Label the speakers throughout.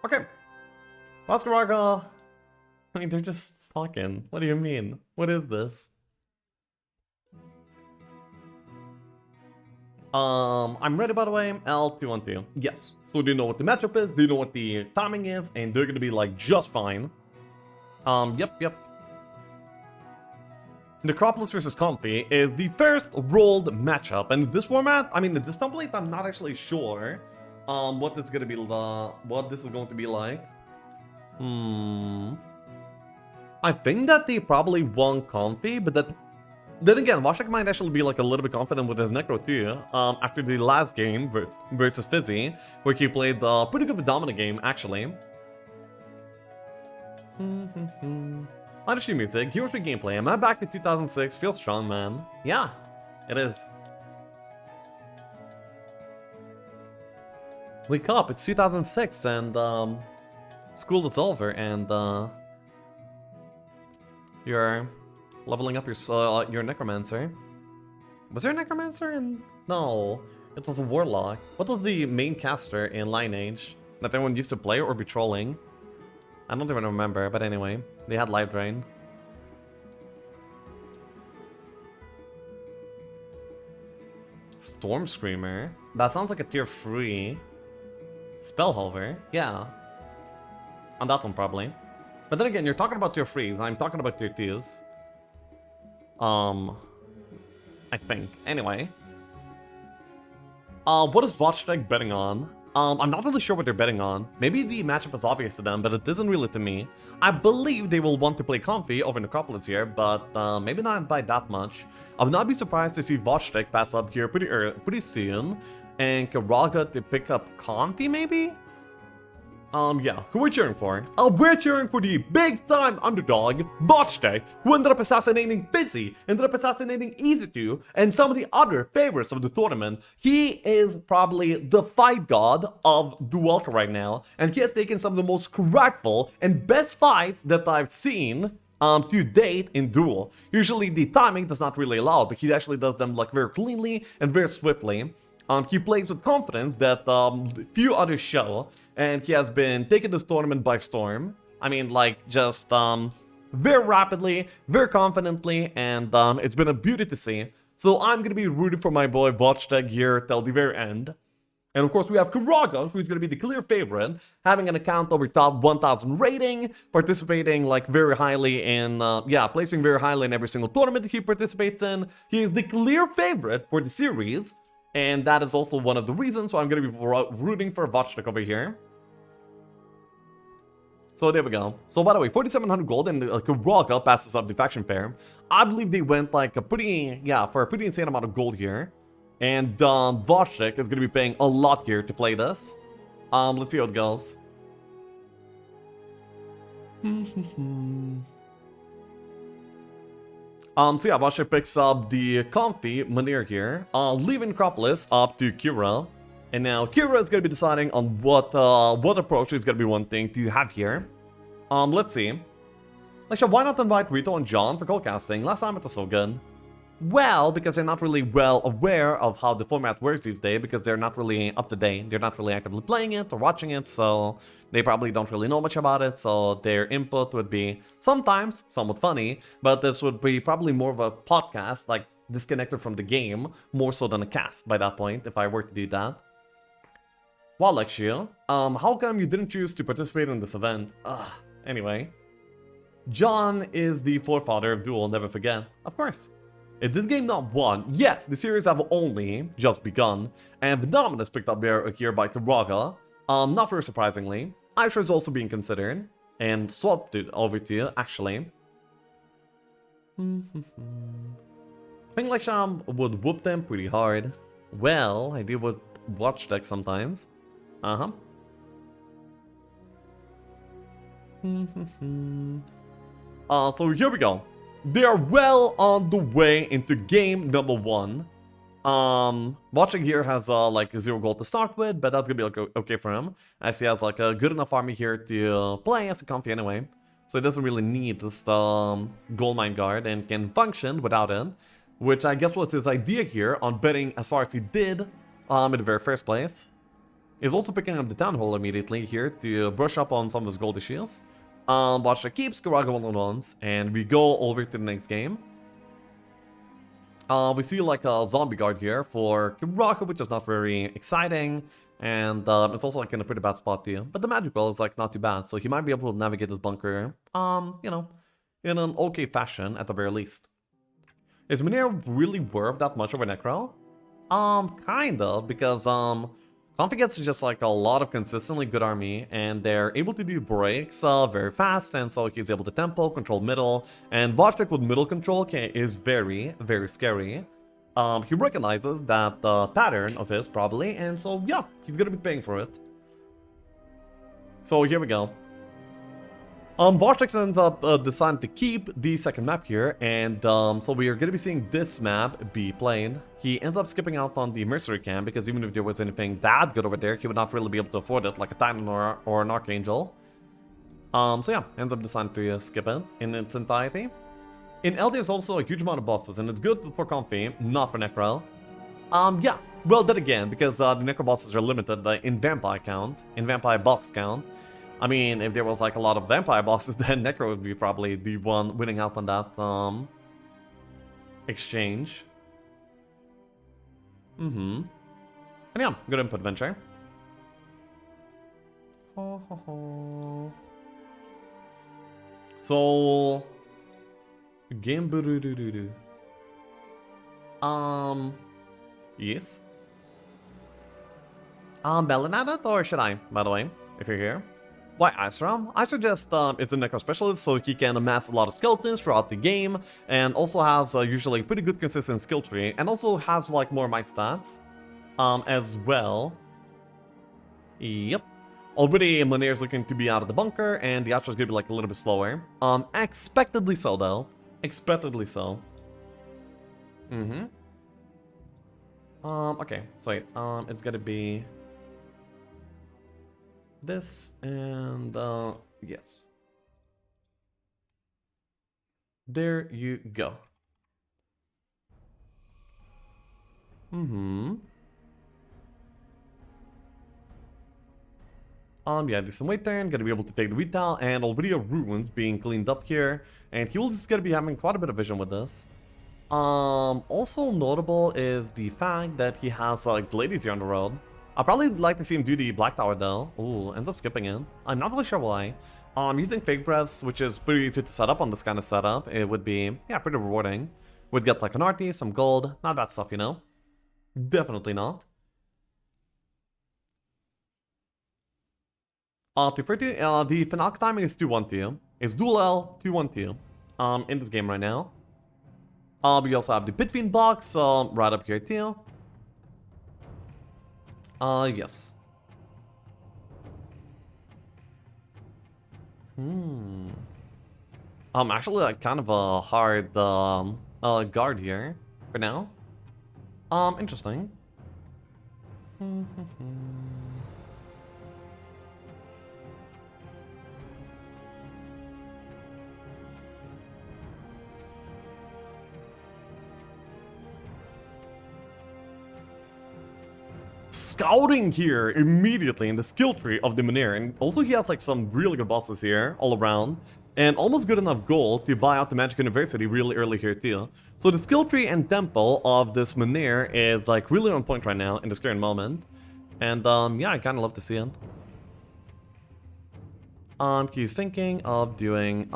Speaker 1: Okay. Kyraha. I mean, they're just talking. What do you mean? What is this? I'm ready, by the way. L212. Yes. So they know what the matchup is, they know what the timing is, and they're gonna be like just fine. Yep. Necropolis versus Comfy is the first rolled matchup, and this format, I mean, this template, I'm not actually sure what this is gonna be, what this is going to be like. I think that they probably won Comfy, but then again, Wojtek might actually be like a little bit confident with his Necro too, after the last game versus Fizzy, where he played a pretty good dominant game, actually. Honesty music, Gears for gameplay. Am I back to 2006? Feels strong, man. Yeah, it is. Wake up, it's 2006 and school is over and you're leveling up your necromancer. Was there a necromancer in? No, it was a warlock. What was the main caster in Lineage that everyone used to play or be trolling? I don't even remember, but anyway, they had Life Drain. Storm Screamer? That sounds like a tier 3. Spellholder? Yeah. On that one, probably. But then again, you're talking about tier 3s, I'm talking about tier 2s. I think. Anyway. What is Wojtek betting on? I'm not really sure what they're betting on. Maybe the matchup is obvious to them, but it isn't really to me. I believe they will want to play Comfy over Necropolis here, but maybe not by that much. I would not be surprised to see Wojtek pass up here pretty soon, and Kyraha to pick up Comfy, maybe? Yeah, who are we cheering for? We're cheering for the big-time underdog, Wojtek, who ended up assassinating Fizzy, ended up assassinating Easy2, and some of the other favorites of the tournament. He is probably the fight god of Duel right now, and he has taken some of the most correctful and best fights that I've seen to date in Duel. Usually the timing does not really allow it, but he actually does them like very cleanly and very swiftly. He plays with confidence that few others show, and he has been taking this tournament by storm. I mean, like, just very rapidly, very confidently, and it's been a beauty to see. So I'm gonna be rooting for my boy Wojtek here till the very end. And of course we have Kyraha, who's gonna be the clear favorite, having an account over top 1000 rating, participating like very highly in, placing very highly in every single tournament that he participates in. He is the clear favorite for the series. And that is also one of the reasons why I'm going to be rooting for Wojtek over here. So there we go. So by the way, 4700 gold and Kyraha passes up the faction pair. I believe they went like for a pretty insane amount of gold here. And Wojtek is going to be paying a lot here to play this. Let's see how it goes. So yeah, Wojtek picks up the Comfy Manir here, leaving Necropolis up to Kyraha. And now Kyraha is going to be deciding on what approach he's going to be wanting to have here. Let's see. Actually, why not invite Rito and John for co-casting? Last time it was so good. Well, because they're not really well aware of how the format works these days, because they're not really up to date. They're not really actively playing it or watching it, so they probably don't really know much about it, so their input would be sometimes somewhat funny, but this would be probably more of a podcast, like disconnected from the game, more so than a cast by that point, if I were to do that. Well, Lexio, how come you didn't choose to participate in this event? Anyway. John is the forefather of Duel, never forget. Of course. Is this game not won? Yes, the series have only just begun, and the dominance picked up here by Kyraha. Not very surprisingly. Aisha is also being considered, and swapped it over to you, actually. I think Lexam would whoop them pretty hard. Well, I deal with Wojtek sometimes. So here we go. They are well on the way into game number 1. Wojtek here has like 0 gold to start with, but that's gonna be like okay for him, as he has like a good enough army here to play as a Comfy anyway. So he doesn't really need this gold mine guard and can function without it, which I guess was his idea here on betting as far as he did in the very first place. He's also picking up the Town Hall immediately here to brush up on some of his gold issues. Wojtek keeps Kyraha 1-on-1s, and we go over to the next game. We see like a zombie guard here for Kyraha, which is not very exciting. And it's also like in a pretty bad spot too. But the magic well is like not too bad, so he might be able to navigate this bunker, you know, in an okay fashion at the very least. Is Munir really worth that much of a Necro? Kind of, because Comfy gets just like a lot of consistently good army, and they're able to do breaks very fast, and so he's able to tempo, control middle, and Wojtek with middle control is very, very scary. He recognizes that pattern of his, probably, and so yeah, he's gonna be paying for it. So here we go. Wojtek ends up deciding to keep the second map here, and so we are going to be seeing this map be played. He ends up skipping out on the Mercenary camp, because even if there was anything that good over there, he would not really be able to afford it, like a Titan or an Archangel. So yeah, ends up deciding to skip it in its entirety. In L, there's also a huge amount of bosses, and it's good for Comfy, not for Necro. Yeah, well, then again, because the Necro bosses are limited in Vampire count, in Vampire box count. I mean, if there was like a lot of vampire bosses, then Necro would be probably the one winning out on that exchange. And yeah, good input, Venture. So game yes. Bellin at it, or should I, by the way, if you're here? Why Isram? I suggest is a Necro Specialist, so he can amass a lot of skeletons throughout the game, and also has usually pretty good consistent skill tree, and also has like more might stats as well. Yep. Already Munir is looking to be out of the bunker, and the outro is gonna be like a little bit slower. Expectedly so though. Expectedly so. Okay, so wait, it's gonna be this, and yes. There you go. Yeah, do some wait turn, gonna be able to take the retail, and already a ruins being cleaned up here, and he will just gonna be having quite a bit of vision with this. Also notable is the fact that he has like ladies here on the road. I'd probably like to see him do the Black Tower though. Ooh, ends up skipping it. I'm not really sure why. Using fake breaths, which is pretty easy to set up on this kind of setup, it would be, yeah, pretty rewarding. Would get like an arty, some gold, not bad stuff, you know? Definitely not. 230, the Fnatic timing is 212. It's Duel L 212 in this game right now. We also have the Bitfiend box right up here too. Yes. Actually, like, kind of a hard guard here for now. Interesting. Scouting here immediately in the skill tree of the Munir, and also he has like some really good bosses here all around, and almost good enough gold to buy out the Magic University really early here too. So the skill tree and tempo of this Munir is like really on point right now in this current moment, and yeah, I kind of love to see it. He's thinking of doing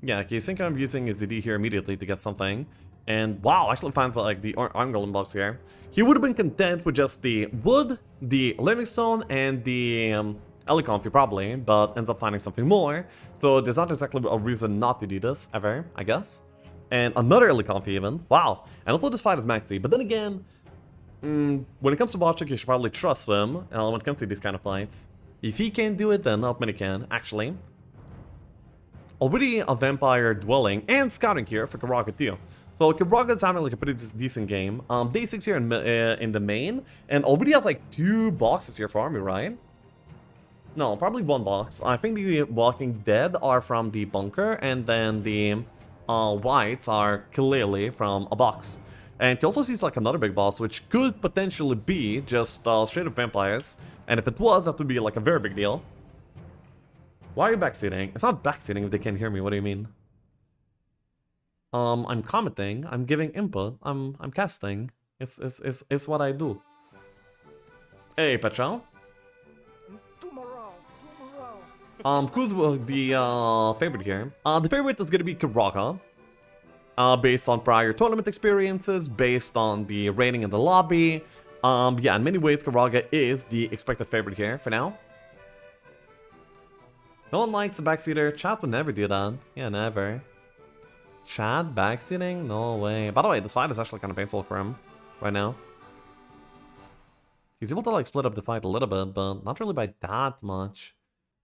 Speaker 1: yeah, he's thinking of using his ZD here immediately to get something. And wow, actually finds like the Arm Golem box here. He would have been content with just the wood, the Living Stone, and the Eleconfy probably, but ends up finding something more. So there's not exactly a reason not to do this ever, I guess. And another Eleconfy even. Wow. And also this fight is maxi. But then again, when it comes to Wojtek, you should probably trust him when it comes to these kind of fights. If he can't do it, then not many can, actually. Already a Vampire dwelling and scouting here for Kyraha too. So Kyraha is having like a pretty decent game. Day 6 here in the main, and already has like 2 boxes here for army, right? No, probably 1 box. I think the Walking Dead are from the bunker, and then the whites are clearly from a box. And he also sees like another big boss, which could potentially be just straight up vampires. And if it was, that would be like a very big deal. Why are you backseating? It's not backseating if they can't hear me. What do you mean? I'm commenting. I'm giving input. I'm casting. It's what I do. Hey, Petra. Who's the favorite here? The favorite is gonna be Kyraha. Based on prior tournament experiences, based on the rating in the lobby. Yeah, in many ways, Kyraha is the expected favorite here for now. No one likes a backseater. Chat would never do that. Yeah, never. Chat backseating? No way. By the way, this fight is actually kind of painful for him right now. He's able to like split up the fight a little bit, but not really by that much.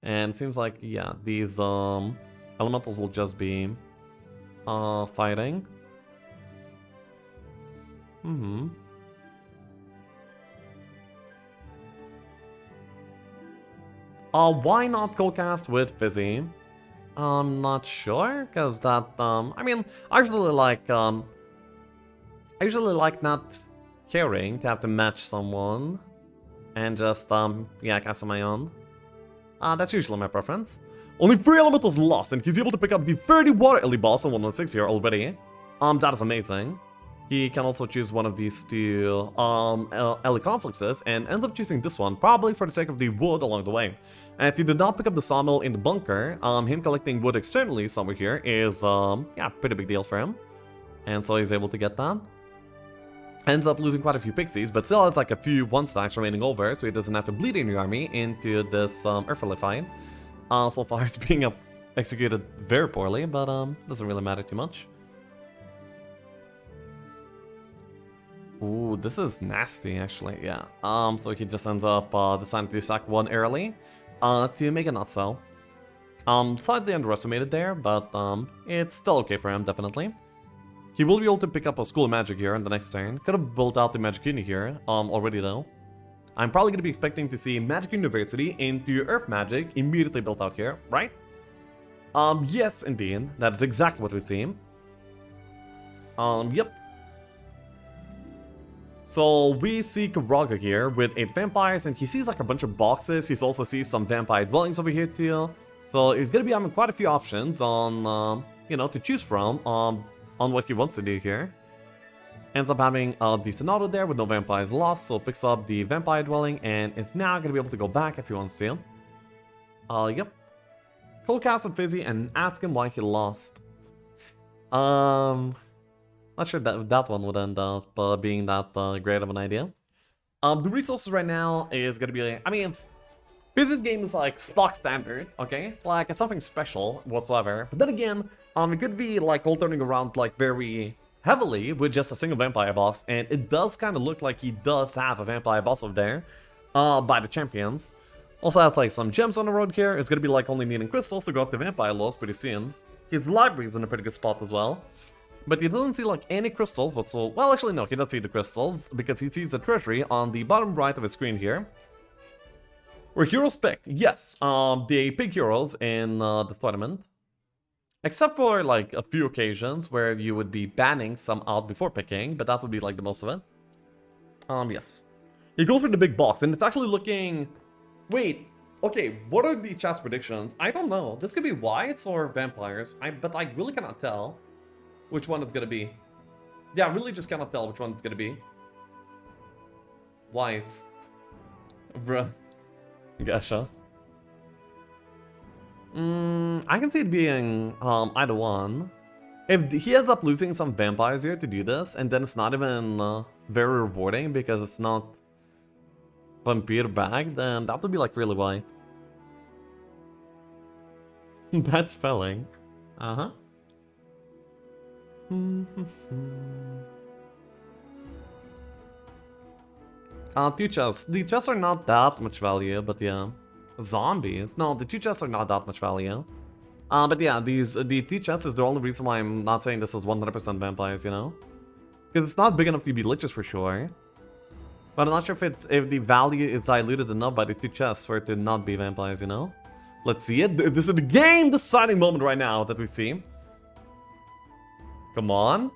Speaker 1: And it seems like, yeah, these elementals will just be fighting. Why not co-cast with Fizzy? I'm not sure, because that, I mean, I usually like not caring to have to match someone and just, yeah, cast on my own. That's usually my preference. Only 3 elementals lost, and he's able to pick up the 30 water elite boss on 116 here already. That is amazing. He can also choose one of these two elite confluxes and ends up choosing this one, probably for the sake of the wood along the way. As he did not pick up the sawmill in the bunker, him collecting wood externally somewhere here is, yeah, pretty big deal for him. And so he's able to get that. Ends up losing quite a few pixies, but still has like a few 1-stacks remaining over, so he doesn't have to bleed in the army into this earthly fight. So far it's being executed very poorly, but doesn't really matter too much. Ooh, this is nasty actually, yeah. So he just ends up deciding to sack one early to make it not so. Slightly underestimated there, but it's still okay for him, definitely. He will be able to pick up a School of Magic here in the next turn. Could have built out the Magic Uni here already though. I'm probably going to be expecting to see Magic University into Earth Magic immediately built out here, right? Yes, indeed. That is exactly what we see. Yep. So we see Kyraha here with 8 vampires, and he sees like a bunch of boxes. He also sees some vampire dwellings over here too. So he's going to be having quite a few options on, you know, to choose from on what he wants to do here. Ends up having a decent auto there with no vampires lost, so picks up the vampire dwelling and is now going to be able to go back if he wants to. Yep. Co-cast with Fizzy and ask him why he lost. Not sure that one would end up being that great of an idea. The resources right now is going to be, I mean, Fizzy's game is like stock standard, okay? Like, it's nothing special whatsoever. But then again, it could be like alternating around like very heavily with just a single vampire boss, and it does kind of look like he does have a vampire boss over there by the champions. Also has like some gems on the road here. It's gonna be like only needing crystals to go up to vampire loss pretty soon. His library is in a pretty good spot as well, but he doesn't see like any crystals whatsoever. Well, actually no, he does see the crystals because he sees the treasury on the bottom right of his screen here. Where heroes picked, yes, they pick heroes in the tournament. Except for like a few occasions where you would be banning some out before picking, but that would be like the most of it. Yes. He goes for the big boss, and it's actually looking... Wait, okay, what are the chat's predictions? I don't know. This could be whites or vampires, but I really cannot tell which one it's gonna be. Yeah, I really just cannot tell which one it's gonna be. Whites. Bruh. Gotcha. I can see it being either one. If he ends up losing some vampires here to do this, and then it's not even very rewarding because it's not vampire bag, then that would be like really white. Bad spelling. Uh-huh. Two chests. The chests are not that much value, but yeah. Zombies? No, the 2 chests are not that much value. But yeah, the 2 chests is the only reason why I'm not saying this is 100% vampires, you know? Because it's not big enough to be liches for sure. But I'm not sure if the value is diluted enough by the 2 chests for it to not be vampires, you know? Let's see it. This is the game deciding moment right now that we see. Come on.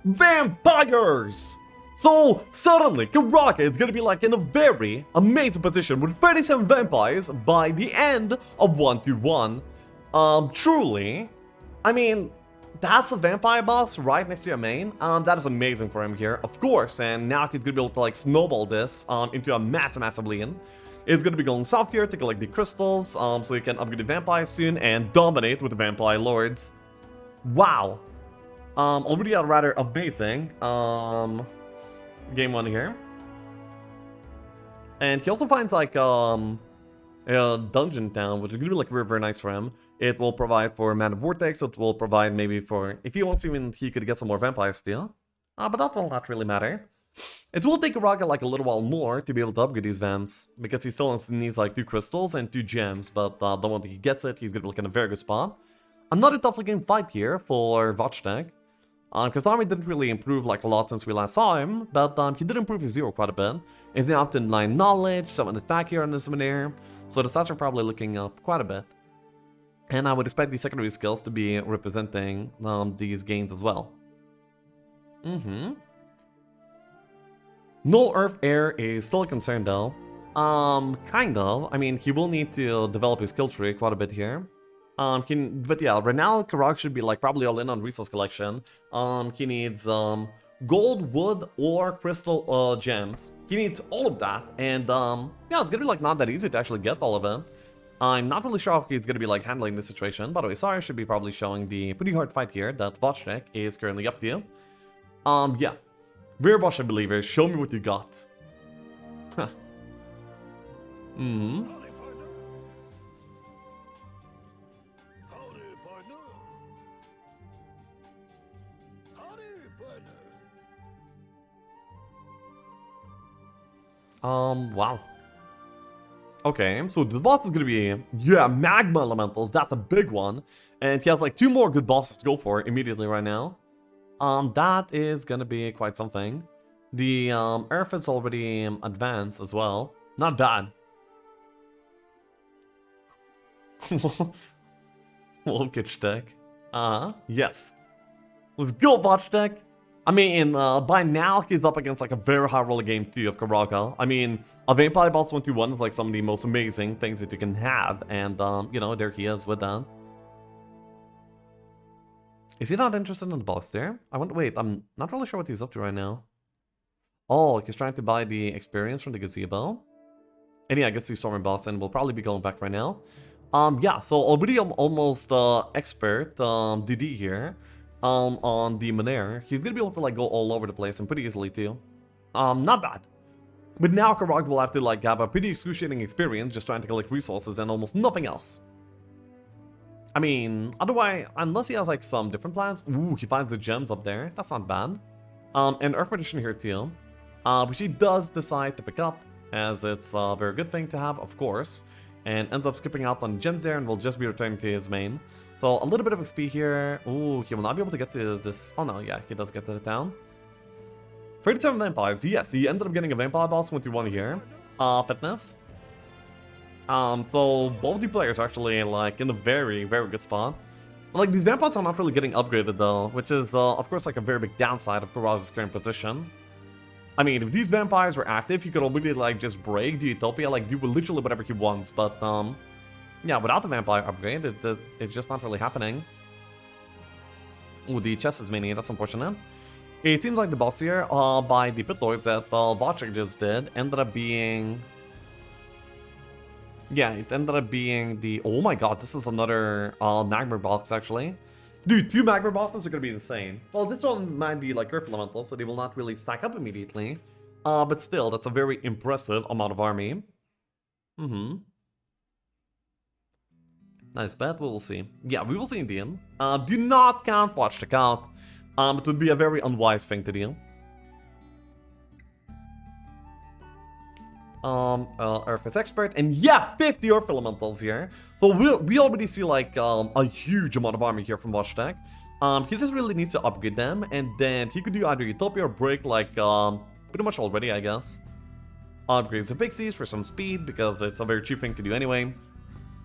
Speaker 1: Vampires! So, suddenly, Kyraha is gonna be like in a very amazing position with 37 vampires by the end of 1-1. Truly, I mean, that's a vampire boss right next to your main. That is amazing for him here, of course, and now he's gonna be able to like snowball this into a massive lead. It's gonna be going south here to collect the crystals, so you can upgrade the vampire soon and dominate with the vampire lords. Wow. Already a rather amazing game 1 here. And he also finds like a dungeon town, which is gonna be like very nice for him. It will provide for mana vortex, so it will provide maybe for, if he wants, even he could get some more vampire steel. But that will not really matter. It will take Kyraha like a little while more to be able to upgrade these vamps, because he still needs like 2 crystals and 2 gems, but the moment he gets it, he's gonna be like in a very good spot. Another tough looking fight here for Wojtek, because the army didn't really improve like a lot since we last saw him, but he did improve his 0 quite a bit. He's now up to 9 knowledge, 7 attack here on this Summon, so the stats are probably looking up quite a bit. And I would expect these secondary skills to be representing these gains as well. No Earth Air is still a concern though. Kind of. I mean, he will need to develop his skill tree quite a bit here. But yeah, right now Kyraha should be like probably all in on resource collection. He needs gold, wood, or crystal gems. He needs all of that, and yeah, it's gonna be like not that easy to actually get all of it. I'm not really sure if he's gonna be like handling this situation. By the way, sorry, should be probably showing the pretty hard fight here that Wojtek is currently up to. Yeah. We're Wojtek believers, show me what you got. Wow. Okay, so the boss is gonna be, yeah, magma elementals, that's a big one. And he has like 2 more good bosses to go for immediately right now. That is gonna be quite something. The Earth is already advanced as well. Not bad. Wojtek. Yes. Let's go, Wojtek! I mean, by now he's up against like a very high roller game too of Kyraha. I mean, a Vampire Boss 1-1 is like some of the most amazing things that you can have, and you know, there he is with that. Is he not interested in the boss there? I want. Wait, I'm not really sure what he's up to right now. Oh, he's trying to buy the experience from the gazebo. And yeah, I guess he's storming boss, and we'll probably be going back right now. Yeah, so already I'm almost expert DD here. On the Manere. He's gonna be able to like go all over the place and pretty easily too. Not bad. But now Kyraha will have to like have a pretty excruciating experience just trying to collect resources and almost nothing else. I mean, otherwise, unless he has like some different plans. Ooh, he finds the gems up there. That's not bad. And Earth Magician here too. Which he does decide to pick up, as it's a very good thing to have, of course. And ends up skipping out on gems there and will just be returning to his main. So a little bit of XP here. Ooh, he will not be able to get to this. Oh no, yeah, he does get to the town. 37 vampires. Yes, he ended up getting a vampire boss 1-1 here. Fitness. So both the players are actually like in a very good spot. But, like, these vampires are not really getting upgraded though, which is of course like a very big downside of Kyraha's current position. I mean, if these vampires were active, he could already like just break the Utopia, like do literally whatever he wants, but yeah, without the vampire upgrade, it's just not really happening. Ooh, the chest is mini, that's unfortunate. It seems like the boss here, by the pit lords that Wojtek just did, ended up being... Yeah, it ended up being the... Oh my god, this is another magma box, actually. Dude, 2 magma bosses are gonna be insane. Well, this one might be like Earth Elemental, so they will not really stack up immediately. But still, that's a very impressive amount of army. Nice bet, we will see. Yeah, we will see in the end. Do not count Wojtek out. It would be a very unwise thing to do. Earth is expert, and yeah, 50 Earth Elementals here. So we already see like a huge amount of army here from Wojtek. He just really needs to upgrade them, and then he could do either Utopia or break like pretty much already, I guess. Upgrades the Pixies for some speed, because it's a very cheap thing to do anyway.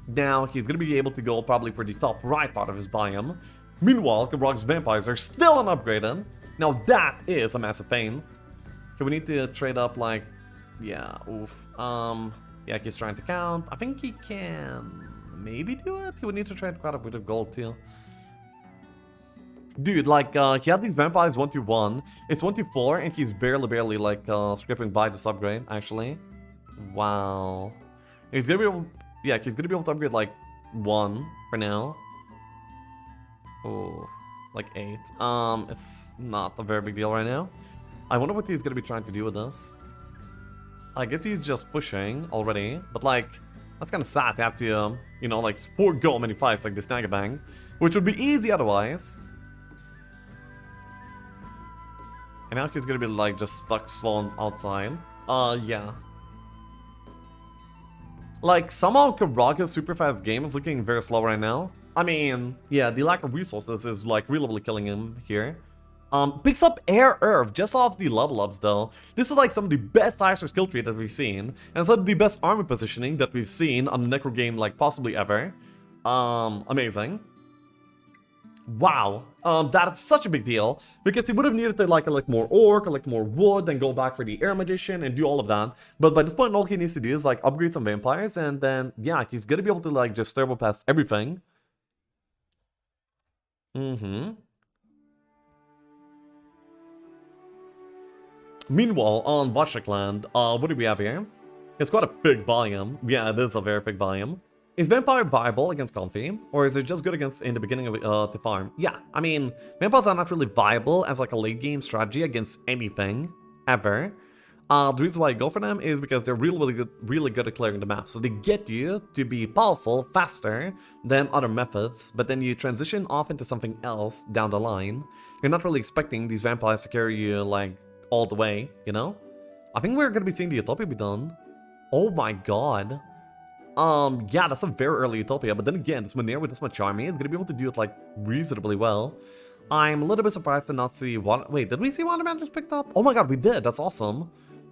Speaker 1: Now, he's gonna be able to go probably for the top right part of his biome. Meanwhile, Kyraha's vampires are still unupgraded. Now that is a massive pain. Okay, we need to trade up like... Yeah, oof. Yeah, he's trying to count. I think he can maybe do it. He would need to trade quite a bit of gold too. Dude, like, he had these vampires 1-1. It's 1-4, and he's barely, like, scraping by this upgrade, actually. Wow. He's gonna be able... Yeah, he's gonna be able to upgrade, like, 1 for now. Oh, like 8. It's not a very big deal right now. I wonder what he's gonna be trying to do with this. I guess he's just pushing already, but, like, that's kind of sad to have to, you know, like, forego many fights like this Snagabang, which would be easy otherwise. And now he's gonna be like just stuck slow outside. Yeah. Like somehow Kyraha's super fast game is looking very slow right now. I mean, yeah, the lack of resources is like really killing him here. Picks up Air Earth just off the level ups though. This is like some of the best Icer skill tree that we've seen, and some of the best army positioning that we've seen on the Necro game like possibly ever. Amazing. Wow, that's such a big deal, because he would have needed to like collect more ore, collect more wood, then go back for the Air Magician and do all of that. But by this point, all he needs to do is like upgrade some vampires, and then, yeah, he's gonna be able to like just turbo past everything. Meanwhile, on Wojtek land, what do we have here? It's quite a big volume. Yeah, it is a very big volume. Is Vampire viable against Comfy? Or is it just good against in the beginning of the farm? Yeah, I mean, Vampires are not really viable as like a late game strategy against anything, ever. The reason why I go for them is because they're really good at clearing the map. So they get you to be powerful faster than other methods, but then you transition off into something else down the line. You're not really expecting these vampires to carry you like all the way, you know? I think we're gonna be seeing the Utopia be done. Oh my god. Yeah, that's a very early Utopia, but then again, this Manir with this much army is gonna be able to do it like reasonably well. I'm a little bit surprised to not see what. Wait, did we see Water Man just picked up? Oh my god, we did. That's awesome.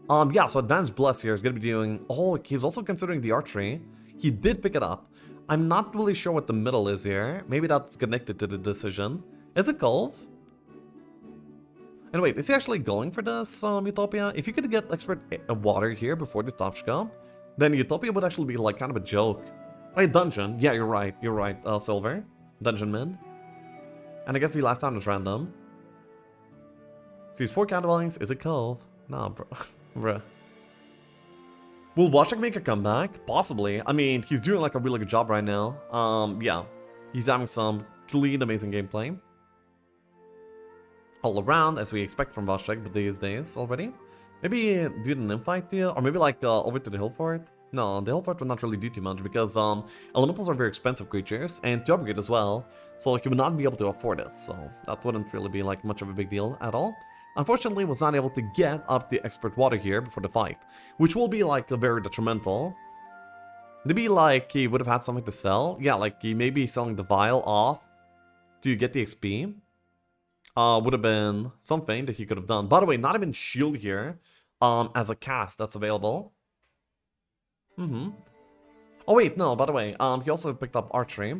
Speaker 1: Yeah, so Advanced Bless here is gonna be doing. Oh, he's also considering the archery. He did pick it up. I'm not really sure what the middle is here. Maybe that's connected to the decision. Is it Gulf? And wait, is he actually going for this Utopia? If you could get expert water here before the top go, then Utopia would actually be like kind of a joke. Wait, dungeon. Yeah, you're right. You're right. Silver. Dungeon mid. And I guess the last time was random. Sees 4 countervalues. Is it Cove? Nah, bro. Bruh. Will Wojtek make a comeback? Possibly. I mean, he's doing like a really good job right now. Yeah. He's having some clean, amazing gameplay. All around, as we expect from Wojtek these days already. Maybe do the nymph fight here, or maybe like over to the hill fort. No, the hill fort would not really do too much because elementals are very expensive creatures and to upgrade as well, so he would not be able to afford it. So that wouldn't really be like much of a big deal at all. Unfortunately, was not able to get up the expert water here before the fight, which will be like very detrimental. Maybe like he would have had something to sell. Yeah, like he may be selling the vial off to get the XP. Would have been something that he could have done. By the way, not even shield here as a cast that's available. Oh wait, no, by the way, he also picked up archery.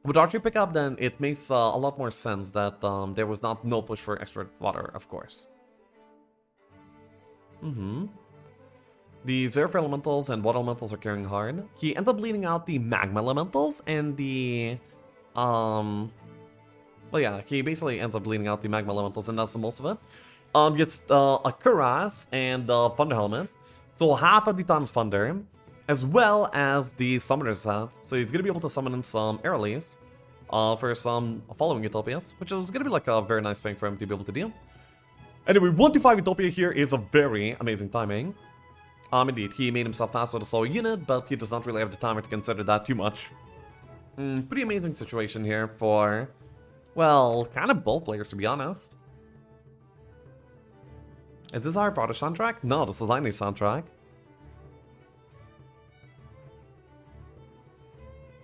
Speaker 1: With archery pick up, then it makes a lot more sense that there was no push for expert water, of course. The Zerf elementals and water elementals are carrying hard. He ended up bleeding out the magma elementals and the well, yeah, he basically ends up bleeding out the magma elementals, and that's the most of it. Gets a Cuirass and Thunder Helmet. So half of the times Thunder, as well as the Summoner set. So he's gonna be able to summon in some Airleys for some following Utopias, which is gonna be like a very nice thing for him to be able to do. Anyway, 1-5 Utopia here is a very amazing timing. Indeed, he made himself fast with a slow unit, but he does not really have the timer to consider that too much. Pretty amazing situation here for... well, kind of both players, to be honest. Is this Harry Potter soundtrack? No, this is Lightning soundtrack.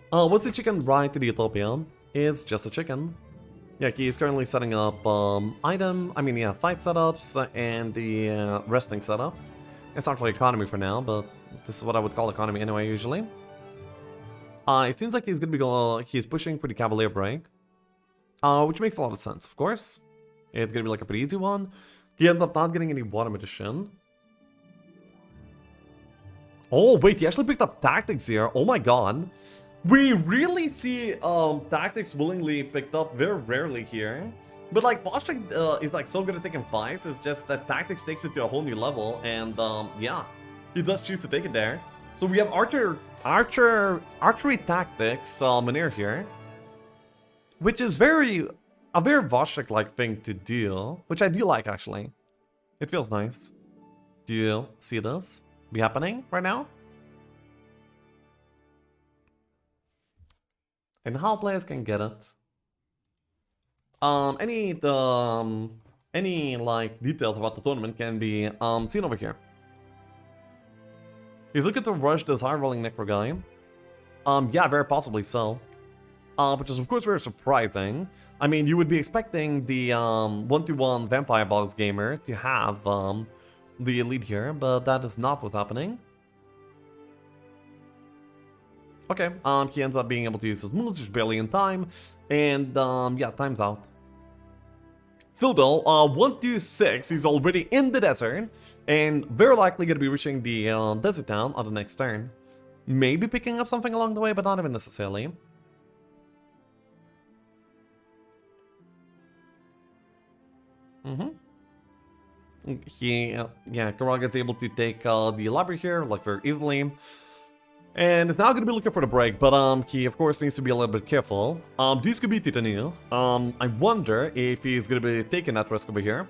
Speaker 1: What's the chicken right to the Utopia? Is just a chicken. Yeah, he's currently setting up fight setups and the resting setups. It's not really economy for now, but this is what I would call economy anyway, usually. It seems like he's gonna be he's pushing for the Cavalier break. which makes a lot of sense, of course. It's gonna be like a pretty easy one. He ends up not getting any Water Magician. Oh, wait, he actually picked up Tactics here. Oh my god. We really see Tactics willingly picked up very rarely here. But like, Wojtek is like so good at taking fights, it's just that Tactics takes it to a whole new level, and yeah, he does choose to take it there. So we have Archery Tactics, Manir here, which is a very Wojtek-like thing to do, which I do like actually. It feels nice. Do you see this be happening right now? And how players can get it. Any like details about the tournament can be seen over here. He's looking to rush this high rolling necro guy. Yeah, very possibly so. Which is of course very surprising. I mean, you would be expecting the 1-1 Vampire Box gamer to have the lead here, but that is not what's happening. Okay, he ends up being able to use his moves just barely in time, and yeah, time's out. Still though, 1-6, he's already in the desert, and very likely gonna be reaching the desert town on the next turn. Maybe picking up something along the way, but not even necessarily. Yeah, Kyraha is able to take the library here, like very easily. And is now going to be looking for the break, but he of course needs to be a little bit careful. This could be Titania. I wonder if he's going to be taking that risk over here.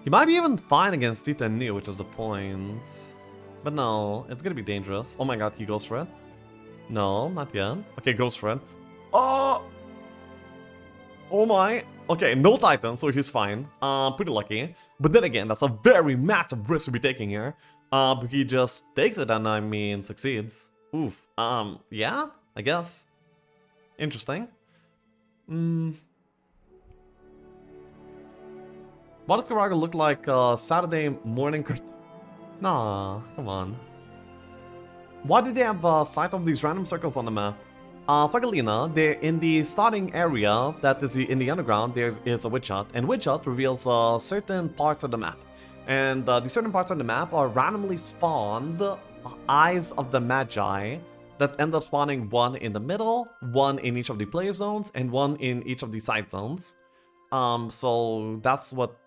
Speaker 1: He might be even fine against Titania, which is the point. But no, it's going to be dangerous. Oh my god, he goes for it. No, not yet. Okay, goes for it. Oh! Oh my. Okay, no Titan, so he's fine. Pretty lucky. But then again, that's a very massive risk to be taking here. But he just takes it and, I mean, succeeds. Oof. Yeah? I guess. Interesting. What does Kyraha look like Saturday morning? Nah, come on. Why did they have sight of these random circles on the map? Spagalina, they're in the starting area that is in the underground, there is a witch hut, and witch hut reveals certain parts of the map. And the certain parts of the map are randomly spawned Eyes of the Magi that end up spawning one in the middle, one in each of the player zones, and one in each of the side zones. So that's what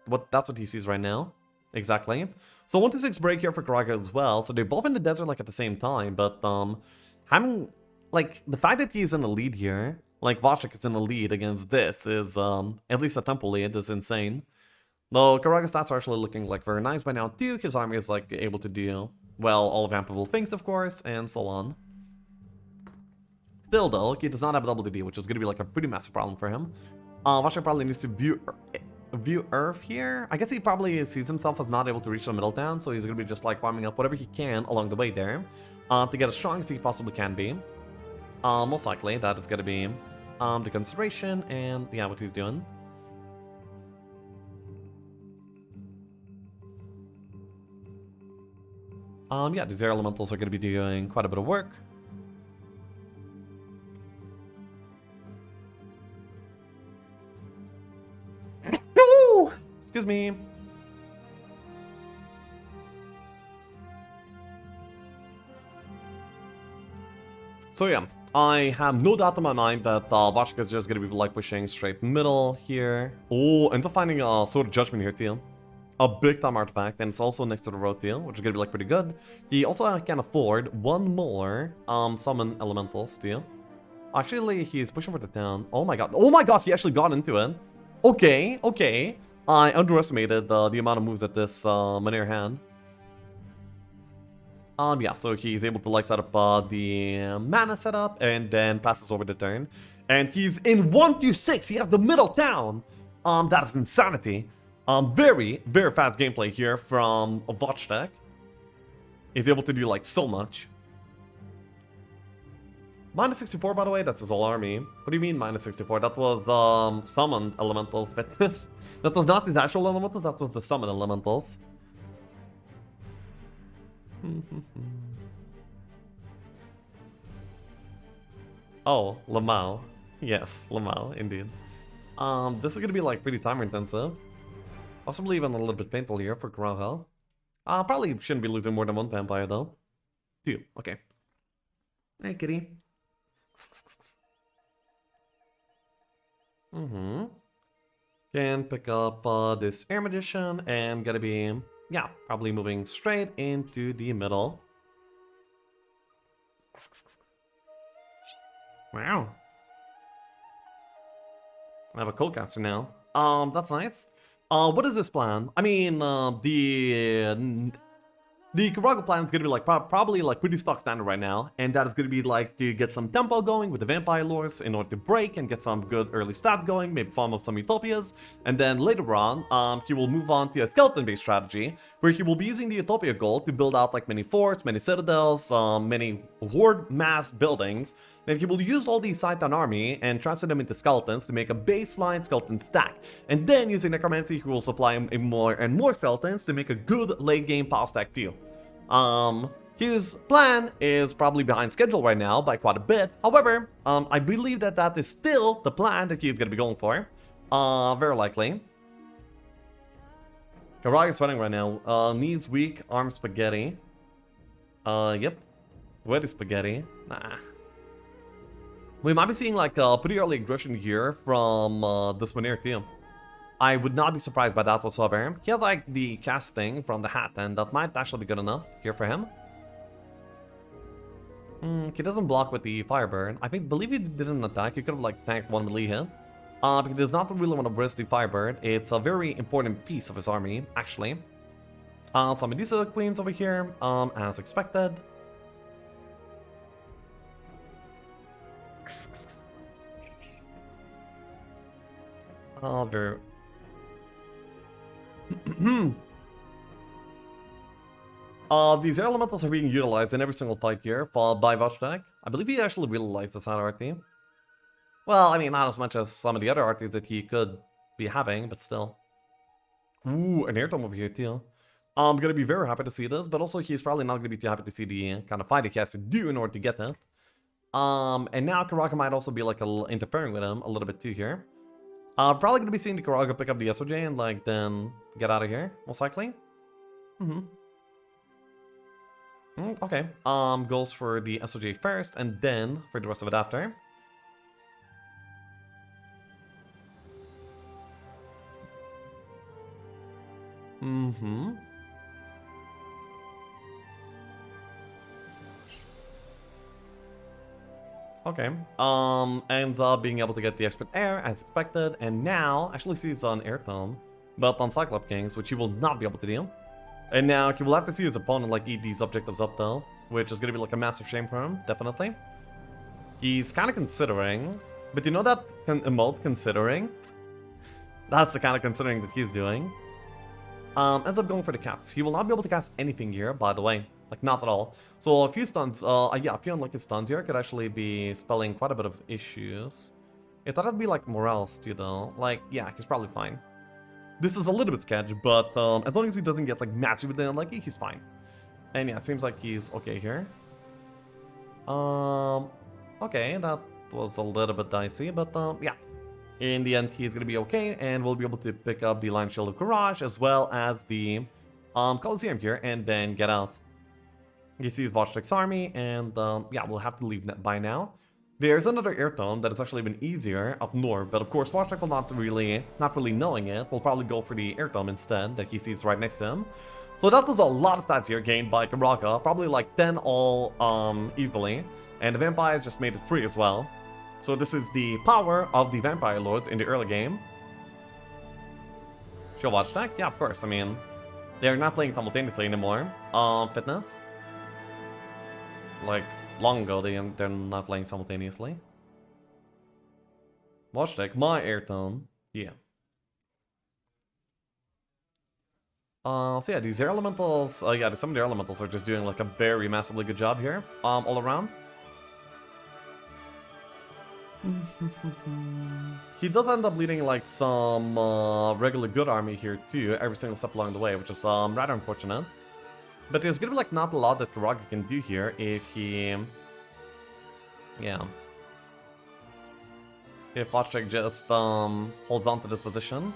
Speaker 1: he sees right now. Exactly. So 1-6 break here for Kyraha as well. So they're both in the desert like at the same time, but having like the fact that he's in the lead here, like Wojtek is in the lead against this is at least a temple lead is insane. Though Kyraha's stats are actually looking like very nice by now too. His army is like able to do well all vampable things, of course, and so on. Still though, he does not have a double DD, which is going to be like a pretty massive problem for him. Wojtek probably needs to view Earth here. I guess he probably sees himself as not able to reach the middle town, so he's going to be just like farming up whatever he can along the way there to get as strong as he possibly can be. Most likely that is going to be the consideration and yeah, what he's doing. Yeah, these air elementals are going to be doing quite a bit of work. Excuse me. So yeah, I have no doubt in my mind that Wojtek is just going to be like pushing straight middle here. Oh, ends up finding a Sword of Judgment here too. A big time artifact, and it's also next to the road deal, which is gonna be like pretty good. He also can afford one more summon elementals too. Actually, he's pushing for the town. Oh my god, he actually got into it. Okay, okay. I underestimated the amount of moves that this Manir had. Yeah, so he's able to like set up the mana setup and then passes over the turn. And he's in 1-6. He has the middle town. That is insanity. Very, very fast gameplay here from Wojtek. He's able to do like so much. -64, by the way, that's his whole army. What do you mean -64? That was summoned elementals fitness. That was not his actual elementals, that was the summoned elementals. Oh, Lamau. Yes, Lamau, indeed. This is gonna be like pretty time intensive. Possibly even a little bit painful here for Kyraha. Probably shouldn't be losing more than one vampire though. 2, okay. Hey kitty. Can pick up this Air Magician and gonna be, yeah, probably moving straight into the middle. Wow. I have a Coldcaster now. That's nice. What is this plan? I mean, the Kyraha plan is gonna be like probably like pretty stock standard right now, and that is gonna be like to get some tempo going with the vampire lores in order to break and get some good early stats going, maybe farm up some Utopias, and then later on, he will move on to a skeleton-based strategy where he will be using the Utopia gold to build out like many forts, many citadels, many horde mass buildings. And he will use all these Scythe army and transfer them into skeletons to make a baseline skeleton stack. And then using Necromancy, he will supply him more and more skeletons to make a good late game power stack too. His plan is probably behind schedule right now by quite a bit. However, I believe that that is still the plan that he's going to be going for. Very likely. Kyraha is sweating right now. Knees weak, arms spaghetti. Yep. Sweaty spaghetti. Nah. We might be seeing like a pretty early aggression here from this one here too. I would not be surprised by that whatsoever. He has like the casting from the hat, and that might actually be good enough here for him. He doesn't block with the Firebird. I believe he didn't attack. He could have like tanked one melee hit. But he does not really want to risk the Firebird. It's a very important piece of his army, actually. Some Medusa Queens over here, as expected. Very... these elementals are being utilized in every single fight here by Wojtek. I believe he actually really likes the side RT. Well, I mean, not as much as some of the other RTs that he could be having, but still. Ooh, an air tome over here too. I'm gonna be very happy to see this, but also he's probably not gonna be too happy to see the kind of fight he has to do in order to get that. And now Kyraha might also be like interfering with him a little bit too here. Probably gonna be seeing the Kyraha pick up the SOJ and like then get out of here, most likely. Okay. Goes for the SOJ first and then for the rest of it after. Okay. Ends up being able to get the expert air as expected, and now actually sees on air tome, but on Cyclops Kings, which he will not be able to do. And now he will have to see his opponent like eat these objectives up though, which is gonna be like a massive shame for him, definitely. He's kind of considering, but you know that emote considering? That's the kind of considering that he's doing. Ends up going for the cats. He will not be able to cast anything here, by the way. Like, not at all. So a few stuns, yeah, a few unlucky stuns here could actually be spelling quite a bit of issues. I thought it'd be like morales too though. Like, yeah, he's probably fine. This is a little bit sketchy, but as long as he doesn't get like massively unlucky, he's fine. And yeah, seems like he's okay here. Okay, that was a little bit dicey, but yeah. In the end, he's gonna be okay, and we'll be able to pick up the Lion Shield of Courage as well as the Colosseum here, and then get out. He sees Wojtek's army, and yeah, we'll have to leave by now. There's another air tome that is actually even easier up north, but of course Wojtek will not really knowing it, will probably go for the air tome instead that he sees right next to him. So that does a lot of stats here gained by Kyraha, probably like 10 all easily, and the vampires just made it free as well. So this is the power of the vampire lords in the early game. Show Wojtek? Yeah, of course. I mean, they're not playing simultaneously anymore. Fitness. Like, long ago, they're not playing simultaneously. Wojtek, my air tone. Yeah. So yeah, these air elementals, yeah, some of the elementals are just doing like a very massively good job here, all around. He does end up leading like some regular good army here too, every single step along the way, which is rather unfortunate. But there's gonna be like not a lot that Kyraha can do here if he... Yeah. if Wojtek just holds on to this position.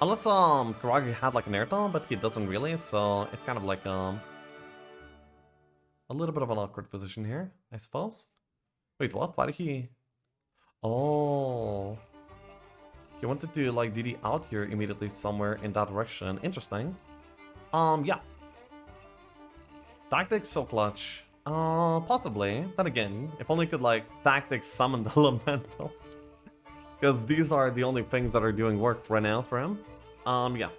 Speaker 1: Unless Kyraha had like an air dome, but he doesn't really, so it's kind of like a little bit of an awkward position here, I suppose. Wait, what? Why did he? Oh, he wanted to like DD out here immediately somewhere in that direction. Interesting. Yeah. Tactics so clutch. Possibly. Then again, if only could like tactics summon the elementals. Because these are the only things that are doing work right now for him. Yeah.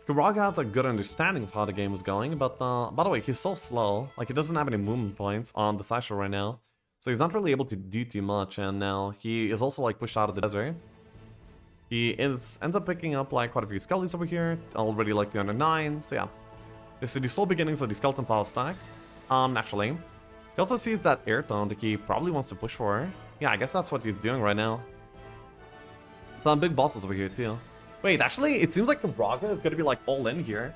Speaker 1: Kyraha has a good understanding of how the game is going, but by the way, he's so slow. Like, he doesn't have any movement points on the Decisive right now. So he's not really able to do too much, and now he is also like pushed out of the desert. He ends up picking up like quite a few skellies over here, already like 309, so yeah. This is the slow beginnings of the skeleton power stack, naturally. He also sees that air tone that he probably wants to push for. Yeah, I guess that's what he's doing right now. Some big bosses over here too. Wait, actually, it seems like Kyraha is gonna be like all in here.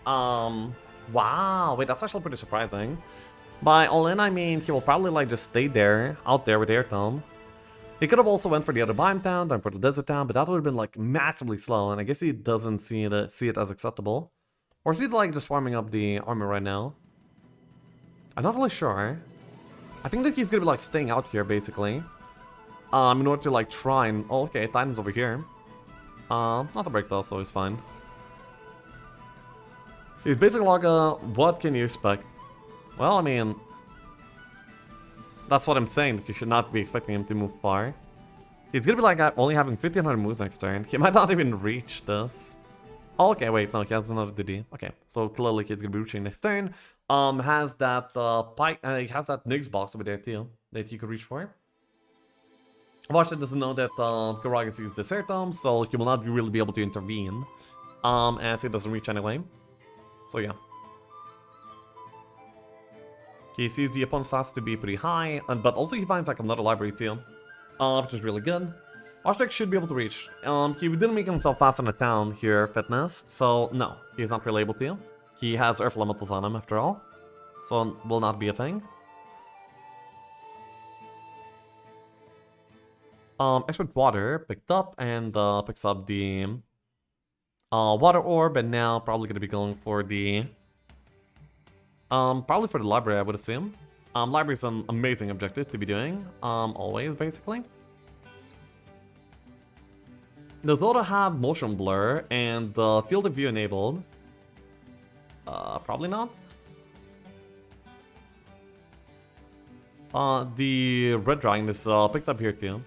Speaker 1: Wow, wait, that's actually pretty surprising. By all in, I mean he will probably like just stay there, out there with air tone. He could have also went for the other biome town, then for the desert town, but that would have been like massively slow, and I guess he doesn't see it as acceptable. Or is he like just farming up the armor right now? I'm not really sure. I think that he's gonna be like staying out here basically. In order to like try and... Oh, okay, Titan's over here. Not a break though, so he's fine. He's basically like what can you expect? Well, I mean... That's what I'm saying, that you should not be expecting him to move far. He's gonna be like only having 1500 moves next turn. He might not even reach this. Oh, okay, wait, no, he has another DD. Okay, so clearly he's gonna be reaching next turn. Has that he has that Nyx box over there too that he could reach for. Wojtek doesn't know that Kyraha sees the Sertum, so he will not really be able to intervene. As he doesn't reach anyway. So yeah. He sees the opponent's stats to be pretty high, but also he finds like another library too, which is really good. Wojtek should be able to reach. He didn't make himself fast in the town here, fitness, so no, he's not really able to. He has Earth Elementals on him after all, so will not be a thing. Expert Water picked up and picks up the Water Orb, and now probably going to be going for the... probably for the library, I would assume. Library is an amazing objective to be doing, always, basically. Does Zelda have motion blur and field of view enabled? Probably not. The red dragon is picked up here too.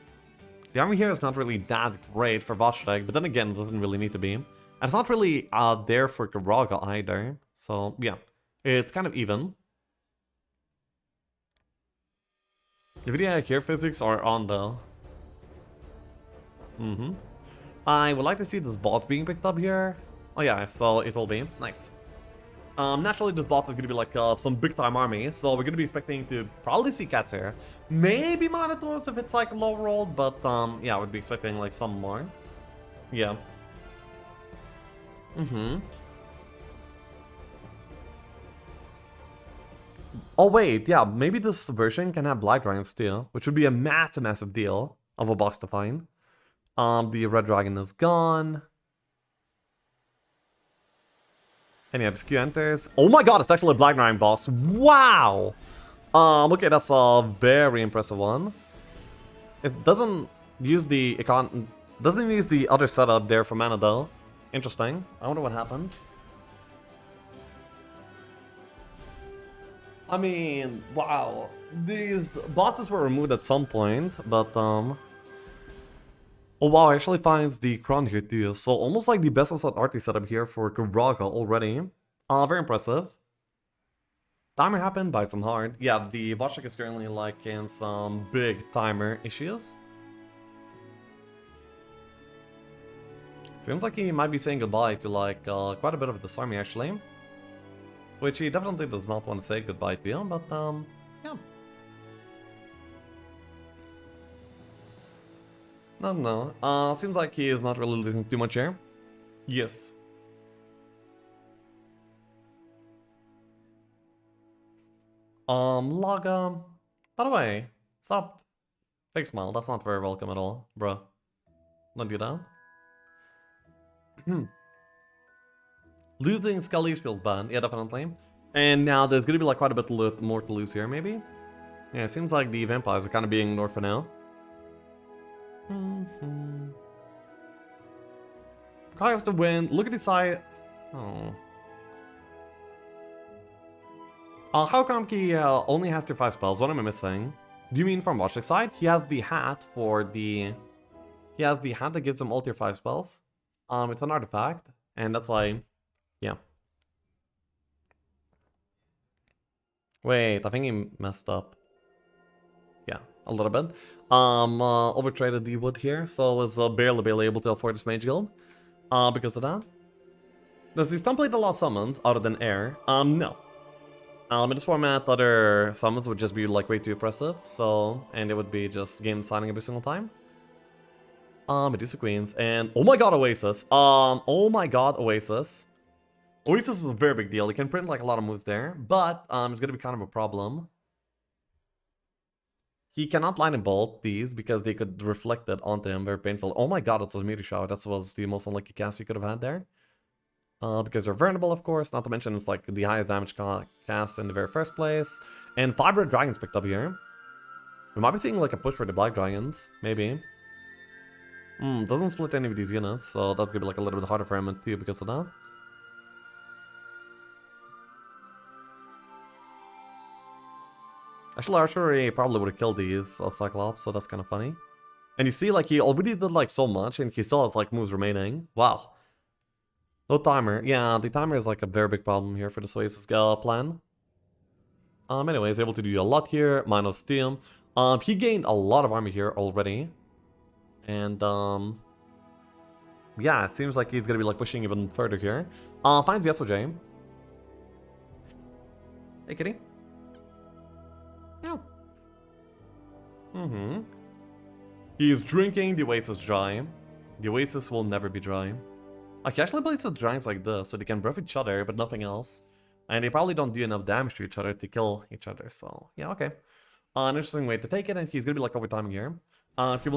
Speaker 1: The army here is not really that great for Wojtek, but then again, it doesn't really need to be. And it's not really there for Kyraha either, so yeah. It's kind of even. The video here physics are on though. I would like to see this boss being picked up here. Oh yeah, so it will be. Nice. Naturally this boss is gonna be like some big time army, so we're gonna be expecting to probably see cats here. Maybe Minotaurs if it's like low rolled, but yeah, I would be expecting like some more. Yeah. Oh wait, yeah, maybe this version can have Blight Dragons too, which would be a massive deal of a boss to find. The red dragon is gone. And yeah, the skew enters. Oh my god, it's actually a Black Dragon boss. Wow! Okay, that's a very impressive one. It doesn't use the other setup there for mana though. Interesting. I wonder what happened. I mean, wow. These bosses were removed at some point, but oh wow, actually finds the crown here too. So almost like the best of set arty setup here for Kyraha already. Very impressive. Timer happened, buy some hard. Yeah, the Wojtek is currently like in some big timer issues. Seems like he might be saying goodbye to like quite a bit of this army actually. Which he definitely does not want to say goodbye to, but yeah. No. Seems like he is not really losing too much here. Yes. Laga. By the way, stop. Fake smile. That's not very welcome at all, bro. Don't do that. Losing Scully feels bad. Yeah, definitely. And now there's gonna be like quite a bit more to lose here, maybe. Yeah, it seems like the vampires are kind of being ignored for now. Kai has to win. Look at his side. Oh. How come he only has 5 spells? What am I missing? Do you mean from Wojtek's side? He has the hat for the... He has the hat that gives him all tier 5 spells. It's an artifact, and that's why... Yeah. Wait, I think he messed up. Yeah, a little bit. Overtraded the wood here, so I was barely able to afford this mage guild. Because of that. Does this template allow summons other than air? No. In this format, other summons would just be like way too oppressive, so... And it would be just game deciding every single time. Medusa Queens, and... Oh my god, Oasis! Oh my god, Oasis. Oasis is a very big deal. You can print like a lot of moves there, but it's gonna be kind of a problem. He cannot line in bolt these because they could reflect it onto him, very painful. Oh my god, it's a meteor shower. That was the most unlucky cast you could have had there. Because they're vulnerable, of course, not to mention it's like the highest damage cast in the very first place. And 5 red dragons picked up here. We might be seeing like a push for the black dragons, maybe. Doesn't split any of these units, so that's gonna be like a little bit harder for him too because of that. Actually, Archery probably would have killed these Cyclops, so that's kind of funny. And you see, like, he already did like so much, and he still has like moves remaining. Wow. No timer. Yeah, the timer is like a very big problem here for the Oasis plan. Anyway, he's able to do a lot here, minus Steam. He gained a lot of army here already. And, yeah, it seems like he's gonna be like pushing even further here. Finds the SOJ. Hey, kitty. Yeah. He's drinking the Oasis dry. The Oasis will never be dry. He actually plays his dragons like this, so they can buff each other, but nothing else. And they probably don't do enough damage to each other to kill each other, so yeah, okay. An interesting way to take it, and he's gonna be like overtiming here. He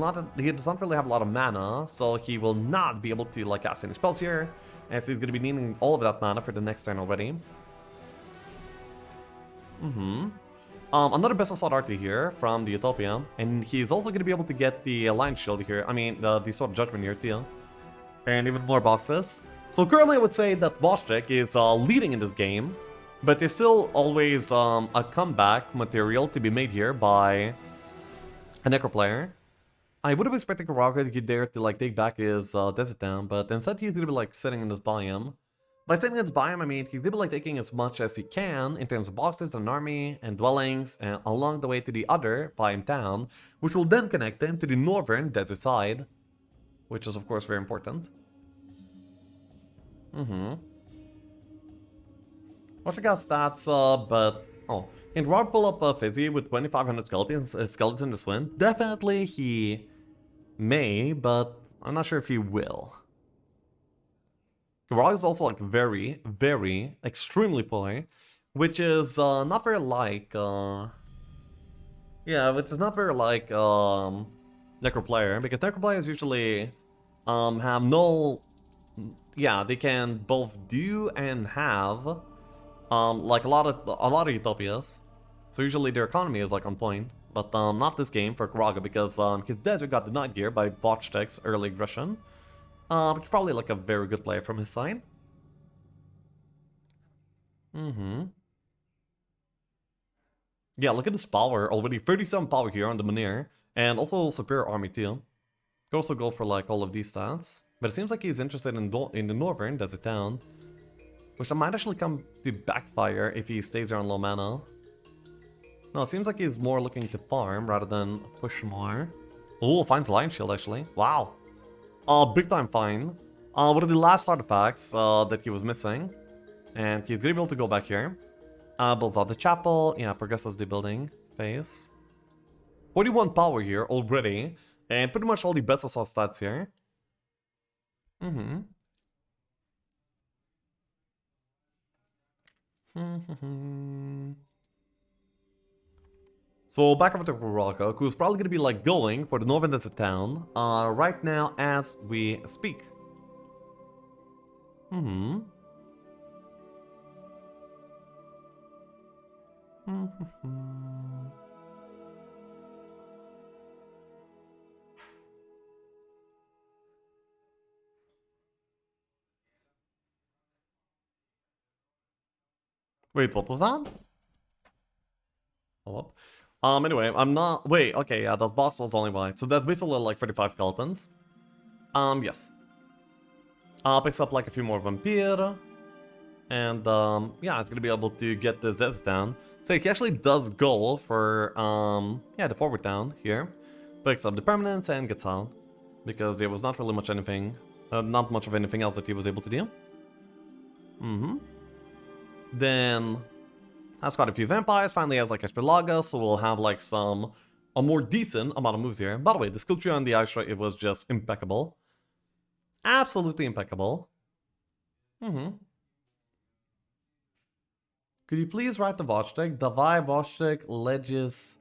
Speaker 1: does not really have a lot of mana, so he will not be able to like cast any spells here, as he's gonna be needing all of that mana for the next turn already. Another best assault arty here from the Utopia, and he's also gonna be able to get the Alliance Shield here. I mean, the Sword of Judgment here too. And even more boxes. So currently I would say that Wojtek is leading in this game, but there's still always a comeback material to be made here by a Necro player. I would have expected Kyraha to get there to like take back his desert town, but instead he's gonna be like sitting in this biome. By sitting in this biome, I mean he's gonna be like taking as much as he can in terms of boxes and army and dwellings and along the way to the other biome town, which will then connect him to the northern desert side. Which is, of course, very important. Watch I got stats, but... Oh. Can Rob pull up a Fizzy with 2,500 skeletons in this win? Definitely he may, but I'm not sure if he will. Kyraha is also, like, very, extremely poor, which is not very like... Yeah, it's not very like Necro player, because Necro players usually have no... Yeah, they can both do and have like a lot of Utopias. So usually their economy is like on point, but not this game for Kyraha because his desert got denied here by Wojtek's early aggression, which is probably like a very good play from his side. Yeah, look at this power already, 37 power here on the Manir, and also superior army too. Could also go for like all of these stats, but it seems like he's interested in the northern desert town, which might actually come to backfire if he stays there on low mana. No, it seems like he's more looking to farm rather than push more. Oh, finds Lion Shield actually. Wow. Big time find. One of the last artifacts that he was missing, and he's gonna be able to go back here. Builds out the chapel. Yeah, progresses the building phase. 41 power here already. And pretty much all the best assault stats here. So back over to Kyraha, who's probably gonna be like going for the northern desert town right now as we speak. Wait, what was that? Hold up. Anyway, I'm not... Wait, okay, yeah, that boss was only white. So that's basically like 35 skeletons. Yes. Picks up like a few more vampire. And, yeah, it's gonna be able to get this down. So he actually does go for, yeah, the forward down here. Picks up the permanence and gets out. Because there was not really much anything... not much of anything else that he was able to do. Then... has quite a few vampires, finally has like Espelaga, so we'll have like a more decent amount of moves here. By the way, the skill tree on the Astra, it was just impeccable. Absolutely impeccable. Could you please write the Wojtek? Davai Wojtek Legis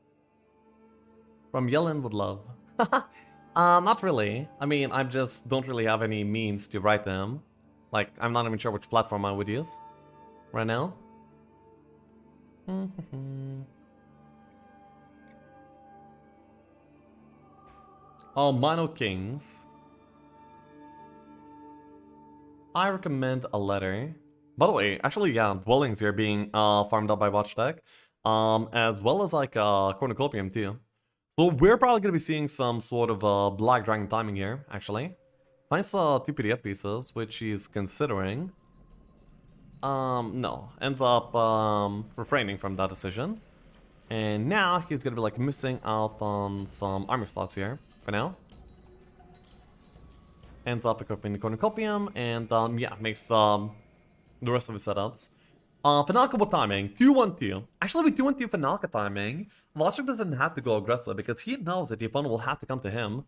Speaker 1: from Yellen would love. Not really. I mean, I just don't really have any means to write them. Like, I'm not even sure which platform I would use right now. Oh, Mino Kings. I recommend a letter. By the way, actually, yeah, dwellings here being farmed up by Wojtek, as well as like cornucopium too. So we're probably gonna be seeing some sort of Black Dragon timing here, actually. Finds 2 PDF pieces, which he's considering. No. Ends up, refraining from that decision. And now he's gonna be, like, missing out on some armor slots here, for now. Ends up equipping the cornucopium, and, yeah, makes, the rest of his setups. Finalka with timing, 2-1-2. Actually, with 2-1-2 Finalka timing, Wojtek doesn't have to go aggressive, because he knows that the opponent will have to come to him,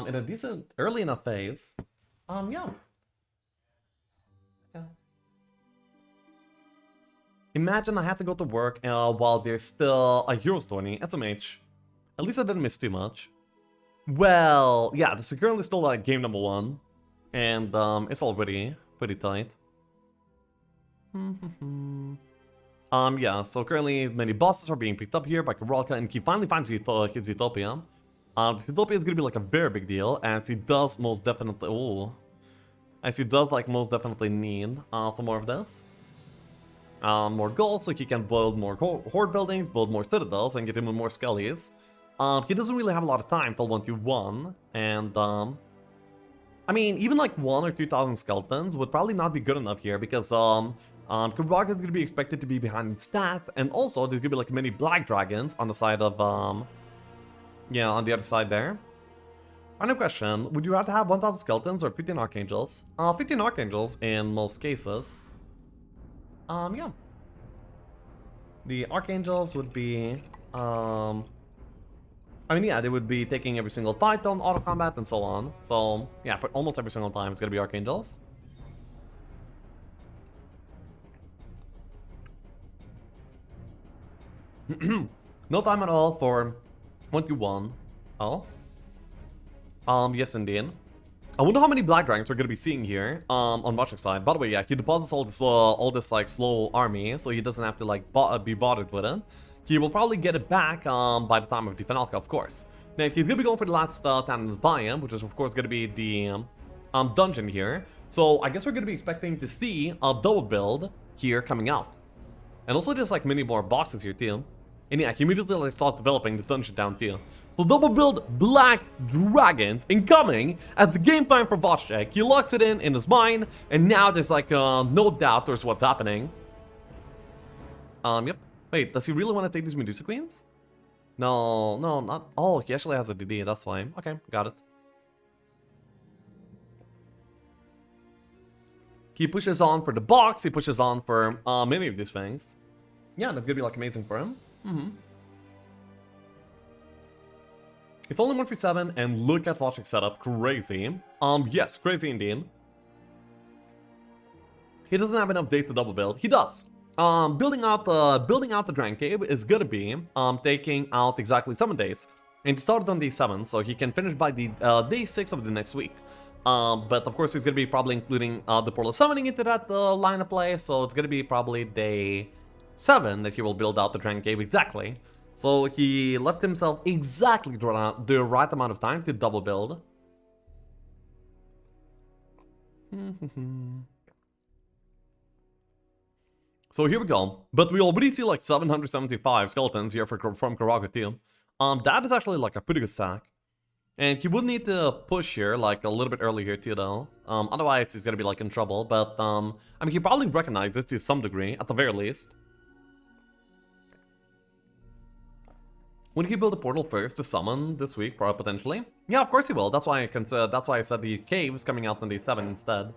Speaker 1: in a decent, early enough phase. Yeah. Imagine I had to go to work while there's still a Heroes tourney, SMH. At least I didn't miss too much. Well, yeah, this is currently still like game number 1. And it's already pretty tight. Yeah, so currently many bosses are being picked up here by Kyraha, and he finally finds his Utopia. Utopia is gonna be like a very big deal, as he does most definitely... Ooh. As he does like most definitely need some more of this. More gold, so he can build more horde buildings, build more citadels, and get even more skellies. He doesn't really have a lot of time till 1-2-1, and I mean, even like 1 or 2,000 skeletons would probably not be good enough here, because Kyraha is going to be expected to be behind stats, and also there's going to be like many black dragons on the side of, yeah, on the other side there. Final question, would you rather have 1,000 skeletons or 15 archangels? 15 archangels in most cases. Yeah. The archangels would be, I mean, yeah, they would be taking every single fight on auto combat and so on. So, yeah, but almost every single time it's gonna be archangels. No time at all for 1-2-1. Oh. Yes, indeed. I wonder how many black dragons we're gonna be seeing here on Wojtek's side. By the way, yeah, he deposits all this like slow army, so he doesn't have to like be bothered with it. He will probably get it back by the time of the Finalka, of course. Next, he's gonna be going for the last town in the biome, which is of course gonna be the dungeon here. So I guess we're gonna be expecting to see a double build here coming out, and also there's like many more bosses here too. And yeah, he immediately like, starts developing this dungeon down too. So double build Black Dragons incoming as the game plan for Wojtek. He locks it in his mind, and now there's like no doubt towards what's happening. Yep. Wait, does he really want to take these Medusa Queens? No, no, not... Oh, he actually has a DD, that's why. Okay, got it. He pushes on for the box, he pushes on for many of these things. Yeah, that's gonna be like amazing for him. It's only 137, and look at Wojtek's setup, crazy. Yes, crazy indeed. He doesn't have enough days to double build. He does. Building out the Dragon Cave is gonna be taking out exactly 7 days. And he started on day 7, so he can finish by the day 6 of the next week. But of course he's gonna be probably including the portal summoning into that line of play, so it's gonna be probably day 7 that he will build out the Dragon Cave exactly. So he left himself exactly the right amount of time to double build. So here we go, but we already see like 775 skeletons here from Kyraha too. That is actually like a pretty good stack. And he would need to push here like a little bit earlier here too though. Otherwise he's gonna be like in trouble, but I mean he probably recognizes to some degree, at the very least. Would he build a portal first to summon this week, potentially? Yeah, of course he will. That's why I said the cave is coming out on day 7 instead.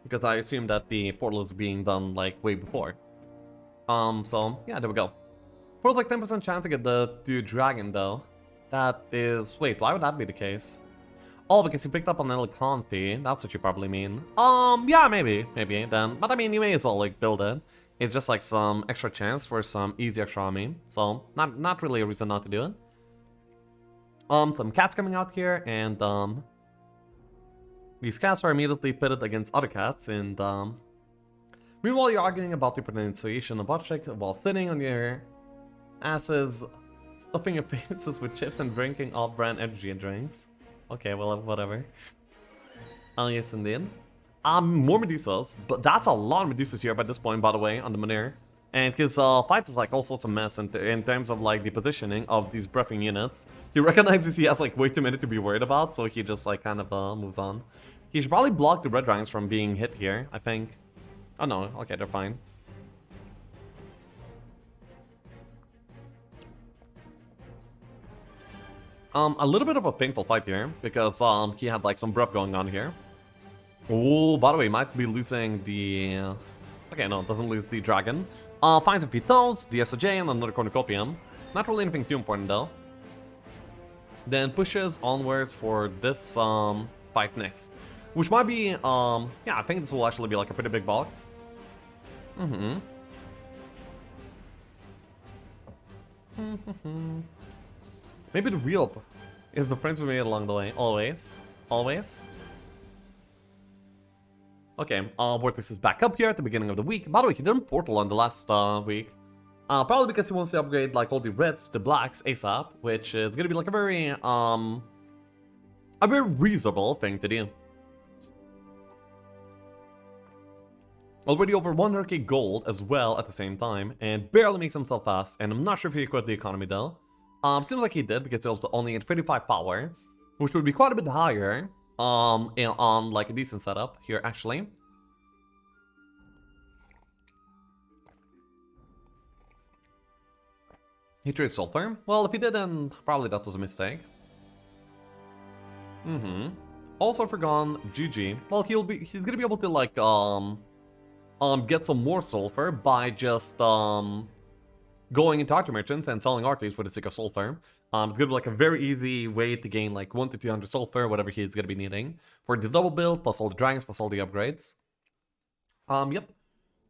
Speaker 1: Because I assume that the portal is being done like way before. So yeah, there we go. Portal's like 10% chance to get the dragon though. That is, wait, why would that be the case? Oh, because you picked up on little Confi. That's what you probably mean. Yeah, maybe then. But I mean, you may as well like build it. It's just like some extra chance for some easy extra army. So not really a reason not to do it. Some cats coming out here, and these cats are immediately pitted against other cats, and meanwhile you're arguing about the pronunciation of Wojtek while sitting on your asses, stuffing your faces with chips and drinking off-brand energy drinks. Okay, well, whatever. Oh yes, indeed. More Medusas, but that's a lot of Medusas here by this point, by the way, on the Manir. And his fights is like all sorts of mess in terms of like the positioning of these breathing units. He recognizes he has like way too many to be worried about, so he just like kind of moves on. He should probably block the red dragons from being hit here, I think. Oh no, okay, they're fine. A little bit of a painful fight here, because he had like some breath going on here. Oh, by the way, might be losing the... Okay, no, doesn't lose the dragon. Finds a few tones, the SOJ, and another cornucopium. Not really anything too important though. Then pushes onwards for this fight next. Which might be, yeah, I think this will actually be like a pretty big box. Maybe the real is the friends we made along the way. Always. Always. Okay, Wojtek is back up here at the beginning of the week. By the way, he didn't portal on the last week. Probably because he wants to upgrade like all the reds to blacks ASAP, which is gonna be like a very reasonable thing to do. Already over 100k gold as well at the same time, and barely makes himself fast, and I'm not sure if he quit the economy though. Seems like he did because he was only at 35 power, which would be quite a bit higher on like a decent setup here actually. He trades sulfur. Well, if he did, then probably that was a mistake. Also forgone GG. Well, he's gonna be able to like get some more sulfur by just going into Arctic merchants and selling arties for the sake of sulfur. It's gonna be like a very easy way to gain like 1 to 200 sulfur, whatever he's gonna be needing for the double build, plus all the dragons, plus all the upgrades. Yep.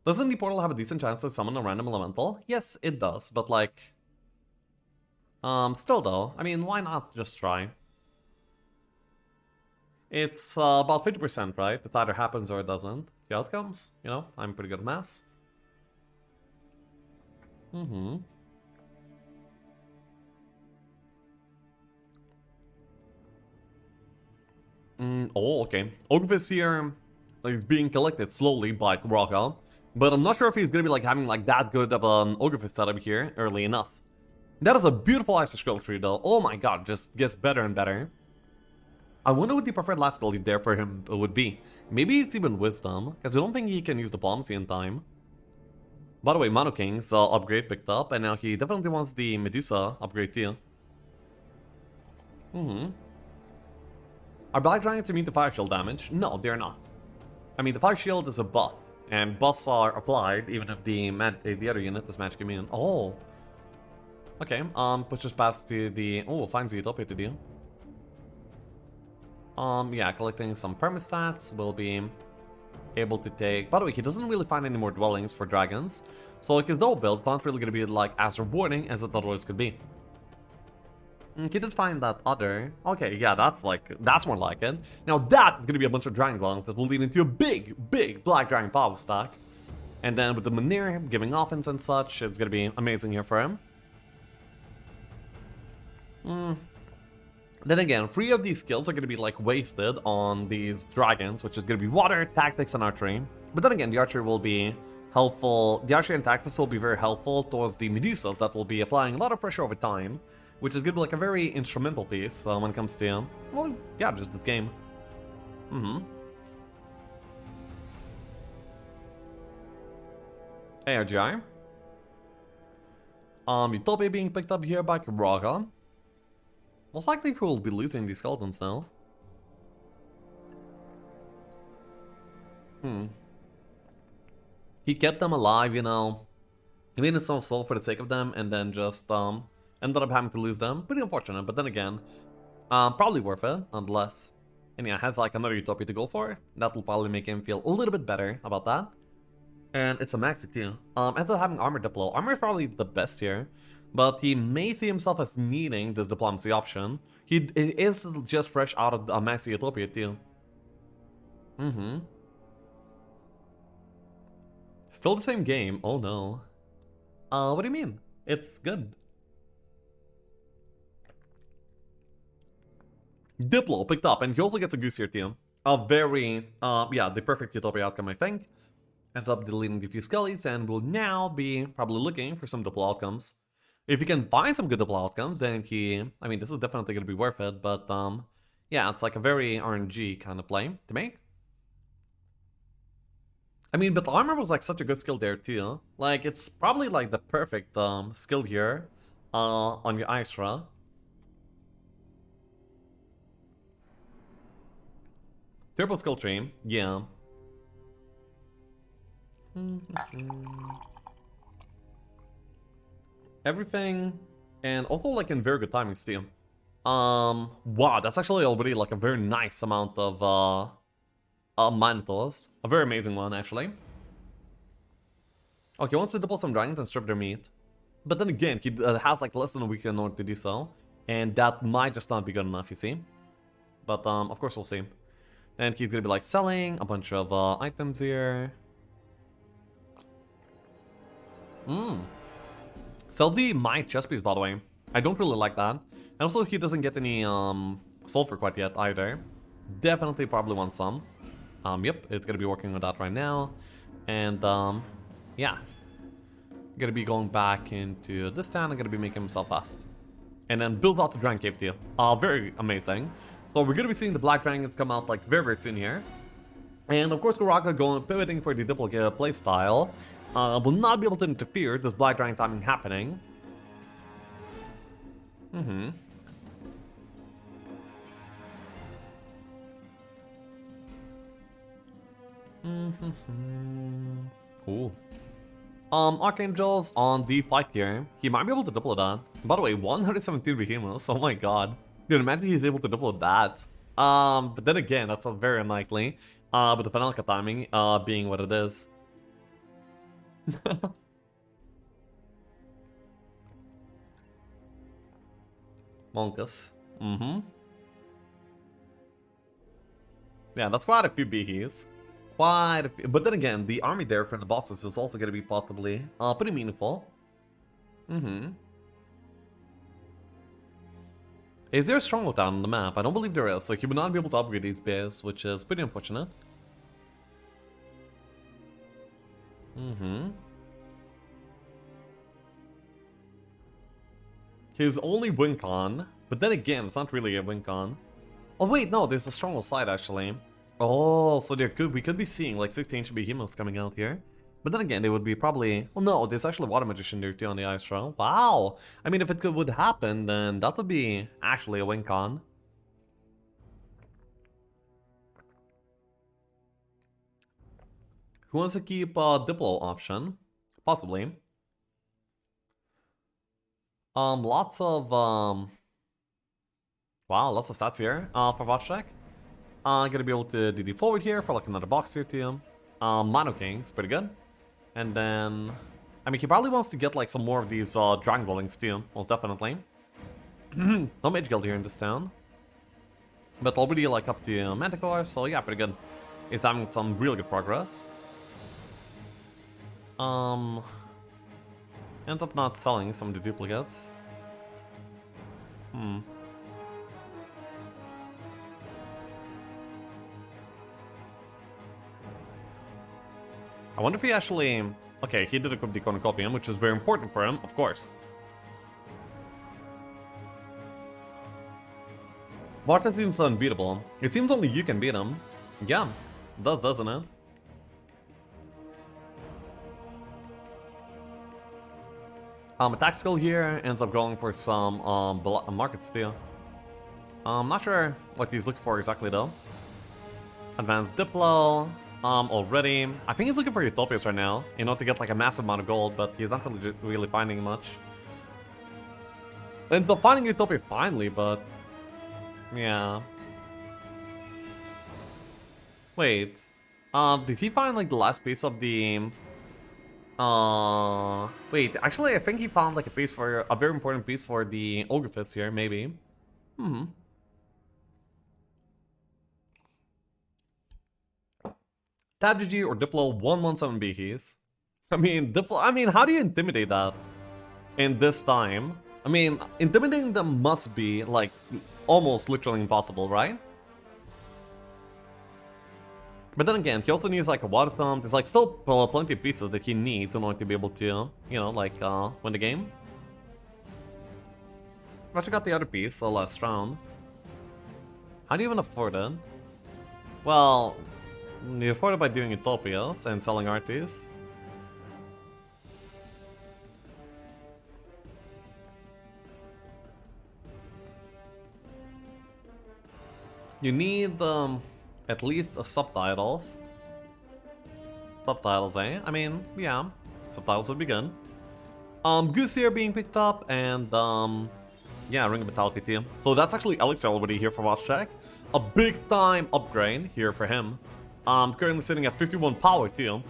Speaker 1: Doesn't the portal have a decent chance to summon a random elemental? Yes, it does, but like, still though, I mean, why not just try? It's about 50%, right? It either happens or it doesn't. The outcomes, you know, I'm pretty good at maths. Oh, okay. Ogvis here is being collected slowly by Kyraha, but I'm not sure if he's gonna be like having like that good of an Ogvis setup here early enough. That is a beautiful Ice Scroll tree though. Oh my god, just gets better and better. I wonder what the preferred last skill there for him would be. Maybe it's even Wisdom, because I don't think he can use Diplomacy in time. By the way, Mano King's upgrade picked up, and now he definitely wants the Medusa upgrade too. Are Black Dragons immune to Fire Shield damage? No, they're not. I mean, the Fire Shield is a buff, and buffs are applied even if the other unit is magic immune. Oh. Okay, pushes past to the... Oh, finds the Utopia to do. Yeah, collecting some permastats will be able to take... By the way, he doesn't really find any more dwellings for dragons. So like his double build is not really going to be like as rewarding as it otherwise could be. He did find that other... Okay, yeah, that's more like it. Now that is going to be a bunch of dragon dwellings that will lead into a big black dragon power stack. And then with the Manir giving offense and such, it's going to be amazing here for him. Then again, 3 of these skills are going to be like wasted on these dragons, which is going to be water, tactics, and archery. But then again, the archery will be helpful. The archery and tactics will be very helpful towards the Medusas that will be applying a lot of pressure over time, which is going to be like a very instrumental piece when it comes to, well, yeah, just this game. ARGI. Utopia being picked up here by Kyraha. Most likely we'll be losing these skeletons now. He kept them alive, you know. He made himself slow for the sake of them, and then just ended up having to lose them. Pretty unfortunate, but then again, probably worth it, nonetheless. And yeah, has like another Utopia to go for. That will probably make him feel a little bit better about that. And it's a maxi too. Ends up having armor Diplo. Armor is probably the best here, but he may see himself as needing this diplomacy option. He is just fresh out of a maxi Utopia too. Still the same game. Oh no. What do you mean? It's good. Diplo picked up, and he also gets a goose here too. A very, yeah, the perfect Utopia outcome, I think. Ends up deleting the few skellies, and will now be probably looking for some Diplo outcomes. If he can find some good Diplo outcomes, then I mean, this is definitely going to be worth it, but, yeah, it's like a very RNG kind of play to make. I mean, but armor was like such a good skill there too. Like, it's probably like the perfect skill here on your Isra. Turbo skill tree, yeah. Everything, and also like in very good timing too. Wow, that's actually already like a very nice amount of Minotaurs. A very amazing one, actually. Okay, he wants to deploy some dragons and strip their meat. But then again, he has like less than a week in order to do so. And that might just not be good enough, you see. But of course we'll see. And he's gonna be like selling a bunch of items here. Sell the my chest piece, by the way. I don't really like that. And also he doesn't get any sulfur quite yet either. Definitely probably want some. Yep, it's gonna be working on that right now. And yeah. Gonna be going back into this town and gonna be making himself fast. And then build out the Dragon Cave too. Very amazing. So we're gonna be seeing the Black Dragons come out like very soon here. And of course Kyraha pivoting for the duplicate playstyle. Will not be able to interfere this Black Dragon timing happening. Cool. Archangels on the fight here. He might be able to double that. By the way, 117 behemoths. Oh my god. Dude, imagine he's able to double that. But then again, that's very unlikely. But the Fanalka timing being what it is. Monkus. Yeah, that's quite a few behes. Quite a few. But then again, the army there for the bosses is also going to be possibly pretty meaningful. Is there a stronghold down on the map? I don't believe there is, so he would not be able to upgrade these bears, which is pretty unfortunate. His only win con, but then again, it's not really a win con. Oh wait, no, there's a stronghold side actually. Oh, so we could be seeing like 60 ancient behemoths coming out here. But then again, they would be probably... Well, no, there's actually a water magician there too on the ice trail. Wow! I mean, if it would happen, then that would be actually a win con. Who wants to keep Diplo option? Possibly. Lots of wow, lots of stats here for Wojtek. Gonna be able to do the forward here for like another box here too. Mono Kings, pretty good. And then, I mean, he probably wants to get like some more of these Dragon Bowlings too, most definitely. No Mage Guild here in this town. But already like up to Manticore, so yeah, pretty good. He's having some really good progress. Ends up not selling some of the duplicates. I wonder if he actually... Okay, he did equip the Cornucopium, which is very important for him, of course. Wojtek seems unbeatable. It seems only you can beat him. Yeah, it does, doesn't it? Attack skill here ends up going for some market steal. I'm not sure what he's looking for exactly though. Advanced Diplo, already. I think he's looking for Utopias right now, you know, to get like a massive amount of gold, but he's not really finding much. Ends up finding Utopia finally, but... yeah. Wait. Did he find like the last piece of the... wait, actually I think he found like a piece for... a very important piece for the Ogre Fist here, maybe. TabGG or Diplo 117 keys. I mean, Diplo, how do you intimidate that in this time? I mean, intimidating them must be, like, almost literally impossible, right? But then again, he also needs, like, a water tomb. There's, like, still plenty of pieces that he needs in order to be able to, you know, like, win the game. I've actually got the other piece, so last round. How do you even afford it? Well, you afford it by doing Utopias and selling artists. You need at least a subtitles. Subtitles, eh? I mean, yeah, subtitles would be good. Goose here being picked up, and yeah, Ring of Vitality too. So that's actually Elixir already here for Wojtek. A big time upgrade here for him. Currently sitting at 51 power too.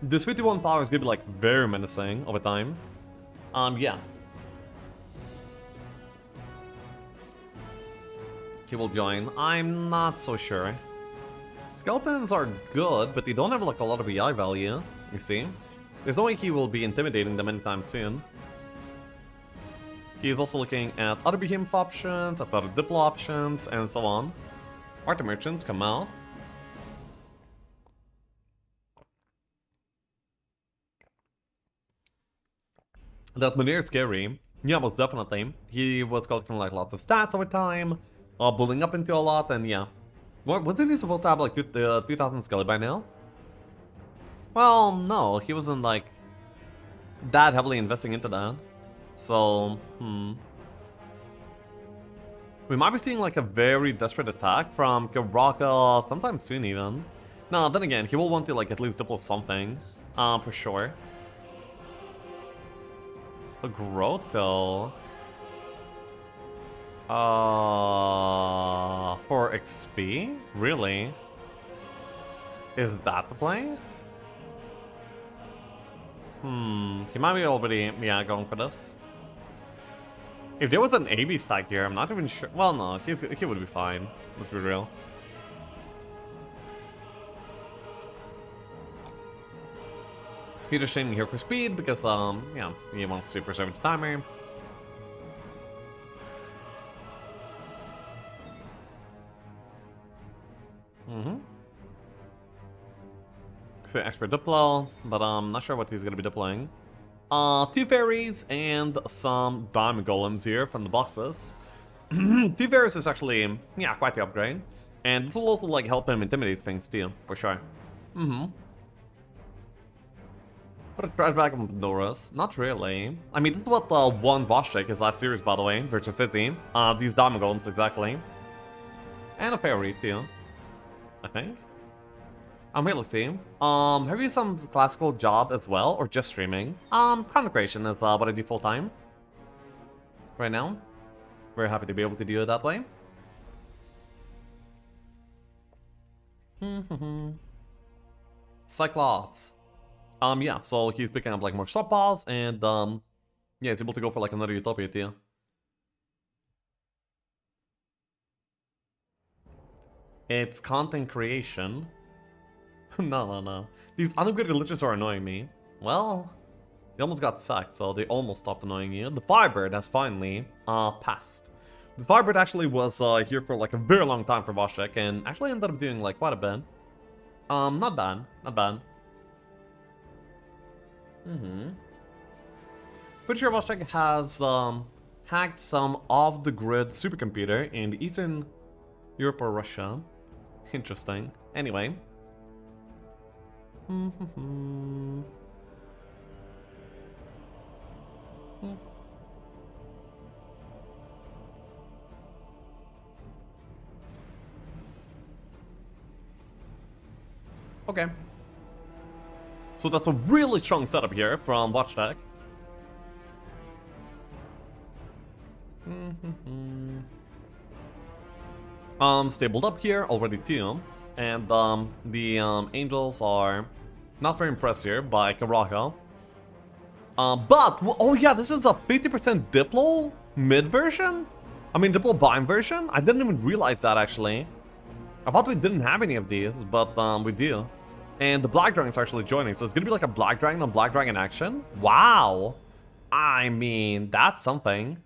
Speaker 1: This 51 power is gonna be like very menacing over time. Yeah. He will join. I'm not so sure. Skeletons are good, but they don't have like a lot of EI value, you see. There's no way he will be intimidating them anytime soon. He's also looking at other behemoth options, at other Diplo options, and so on. Art merchants come out. That Munir is scary. Yeah, most definitely. He was collecting like lots of stats over time, building up into a lot, and yeah. Wasn't he supposed to have like 2000 skelly by now? Well, no, he wasn't like that heavily investing into that. So, we might be seeing like a very desperate attack from Kyraha sometime soon even. No, then again, he will want to like at least deploy something, for sure. A Grotto. For XP? Really? Is that the play? He might be already, yeah, going for this. If there was an AB stack here, I'm not even sure. Well, no, he would be fine. Let's be real. Peter's training here for speed because, yeah, he wants to preserve the timer. So expert Diplo, but I'm not sure what he's gonna be deploying. 2 fairies and some diamond golems here from the bosses. 2 fairies is actually, yeah, quite the upgrade. And this will also like help him intimidate things too, for sure. But a trash bag of Pandoras? Not really. I mean, this is what won Wojtek his last series, by the way, Virtua 50. These diamond golems, exactly. And a fairy too, I think. Wait, let's see. Have you some classical job as well, or just streaming? Content creation is what I do full time. Right now. Very happy to be able to do it that way. Cyclops. Yeah, so he's picking up like more stockpiles and yeah, he's able to go for like another Utopia too. It's content creation. No. These unupgraded glitches are annoying me. Well, they almost got sacked, so they almost stopped annoying you. The Firebird has finally passed. The Firebird actually was here for like a very long time for Wojtek and actually ended up doing like quite a bit. Not bad, not bad. Pretty sure Wojtek has hacked some off-the-grid supercomputer in Eastern Europe or Russia. Interesting. Anyway. Okay. So that's a really strong setup here from Wojtek. Stabled up here already too. And the Angels are not very impressed here by Kyraha. But, oh yeah, this is a 50% Diplo mid version? I mean, Diplo bind version? I didn't even realize that actually. I thought we didn't have any of these, but we do. And the Black Dragon's actually joining, so it's gonna be like a Black Dragon on Black Dragon action? Wow! I mean, that's something.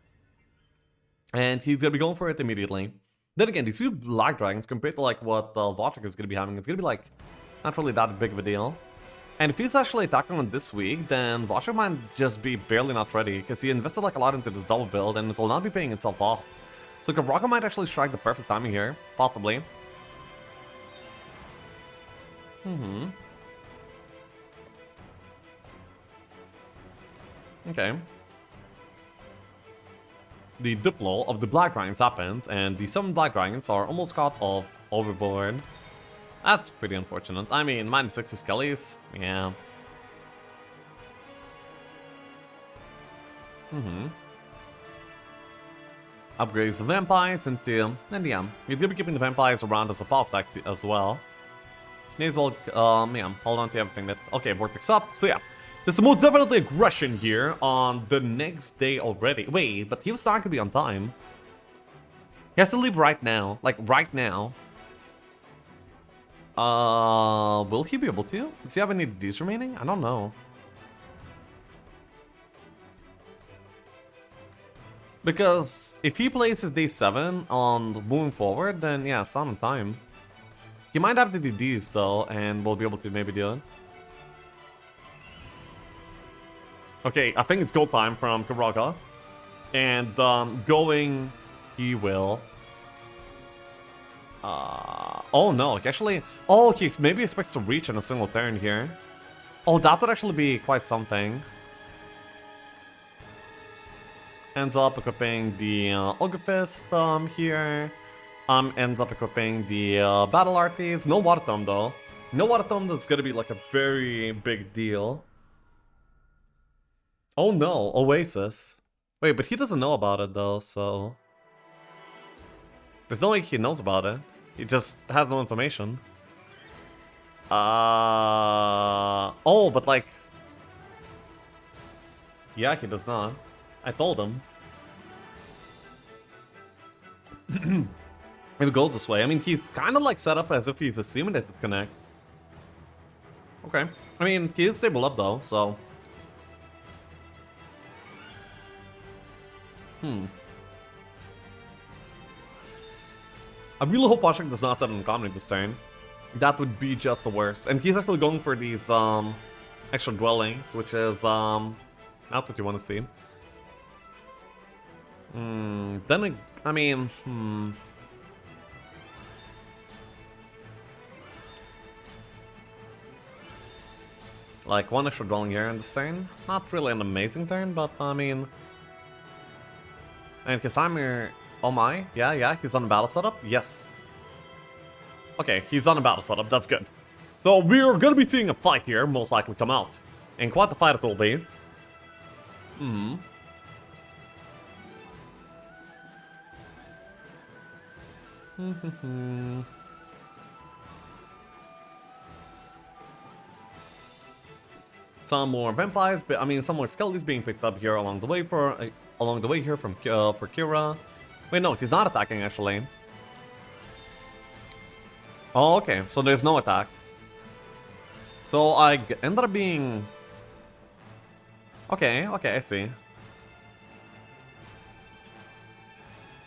Speaker 1: And he's gonna be going for it immediately. Then again, the few Black Dragons compared to like what Wojtek is gonna be having, it's gonna be like not really that big of a deal. And if he's actually attacking on this week, then Wojtek might just be barely not ready, because he invested like a lot into this double build, and it will not be paying itself off. So Kyraha might actually strike the perfect timing here, possibly. Okay. The Diplo of the Black Dragons happens, and the 7 Black Dragons are almost caught off overboard. That's pretty unfortunate. I mean, minus 60 Skellies, yeah. Upgrades the vampires into, and yeah, he's gonna be keeping the vampires around as a pulse stack as well. May as well, yeah, hold on to everything that, okay, Vortex up, so yeah. There's most definitely aggression here on the next day already. Wait, but he was not gonna be on time. He has to leave right now, like right now. Will he be able to? Does he have any Ds remaining? I don't know. Because if he plays his day 7 on moving forward, then yeah, it's not on time. He might have the DDs though, and we'll be able to maybe do it. Okay, I think it's go time from Kyraha. And going, he will. Oh no, actually, oh, he maybe expects to reach in a single turn here. Oh, that would actually be quite something. Ends up equipping the Ogre Fist here. Ends up equipping the Battle Arties. No Water Tome though. No Water Tome, that's gonna be like a very big deal. Oh no, Oasis. Wait, but he doesn't know about it though, so... There's no way he knows about it. He just has no information. Oh, but like... Yeah, he does not. I told him. If it goes this way, I mean, he's kind of like set up as if he's assuming that it connect. Okay. I mean, he is stable up though, so... I really hope Wojtek does not set an Comedy this turn. That would be just the worst. And he's actually going for these extra dwellings, which is not what you want to see. Then I mean, like one extra dwelling here in this turn. Not really an amazing turn, but I mean. And his timer. Oh my, yeah, he's on a battle setup? Yes. Okay, he's on a battle setup, that's good. So we're gonna be seeing a fight here, most likely come out. And quite the fight it will be. Some more vampires, but I mean some more skeletons being picked up here along the way here from for Kyraha. Wait, no, he's not attacking actually. Oh, okay, so there's no attack. So I ended up being... Okay, I see.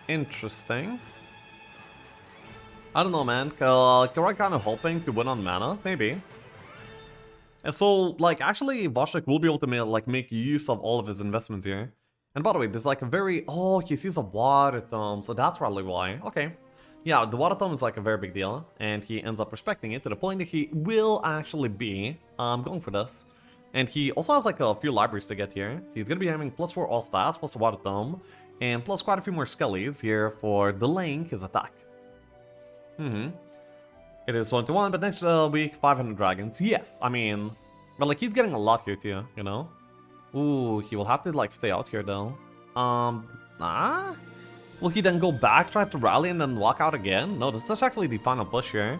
Speaker 1: Interesting. I don't know, man. Kyraha kind of hoping to win on mana, maybe. And so, like, actually, Wojtek will be able to make use of all of his investments here. And by the way, there's like a very... Oh, he sees a water tome, so that's probably why. Okay. Yeah, the water tome is like a very big deal, and he ends up respecting it to the point that he will actually be going for this. And he also has like a few libraries to get here. He's gonna be having +4 all stats, plus the water tome, and plus quite a few more skellies here for delaying his attack. It is 1-1, but next week 500 dragons. Yes, I mean, but like he's getting a lot here too, you know. Ooh, he will have to like stay out here though. Will he then go back, try to rally, and then walk out again? No, this is actually the final push here.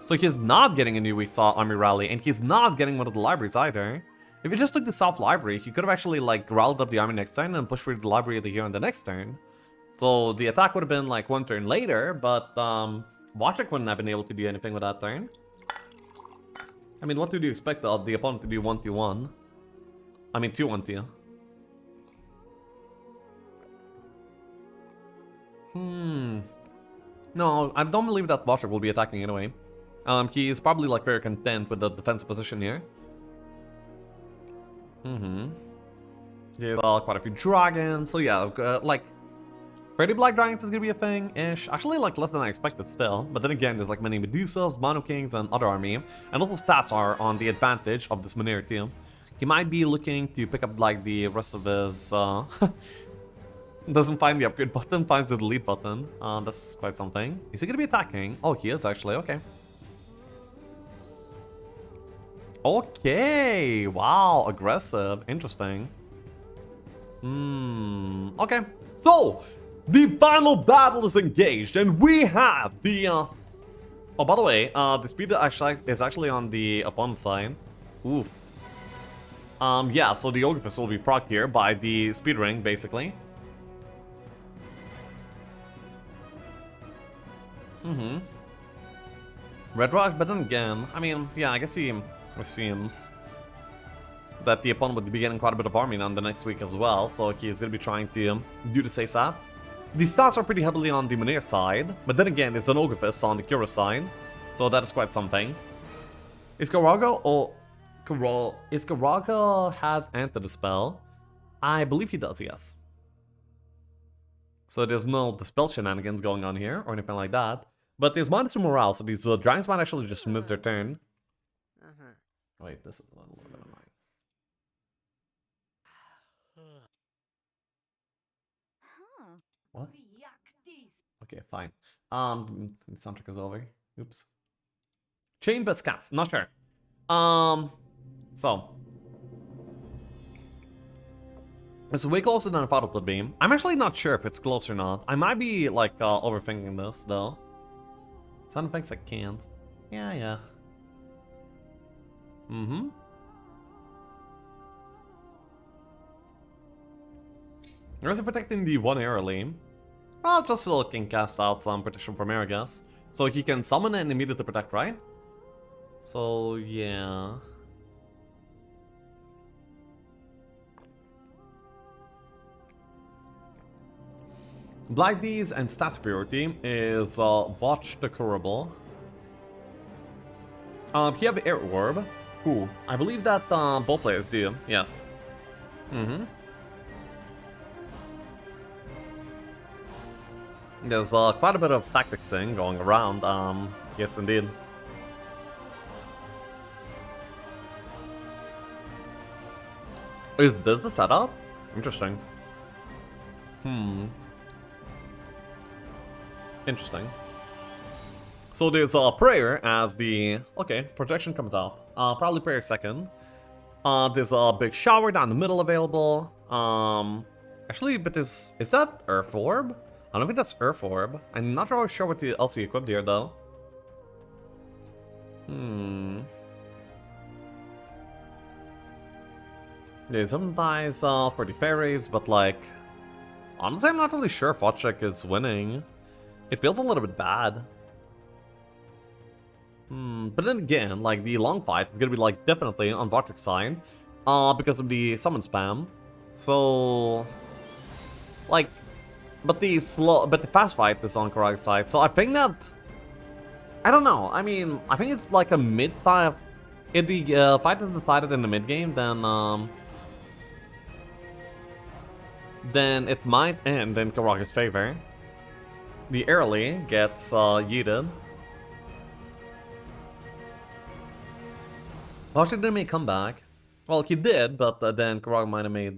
Speaker 1: So he's not getting a new we saw army rally, and he's not getting one of the libraries either. If he just took the south library, he could have actually like rallied up the army next turn and pushed for the library here on the next turn. So the attack would have been like one turn later, but Wojtek wouldn't have been able to do anything with that turn. I mean, what do you expect the opponent to do 1-1? I mean 2-1-2. No, I don't believe that Wojtek will be attacking anyway. He is probably like very content with the defensive position here. There's quite a few dragons, so yeah, like 30 black dragons is gonna be a thing-ish. Actually, like less than I expected still. But then again, there's like many Medusas, Mono Kings, and other army. And also stats are on the advantage of this Munir team. He might be looking to pick up like the rest of his doesn't find the upgrade button, finds the delete button. That's quite something. Is he gonna be attacking? Oh, he is actually, okay. Okay, wow, aggressive, interesting. Okay, so the final battle is engaged, and we have the oh, by the way, the speed is actually on the opponent's side. Oof. Yeah, so the Ogre Fist will be procced here by the speed ring, basically. Red Rock, but then again, I mean, yeah, I guess he assumes that the opponent would be getting quite a bit of army on the next week as well, so he's going to be trying to do this ASAP. The stats are pretty heavily on the Munir side, but then again, it's an Ogre Fist on the Kyraha side, so that is quite something. Is Kyraha has anti-dispel? I believe he does, yes. So there's no dispel shenanigans going on here, or anything like that. But there's -2 morale, so these dragons might actually just miss their turn. Wait, this is a little bit annoying. What? Okay, fine. The soundtrack is over. Oops. Chain best cast, not sure. So. It's way closer than I thought it would be. I'm actually not sure if it's close or not. I might be, like, overthinking this, though. Some things I can't. Yeah. There's a protecting the one early. Well, just so it can cast out some protection from air, I guess. So he can summon and immediately protect, right? So, yeah. Black D's and stats priority is Watch the Curable. He have Air Orb. Ooh, I believe that both players do, yes. There's quite a bit of tactics thing going around, yes indeed. Is this the setup? Interesting. Interesting. So there's Prayer as the... Okay, protection comes out. Probably Prayer second. There's a big shower down the middle available. Actually, but is that Earth Orb? I don't think that's Earth Orb. I'm not really sure what else he equipped here though. There's some dice for the fairies, but like, honestly, I'm not really sure if Wojtek is winning. It feels a little bit bad. But then again, like, the long fight is gonna be, like, definitely on Wojtek's side, because of the summon spam. So, like, but the fast fight is on Kyraha's side, so I think that, I don't know, I mean, I think it's like a mid-time, if the fight is decided in the mid-game, then it might end in Kyraha's favor. The early gets yeeted. Wojtek didn't make a comeback. Well, he did, but then Kyraha might have made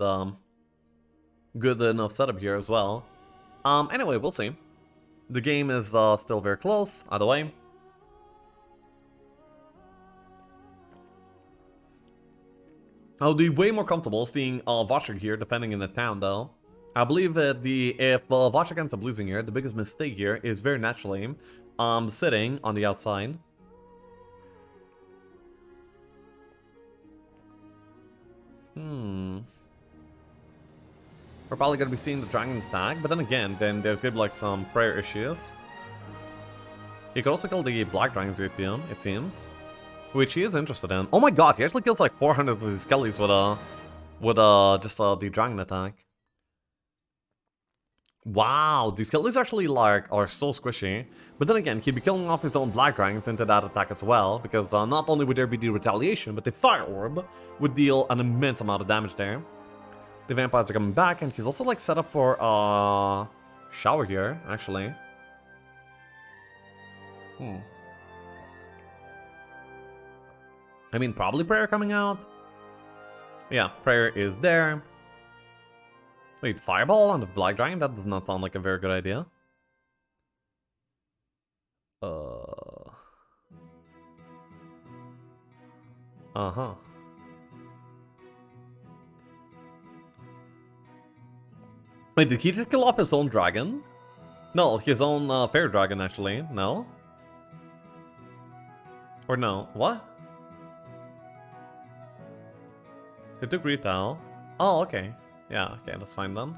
Speaker 1: good enough setup here as well. Anyway, we'll see. The game is still very close, either way. I'll be way more comfortable seeing Wojtek here defending in the town, though. I believe that if Wojtek ends up losing here, the biggest mistake here is very naturally sitting on the outside. We're probably gonna be seeing the dragon attack, but then again, there's gonna be like some prayer issues. He could also kill the black dragons here too, it seems. Which he is interested in. Oh my god, he actually kills like 400 of these skellies with just the dragon attack. Wow, these skellies actually like are so squishy. But then again, he'd be killing off his own black dragons into that attack as well, because not only would there be the retaliation, but the fire orb would deal an immense amount of damage there. The vampires are coming back, and he's also like set up for shower here, actually. I mean, probably prayer coming out. Yeah, prayer is there. Wait, fireball on the black dragon? That does not sound like a very good idea. Uh-huh. Wait, did he just kill off his own dragon? No, his own fair dragon, actually. No? Or no? What? They took retail. Oh, okay. Yeah, okay, that's fine then.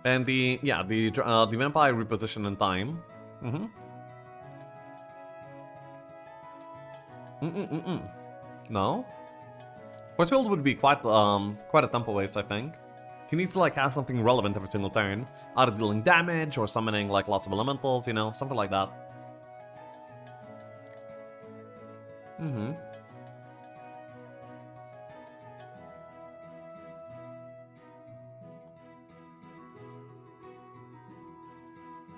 Speaker 1: And the vampire reposition in time. No? Forcefield would be quite a tempo waste, I think. He needs to like have something relevant every single turn. Either dealing damage or summoning like lots of elementals, you know, something like that.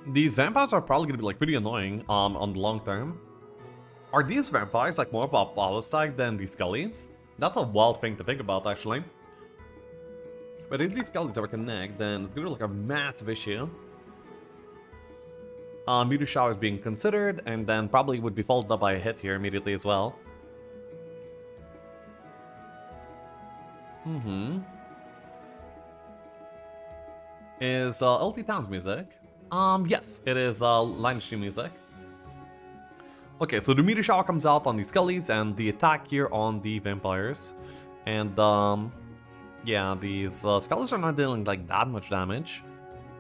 Speaker 1: These vampires are probably gonna be like pretty annoying on the long term. Are these vampires like more about power stack than these skellies? That's a wild thing to think about, actually. But if these skellies ever connect, then it's gonna be like a massive issue. Meteor shower is being considered, and then probably would be followed up by a hit here immediately as well. Is LT Town's music? Yes, it is line stream music. Okay, so the meteor shower comes out on the skellies and the attack here on the vampires. And yeah, these skellies are not dealing like that much damage.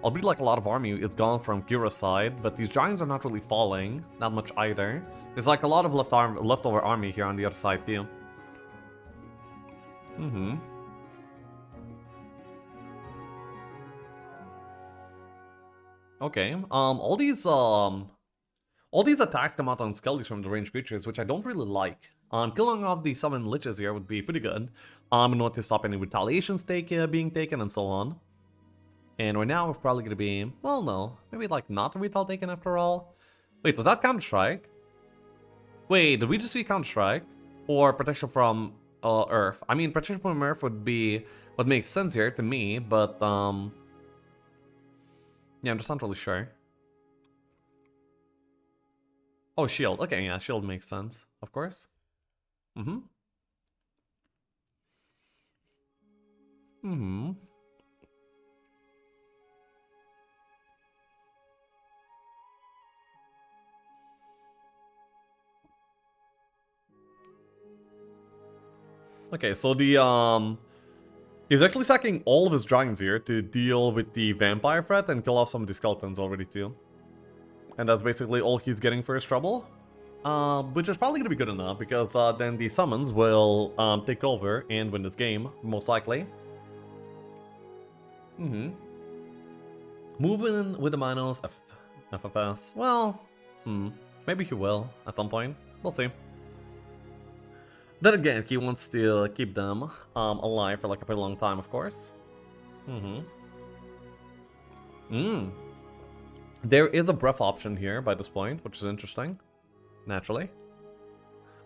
Speaker 1: Albeit like a lot of army is gone from Kyraha's side, but these giants are not really falling that much either. There's like a lot of leftover army here on the other side too. Okay, all these attacks come out on skellies from the ranged creatures, which I don't really like. Killing off the summon liches here would be pretty good. In order to stop any retaliations being taken and so on. And right now we're probably gonna be, well, no, maybe like not a retal taken after all. Wait, was that Counter-Strike? Wait, did we just see Counter-Strike? Or protection from Earth? I mean, protection from Earth would be what makes sense here to me, but yeah, I'm just not really sure. Oh, shield. Okay, yeah, shield makes sense, of course. Okay, so the he's actually sacking all of his dragons here to deal with the vampire threat and kill off some of the skeletons already too. And that's basically all he's getting for his trouble. Which is probably gonna be good enough because then the summons will take over and win this game, most likely. Moving with the minus FFS. Well, maybe he will at some point. We'll see. Then again, he wants to keep them alive for like a pretty long time, of course. There is a breath option here by this point, which is interesting. Naturally.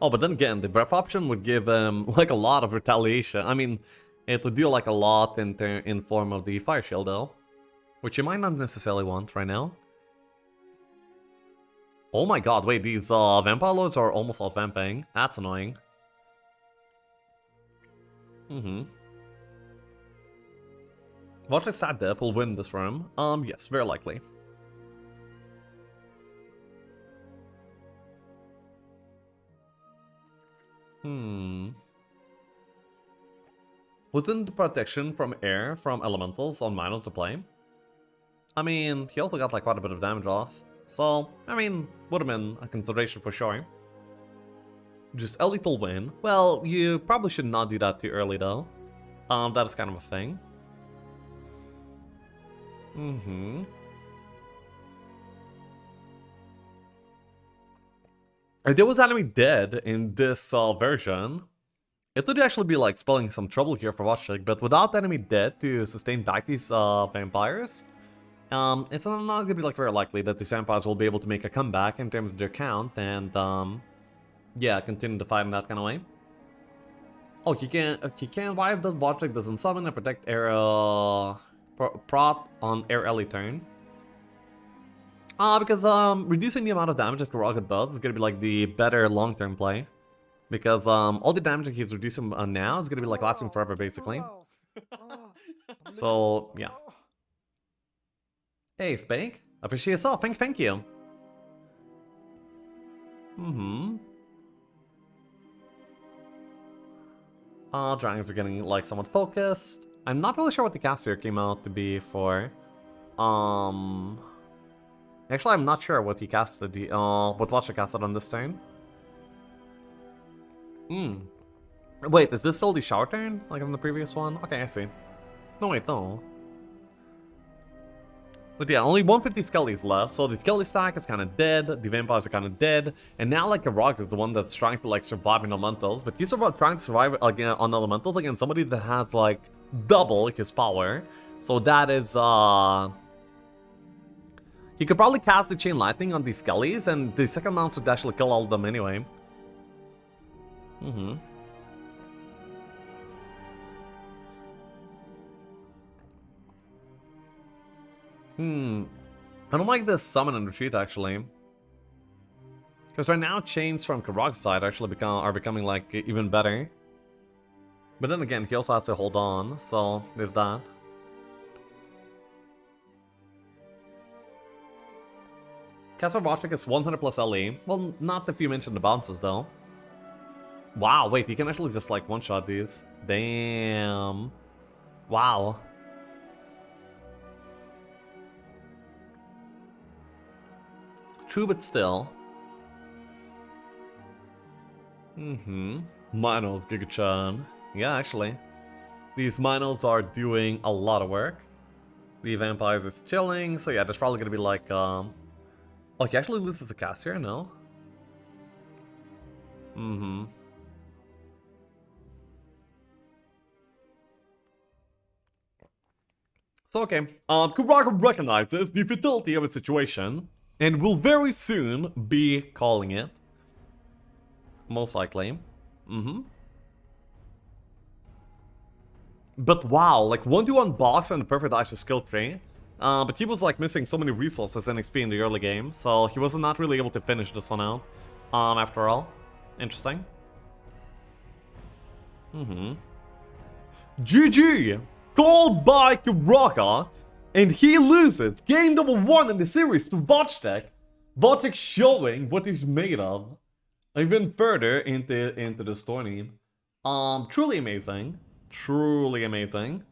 Speaker 1: Oh, but then again, the breath option would give like a lot of retaliation. I mean, it would deal like a lot in form of the fire shield though, which you might not necessarily want right now. Oh my god, wait, these vampire lords are almost all vamping. That's annoying. Watch a sad dip will win this room. Yes, very likely. Wasn't the protection from air from elementals on minus to play? I mean, he also got like quite a bit of damage off. So, I mean, would have been a consideration for sure. Just a lethal win. Well, you probably should not do that too early though. That is kind of a thing. If there was enemy dead in this version, it would actually be like spelling some trouble here for Wojtek, but without enemy dead to sustain back these vampires, it's not gonna be like very likely that these vampires will be able to make a comeback in terms of their count and yeah, continue to fight in that kind of way. Oh, he can why if the Wojtek doesn't summon and protect air prot on air Ellie turn? Because reducing the amount of damage that Kyraha does is gonna be like the better long-term play. Because all the damage that he's reducing now is gonna be like lasting forever basically. So yeah. Hey Spank, appreciate yourself, thank you. Dragons are getting like somewhat focused. I'm not really sure what the cast here came out to be for. Actually, I'm not sure what he casted. What Wojtek casted on this turn. Wait, is this still the shower turn like on the previous one? Okay, I see. No, wait, no. But yeah, only 150 skellies left, so the skelly stack is kind of dead, the vampires are kind of dead, and now like Kyraha is the one that's trying to like survive in elementals, but he's about trying to survive again on elementals against somebody that has like double his power. So that is he could probably cast the chain lightning on these skellies, and the second mounts would actually kill all of them anyway. I don't like this summon and retreat actually. Because right now chains from Kyraha's side actually are becoming like even better. But then again, he also has to hold on, so there's that. Cast for Wojtek is 100 plus LE. Well, not if you mentioned the bounces though. Wow, wait, you can actually just like one-shot these. Damn. Wow. True, but still. Minos, Giga-chan. Yeah, actually. These Minos are doing a lot of work. The vampires is chilling, so yeah, there's probably gonna be like, oh, he actually loses a cast here? No? So, okay. Kyraha recognizes the futility of its situation and will very soon be calling it. Most likely. But wow, like 1v1 box and the perfect ice skill tree. But he was like missing so many resources and XP in the early game, so he was not really able to finish this one out. After all. Interesting. GG! Called by Kyraha, and he loses game number 1 in the series to Wojtek. Wojtek showing what he's made of even further into this tourney. Truly amazing. Truly amazing.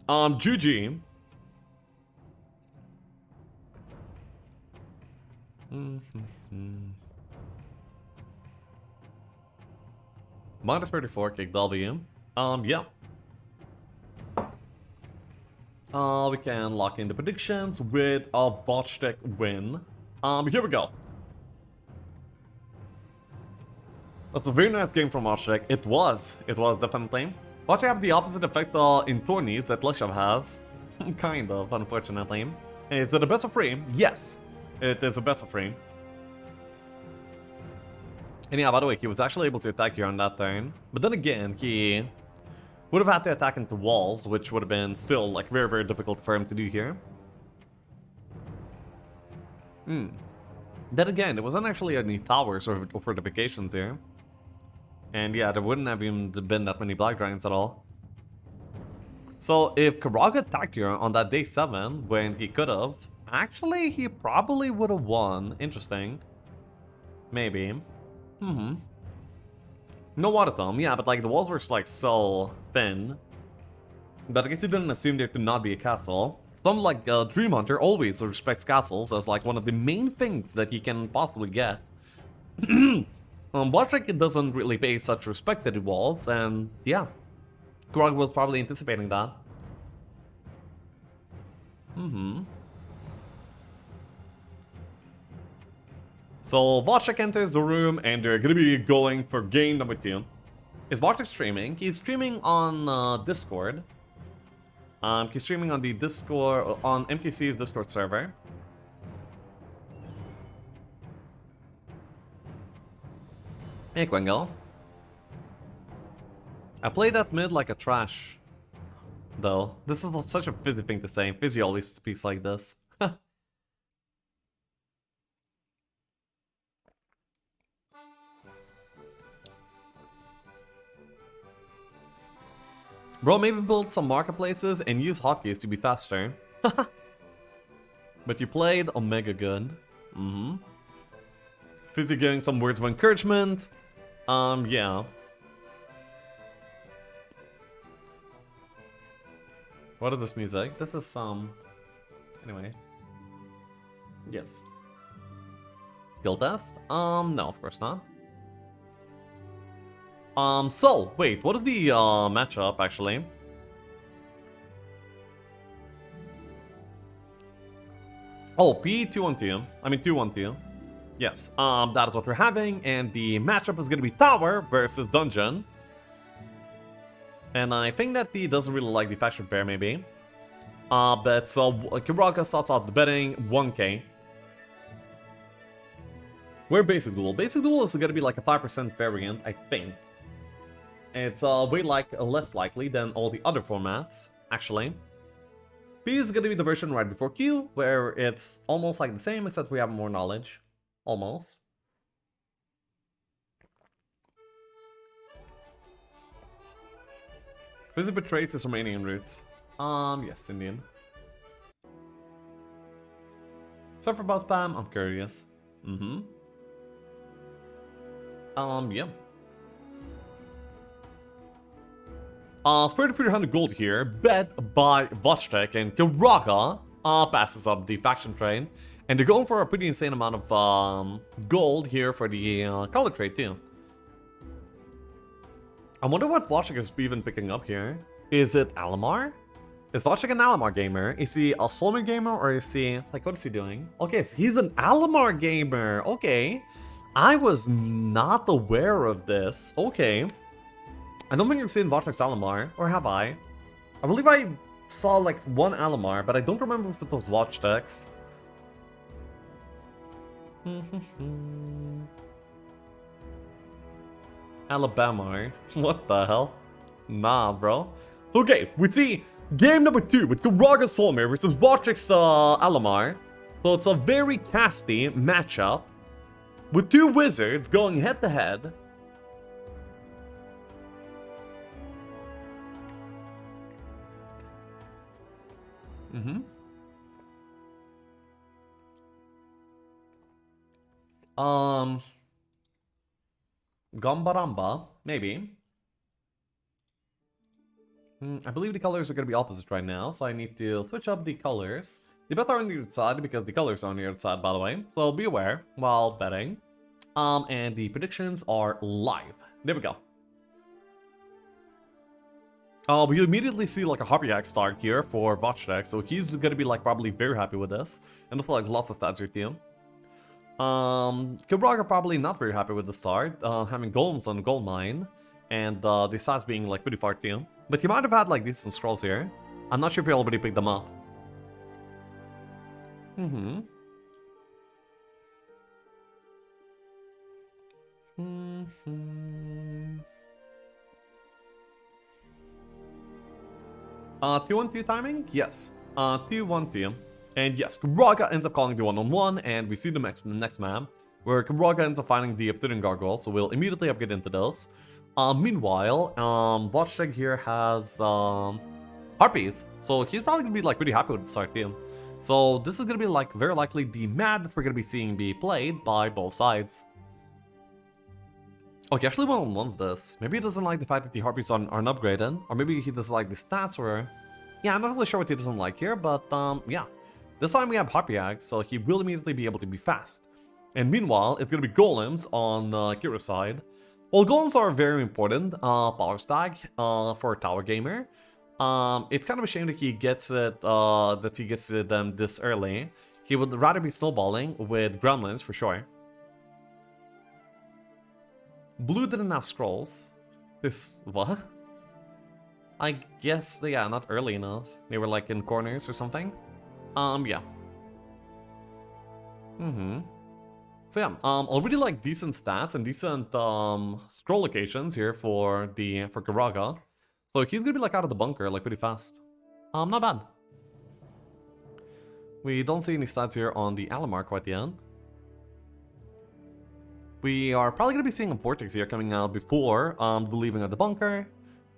Speaker 1: GG. Minus 34, kick W. Yeah. We can lock in the predictions with a Wojtek win. Here we go. That's a very nice game from Wojtek. It was definitely. Wojtek have the opposite effect in tourneys that Lushav has. Kind of, unfortunately. Is it a best of 3? Yes, it is a best of 3. And yeah, by the way, he was actually able to attack here on that turn. But then again, he would have had to attack into walls, which would have been still like very, very difficult for him to do here. Then again, there wasn't actually any towers or fortifications here. And yeah, there wouldn't have even been that many Black Dragons at all. So if Kyraha attacked here on that day 7, when he could have, actually he probably would have won. Interesting. Maybe. No water thumb, yeah, but like the walls were like so thin. But I guess he didn't assume there to not be a castle. Some like Dream Hunter always respects castles as like one of the main things that he can possibly get. Wojtek doesn't really pay such respect to the walls, and yeah, Kyraha was probably anticipating that. So Wojtek enters the room, and they're gonna be going for game number 2. Is Wojtek streaming? He's streaming on Discord. He's streaming on the Discord, on MKC's Discord server. Hey, Quengal. I played that mid like a trash. Though. This is such a Fizzy thing to say. Fizzy always speaks like this. Bro, maybe build some marketplaces and use hotkeys to be faster. But you played Omega good. Fizzy getting some words of encouragement. Yeah. What is this music? This is some... Anyway. Yes. Skill test? No, of course not. So, wait, what is the, matchup, actually? Oh, P212. I mean, 212. Yes, that is what we're having, and the matchup is gonna be Tower versus Dungeon. And I think that he doesn't really like the faction pair, maybe. But so Kyraha starts out the betting 1k. Where Basic Duel? Basic Duel is gonna be like a 5% variant, I think. It's way less likely than all the other formats, actually. P is gonna be the version right before Q, where it's almost like the same, except we have more knowledge. Almost. Fizzy betrays his Romanian roots. Yes, Indian. Surfer bot spam, I'm curious. Yeah. 3,300 gold here, bet by Wojtek, and Kyraha passes up the faction trade. And they're going for a pretty insane amount of gold here for the color trade too. I wonder what Wojtek is even picking up here. Is it Alamar? Is Wojtek an Alamar gamer? Is he a Solmer gamer, or is he... Like, what is he doing? Okay, so he's an Alamar gamer. Okay. I was not aware of this. Okay. I don't think I've seen Wojtek's Alamar, or have I? I believe I saw like one Alamar, but I don't remember if it was Wojtek's. Alabama. What the hell? Nah, bro. Okay, we see game number 2 with Kyraha Solmer versus Wojtek's Alamar. So it's a very casty matchup with 2 wizards going head to head. Gambaramba, maybe. I believe the colors are going to be opposite right now, so I need to switch up the colors. The bets are on the other side because the colors are on the other side, by the way, so be aware while betting. And the predictions are live. There we go. We immediately see like a Harpiak start here for Wojtek, so he's gonna be like probably very happy with this. And also like lots of stats here too. Kyraha probably not very happy with the start, having golems on gold mine, and the stats being like pretty far too. But he might have had like decent scrolls here. I'm not sure if he already picked them up. Two 1-2 timing? Yes. 2-1-2. And yes, Kyraha ends up calling the 1-on-1, and we see the next map, where Kyraha ends up finding the Obsidian Gargoyle, so we'll immediately upgrade into those. Meanwhile, Wojtek here has Harpies, so he's probably gonna be like pretty happy with the start too. So this is gonna be like very likely the map that we're gonna be seeing be played by both sides. Okay, actually 1-on-1's this. Maybe he doesn't like the fact that the Harpies aren't upgraded, or maybe he doesn't like the stats, or... Yeah, I'm not really sure what he doesn't like here, but yeah. This time we have Harpiak, so he will immediately be able to be fast. And meanwhile, it's gonna be Golems on Kyraha's side. Well, Golems are very important power stack for a tower gamer. It's kind of a shame that he gets it, them this early. He would rather be snowballing with Gremlins for sure. Blue didn't have scrolls. What? I guess, yeah, not early enough. They were like in corners or something. Yeah. So yeah, already like decent stats and decent scroll locations here for Kyraha. So he's gonna be like out of the bunker like pretty fast. Not bad. We don't see any stats here on the Alamar quite yet. We are probably gonna be seeing a Vortex here coming out before the leaving of the bunker.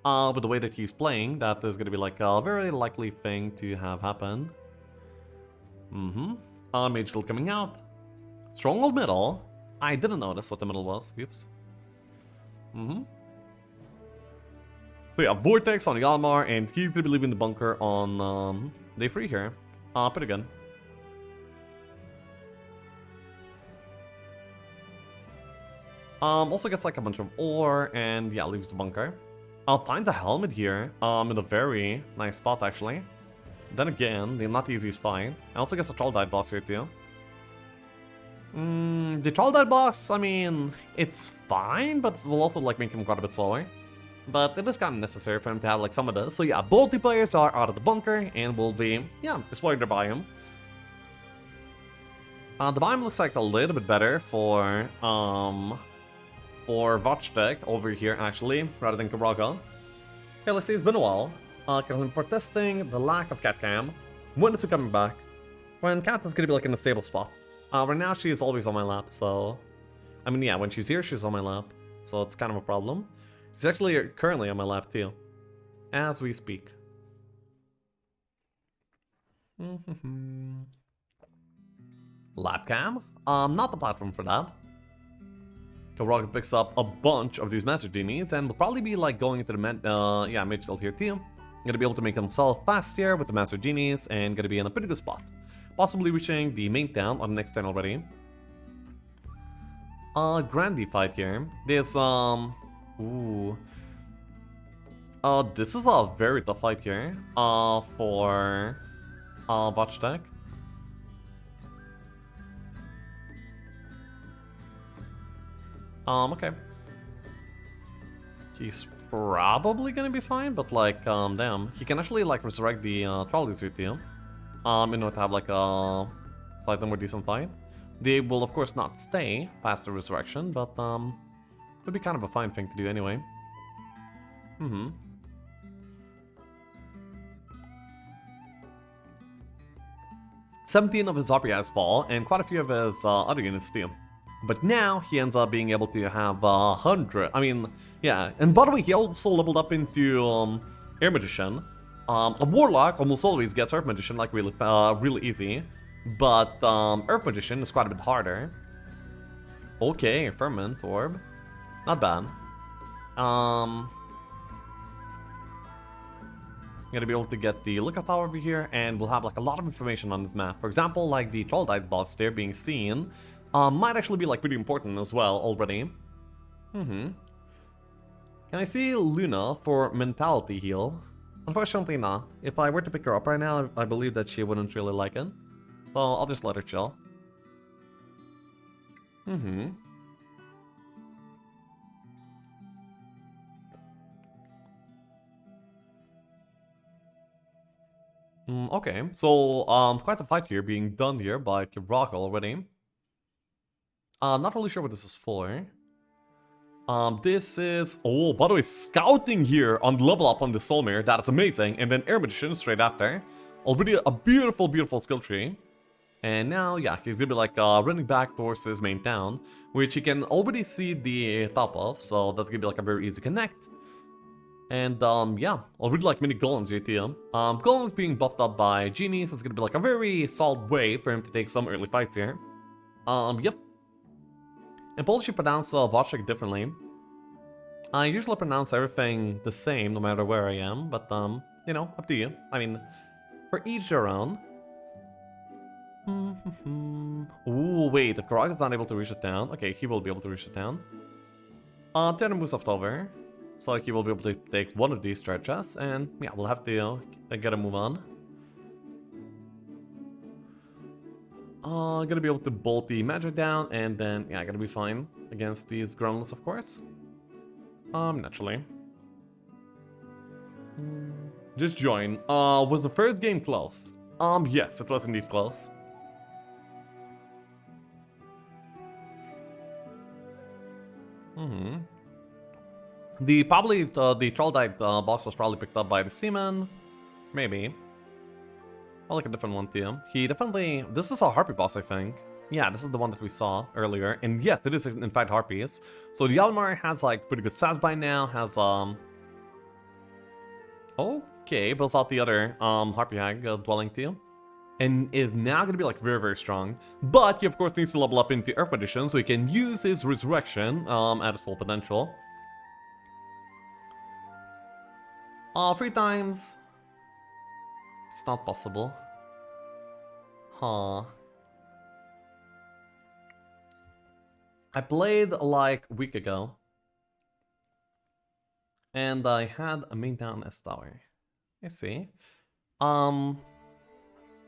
Speaker 1: With the way that he's playing, that is gonna be like a very likely thing to have happen. Mage Shield coming out. Stronghold middle. I didn't notice what the middle was. Oops. So yeah, Vortex on the Almar, and he's gonna be leaving the bunker on day 3 here. Pretty good. Also gets like a bunch of ore, and yeah, leaves the bunker. I'll find the helmet here, in a very nice spot actually. Then again, the not the easiest find. I also guess a Troll-Dive boss here too. The Troll-Dive boss, I mean, it's fine, but it will also like make him quite a bit slower. But it is kind of necessary for him to have like some of this. So yeah, both the players are out of the bunker and will be, yeah, exploring their biome. The biome looks like a little bit better for Wojtek over here actually, rather than Kyraha. Okay, let's see, it's been a while. Because I'm protesting the lack of Catcam. When is it coming back? When Cat is gonna be like in a stable spot. Right now she is always on my lap, so... I mean, yeah, when she's here, she's on my lap. So it's kind of a problem. She's actually currently on my lap too. As we speak. Lapcam? Not the platform for that. Kyraha picks up a bunch of these Master Genies and will probably be like going into the Mage Shield here too. Gonna be able to make himself fast here with the Master Genies and gonna be in a pretty good spot. Possibly reaching the main town on the next turn already. Grandy fight here. There's this is a very tough fight here. For Wojtek. Okay. He's probably gonna be fine, but like, damn. He can actually like resurrect the trolleys here too. In order to have like a slightly more decent fight. They will of course not stay past the resurrection, but would be kind of a fine thing to do anyway. 17 of his RPIs fall, and quite a few of his other units too. But now he ends up being able to have 100. I mean, yeah. And by the way, he also leveled up into Air Magician. A Warlock almost always gets Earth Magician like really easy. But Earth Magician is quite a bit harder. Okay, Ferment Orb. Not bad. Gonna be able to get the lookout tower over here, and we'll have like a lot of information on this map. For example, like the Trolldike boss there being seen, might actually be like pretty important as well already. Can I see Luna for mentality heal? Unfortunately not. If I were to pick her up right now, I believe that she wouldn't really like it. So I'll just let her chill. Okay, so quite a fight here being done here by Kyraha already. Not really sure what this is for. This is... Oh, by the way, scouting here on the level up on the Soulmare. That is amazing. And then Air Magician straight after. Already a beautiful, beautiful skill tree. And now, yeah, he's gonna be like running back towards his main town, which you can already see the top of. So that's gonna be like a very easy connect. And yeah, already like mini golems here too. Golems being buffed up by genies. So it's gonna be like a very solid way for him to take some early fights here. Yep. In Polish, you pronounce Wojtek differently. I usually pronounce everything the same no matter where I am, but you know, up to you. I mean, for each their own. Ooh, wait, if Kyraha is not able to reach it down, okay, he will be able to reach it down. Turn moves left over, so he will be able to take one of these stretches, and yeah, we'll have to get a move on. Gonna be able to bolt the magic down, and then, yeah, gonna be fine against these gremlins, of course. Naturally. Just join. Was the first game close? Yes, it was indeed close. The Trolldike boss was probably picked up by the Seaman. Maybe. I'll look at a different one too. He definitely... This is a Harpy boss, I think. Yeah, this is the one that we saw earlier. And yes, it is in fact Harpies. So the Yalmar has like pretty good stats by now. Has okay, builds out the other Harpy Hag dwelling too. And is now gonna be like very, very strong. But he of course needs to level up into Earth Magician so he can use his resurrection at its full potential. 3 times. It's not possible. Huh. I played like a week ago. And I had a main town S tower. I see.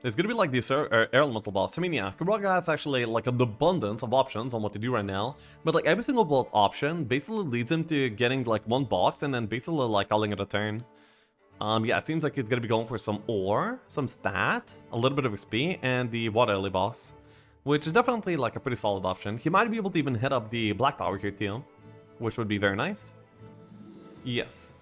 Speaker 1: It's gonna be like this elemental boss. I mean, yeah, Kyraha has actually like an abundance of options on what to do right now. But like every single bolt option basically leads him to getting like one box and then basically like calling it a turn. Yeah, it seems like he's gonna be going for some ore, some stat, a little bit of XP, and the water lily boss. Which is definitely like a pretty solid option. He might be able to even hit up the black tower here too, which would be very nice. Yes.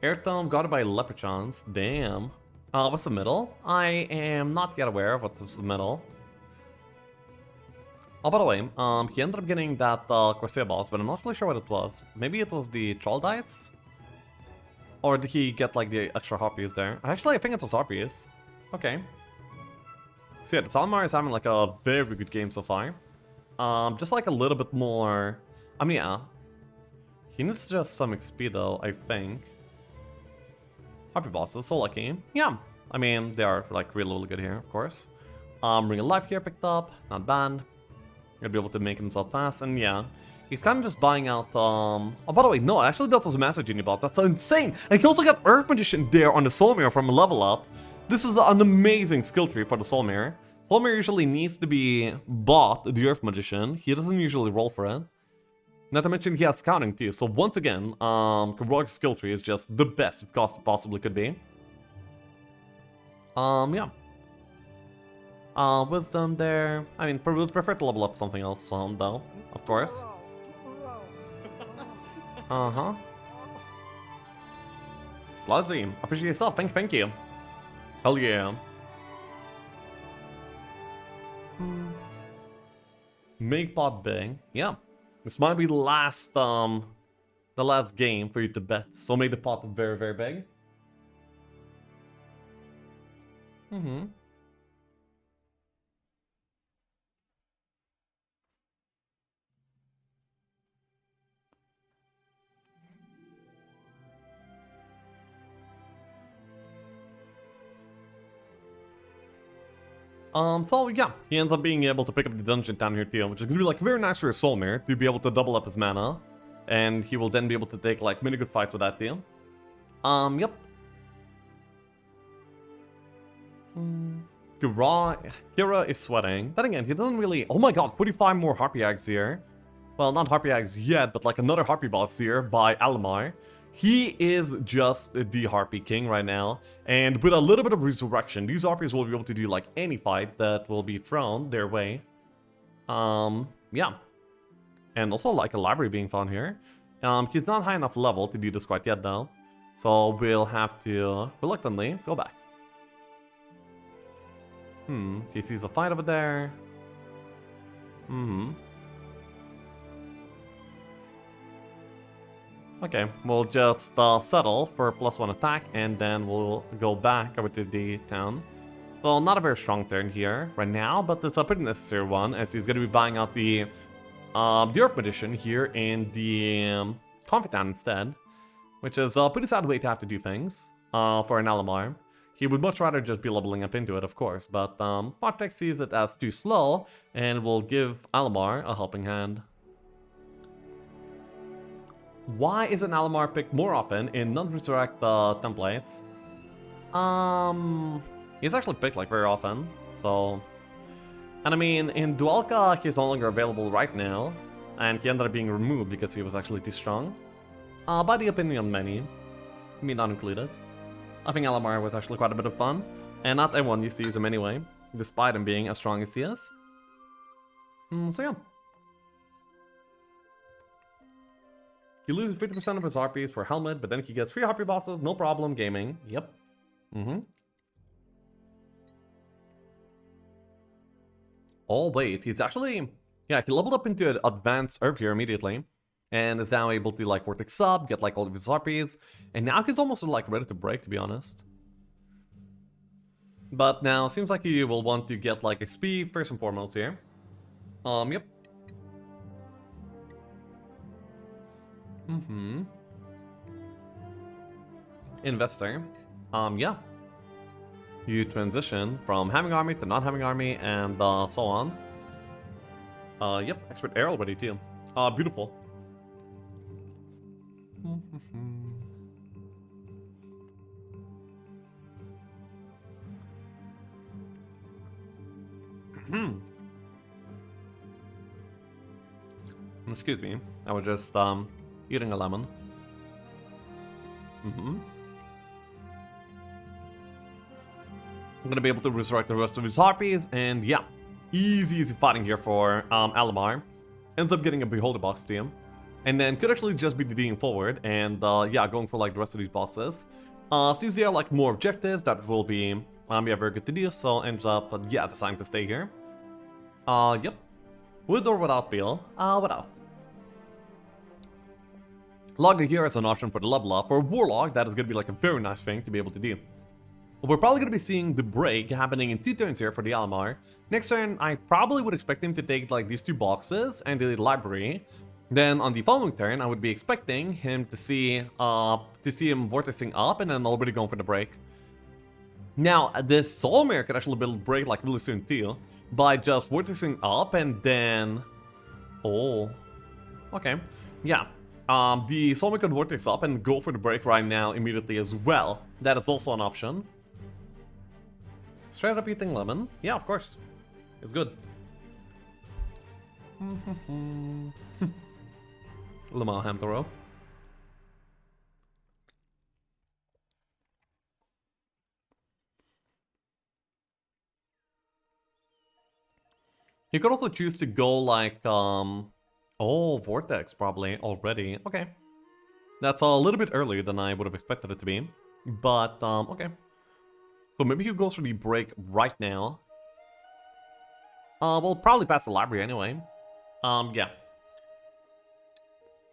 Speaker 1: Air Tome got it by Leprechauns. Damn. What's the middle? I am not yet aware of what's the middle. Oh, by the way, he ended up getting that Corsair boss, but I'm not really sure what it was. Maybe it was the Trolldites? Or did he get like the extra Harpies there? Actually, I think it was Harpies. Okay. So yeah, the Salmar is having like a very good game so far. Just like a little bit more... I mean, yeah. He needs just some XP though, I think. Harpy bosses, so lucky. Yeah, I mean, they are like really good here, of course. Ring of Life here picked up, not bad. Gonna be able to make himself fast, and yeah. He's kind of just buying out, Oh, by the way, no, actually that's also Master Genie boss. That's insane! And he also got Earth Magician there on the Soul Mirror from a level up. This is an amazing skill tree for the Soul Mirror. Soul Mirror usually needs to be bought, the Earth Magician. He doesn't usually roll for it. Not to mention he has scouting too, so once again, Kyraha's skill tree is just the best it possibly could be. Yeah. Wisdom there. I mean, would prefer to level up something else, though, of course. Uh-huh. Slazzy, appreciate yourself, thank you. Hell yeah. Make pot big, yeah. This might be the last game for you to bet, so make the pot very big. So yeah, he ends up being able to pick up the dungeon down here too, which is gonna be like very nice for his soul mirror to be able to double up his mana. And he will then be able to take like many good fights with that too. Yep. Kyraha is sweating. Then again, he doesn't really... Oh my god, 45 more Harpy Eggs here. Well, not Harpy Eggs yet, but like another Harpy boss here by Alamar. He is just the Harpy King right now. And with a little bit of resurrection, these Harpies will be able to do like any fight that will be thrown their way. Yeah. And also like a library being found here. He's not high enough level to do this quite yet though. So we'll have to reluctantly go back. He sees a fight over there. Okay, we'll just settle for +1 attack, and then we'll go back over to the town. So not a very strong turn here right now, but it's a pretty necessary one, as he's going to be buying out the Earth Magician here in the Conflict Town instead, which is a pretty sad way to have to do things for an Alamar. He would much rather just be leveling up into it, of course, but Wojtek sees it as too slow, and will give Alamar a helping hand. Why isn't Alamar picked more often in non-resurrect templates? He's actually picked like very often, so... And I mean, in Dualka, he's no longer available right now, and he ended up being removed because he was actually too strong. By the opinion of many, me not included. I think Alamar was actually quite a bit of fun, and not everyone used to use him anyway, despite him being as strong as he is. So yeah. He loses 50% of his RPs for Helmet, but then he gets 3 Harpy bosses, no problem gaming. Yep. Oh wait, he's actually... Yeah, he leveled up into an advanced herb here immediately. And is now able to like Vortex sub, get like all of his RPs. And now he's almost like ready to break, to be honest. But now seems like he will want to get like XP first and foremost here. Yep. Investor. Yeah. You transition from having army to not having army and so on. Yep, expert air already too. Beautiful. Excuse me, I was just eating a lemon. I'm gonna be able to resurrect the rest of his harpies, and yeah, easy fighting here for Alamar. Ends up getting a Beholder box to him, and then could actually just be DDing forward, and yeah, going for like the rest of these bosses. Seems there are like more objectives that will be yeah, very good to do, so ends up yeah, deciding to stay here. Yep. With or without Peel? Without. Logger here is an option for the level up. For Warlock, that is going to be like a very nice thing to be able to do. We're probably going to be seeing the break happening in 2 turns here for the Alamar. Next turn, I probably would expect him to take like these 2 boxes and the library. Then on the following turn, I would be expecting him to see him vortexing up and then already going for the break. Now, this Soul Mirror could actually build break like really soon too, by just vortexing up and then... Oh. Okay. Yeah. The Soul Mirror could vortex up and go for the break right now immediately as well. That is also an option. Straight up eating lemon? Yeah, of course. It's good. Lemon Hamtaro. You could also choose to go like, oh, Vortex probably already. Okay. That's a little bit earlier than I would have expected it to be. But, okay. So maybe he goes for the break right now. We'll probably pass the library anyway. Yeah.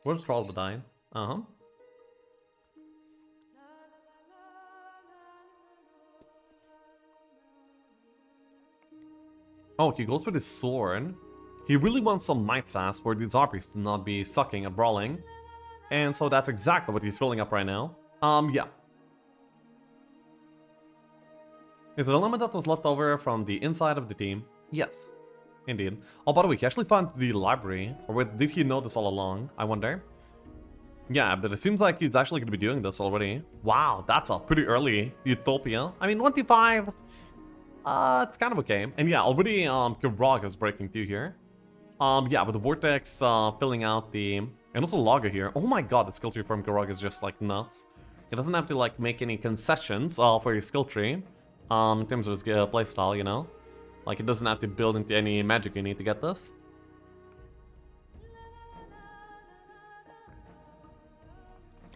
Speaker 1: Where's Trollbadine? Oh, he goes for the sword. He really wants some Might Sass for these RPs to not be sucking at brawling. And so that's exactly what he's filling up right now. Yeah. Is it an element that was left over from the inside of the team? Yes, indeed. Oh, by the way, he actually found the library. Or did he know this all along? I wonder. Yeah, but it seems like he's actually going to be doing this already. Wow, that's a pretty early Utopia. I mean, 1v5. It's kind of okay. And yeah, already Kyraha is breaking through here. Yeah, with the Vortex filling out the... And also Laga here. Oh my god, the skill tree from Kyraha is just like nuts. He doesn't have to like make any concessions for his skill tree. In terms of his playstyle, you know? Like, it doesn't have to build into any magic you need to get this.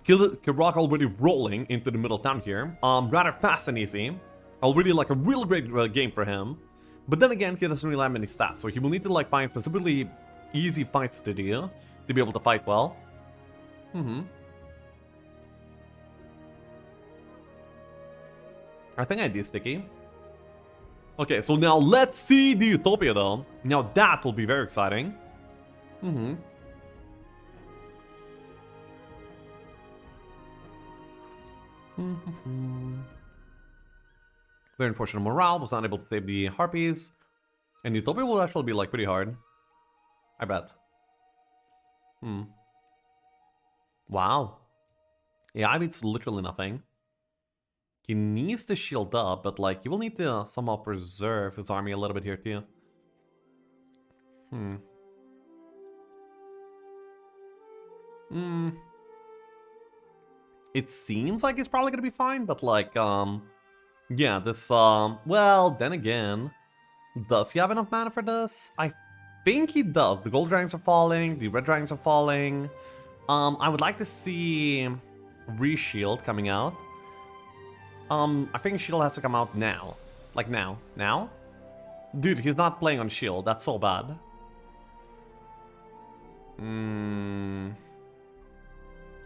Speaker 1: Kyraha already rolling into the middle town here. Rather fast and easy. Already like a real great game for him. But then again, he doesn't really have many stats, so he will need to like find specifically easy fights to do to be able to fight well. I think I do sticky. Okay, so now let's see the Utopia though. Now that will be very exciting. Very unfortunate morale, was not able to save the Harpies. And Utopia will actually be like pretty hard. I bet. Wow. Yeah, I mean, it's literally nothing. He needs to shield up, but like, he will need to somehow preserve his army a little bit here too. It seems like he's probably gonna be fine, but like, yeah, this, well, then again, does he have enough mana for this? I think he does. The gold dragons are falling, the red dragons are falling. I would like to see Reshield coming out. I think Shield has to come out now. Like now. Now? Dude, he's not playing on Shield. That's so bad.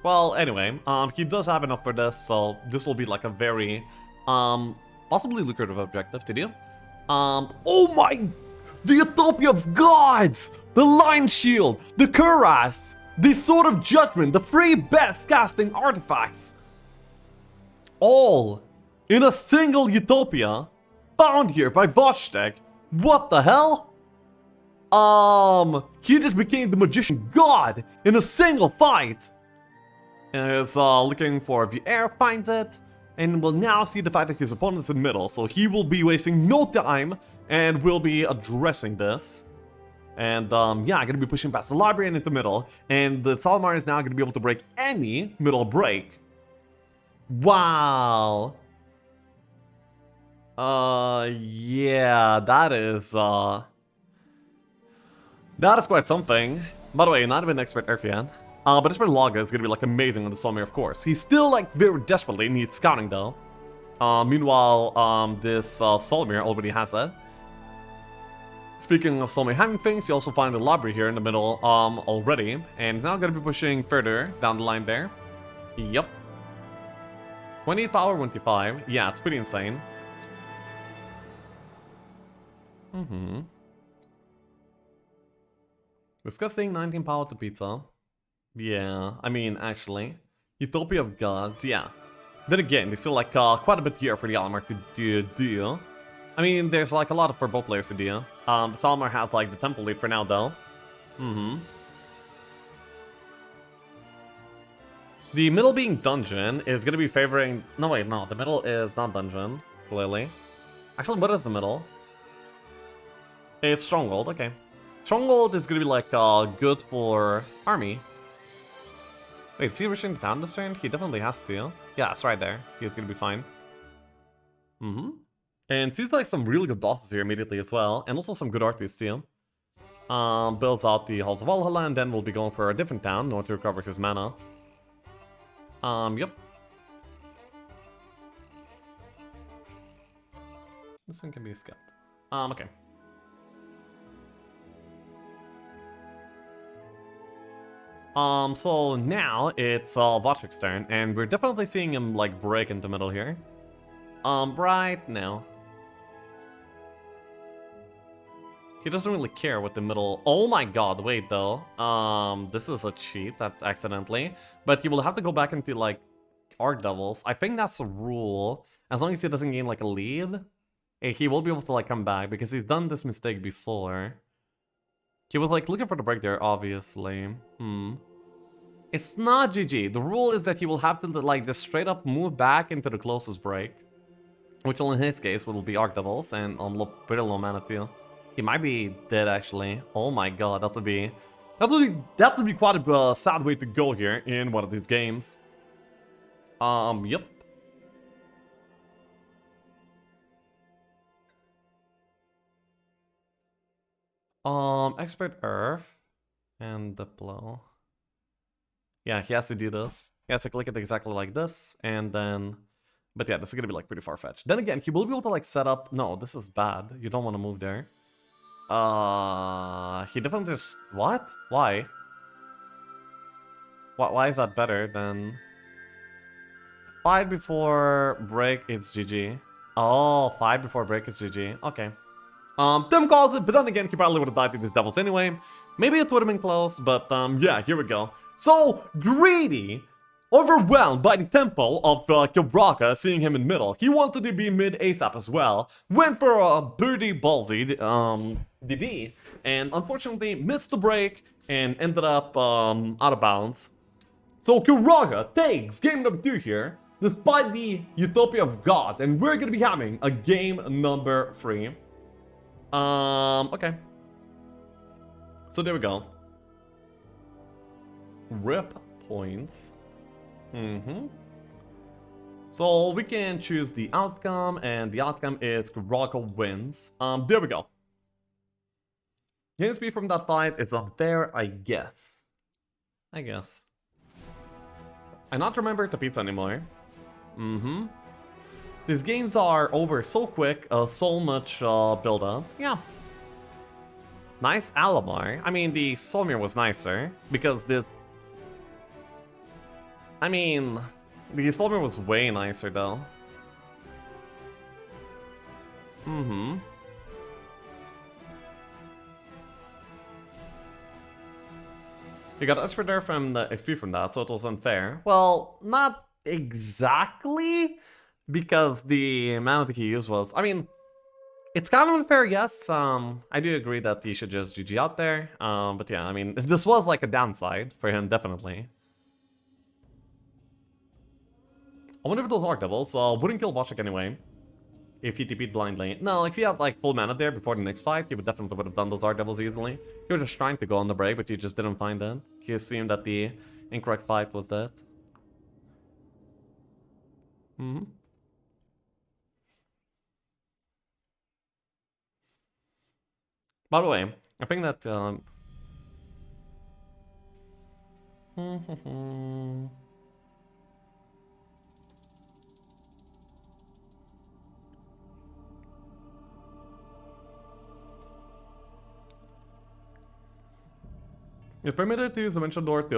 Speaker 1: Well, anyway, he does have enough for this, so this will be like a very, possibly lucrative objective to do. Oh my! The Utopia of Gods! The Line Shield! The Kyraha! The Sword of Judgment! The three best casting artifacts! All in a single Utopia, found here by Wojtek. What the hell? He just became the Magician God in a single fight. And is looking for the air, finds it, and will now see the fact that his opponent's in the middle. So he will be wasting no time and will be addressing this. And yeah, gonna be pushing past the library and into the middle. And the Salmar is now gonna be able to break any middle break. Wow. Yeah, that is quite something. By the way, not even an expert Earth yet. But expert Laga is gonna be like amazing on the Solmir, of course. He still like very desperately needs scouting though. Meanwhile, this Solmir already has that. Speaking of Solmir having things, you also find the library here in the middle already, and he's now gonna be pushing further down the line there. Yep. 28 power, 25. Yeah, it's pretty insane. Disgusting 19 power to pizza. Yeah, I mean, actually. Utopia of Gods, yeah. Then again, there's still like quite a bit here for the Alamar to do. I mean, there's like a lot for both players to do. Salmar has like the temple lead for now though. The middle being dungeon is gonna be favoring... No wait, no, the middle is not dungeon, clearly. Actually, what is the middle? It's Stronghold, okay. Stronghold is gonna be like good for army. Wait, is he reaching the town this turn? He definitely has to. Yeah, it's right there. He's gonna be fine. And sees like some really good bosses here immediately as well, and also some good artists too. Builds out the Halls of Valhalla, and then we'll be going for a different town in order to recover his mana. Yep. This one can be skipped. Okay. So now it's Wojtek's turn, and we're definitely seeing him like break into middle here. Right now. He doesn't really care what the middle... Oh my god, wait though. This is a cheat, that's accidentally. But he will have to go back into like Arc Devils. I think that's a rule. As long as he doesn't gain like a lead. he will be able to like come back because he's done this mistake before. He was like looking for the break there, obviously. It's not GG. The rule is that he will have to like just straight up move back into the closest break, which will in his case will be Arc Devils and on pretty low mana too. He might be dead actually. Oh my god, that would be quite a sad way to go here in one of these games. Yep. Expert Earth and Diplo. Yeah, he has to do this. He has to click it exactly like this, and then... But yeah, this is gonna be like pretty far-fetched. Then again, he will be able to like set up... No, this is bad. You don't want to move there. He definitely just... What? Why? Why is that better than... Fight before break, it's GG. Oh, fight before break is GG. Okay. Tim calls it, but then again, he probably would have died to these devils anyway. Maybe it would have been close, but yeah, here we go. So, Greedy, overwhelmed by the tempo of Kyraha, seeing him in middle, he wanted to be mid ASAP as well, went for a birdie ballsy DD, and unfortunately missed the break and ended up out of bounds. So Kyraha takes game number 2 here, despite the Utopia of God, and we're gonna be having a game number 3. Okay. So there we go. Rip points. So we can choose the outcome, and the outcome is Kyraha wins. There we go. Game speed from that fight is up there, I guess. I not remember the pizza anymore. These games are over so quick, so much build-up. Yeah. Nice Alamar. I mean, the Solmir was nicer, because the... I mean, the Solmir was way nicer, though. You got Expert there from the XP from that, so it was unfair. Well, not exactly, because the amount that he used was... I mean, it's kind of unfair, yes. I do agree that he should just GG out there. But yeah, I mean, this was like a downside for him, definitely. I wonder if those Arc Devils wouldn't kill Wojtek anyway, if he TP'd blindly. No, if he had like full mana there before the next fight, he would definitely would have done those Arc Devils easily. He was just trying to go on the break, but he just didn't find it. He assumed that the incorrect fight was that. By the way, I think that... It's permitted to use the Dimension Door to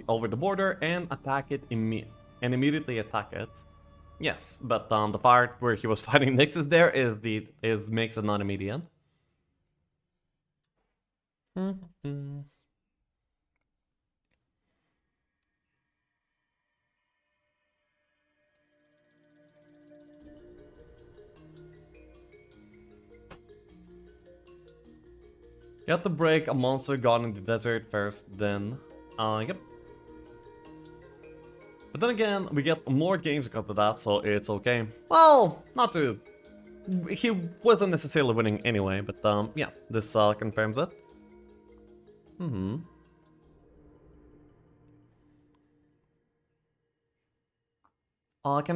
Speaker 1: over the border and attack it immediately attack it. Yes, but the part where he was fighting Nixus there makes it not immediate. You have to break a monster god in the desert first, then... yep. But then again, we get more games because of that, so it's okay. Well, not to... He wasn't necessarily winning anyway, but yeah, this confirms it. Can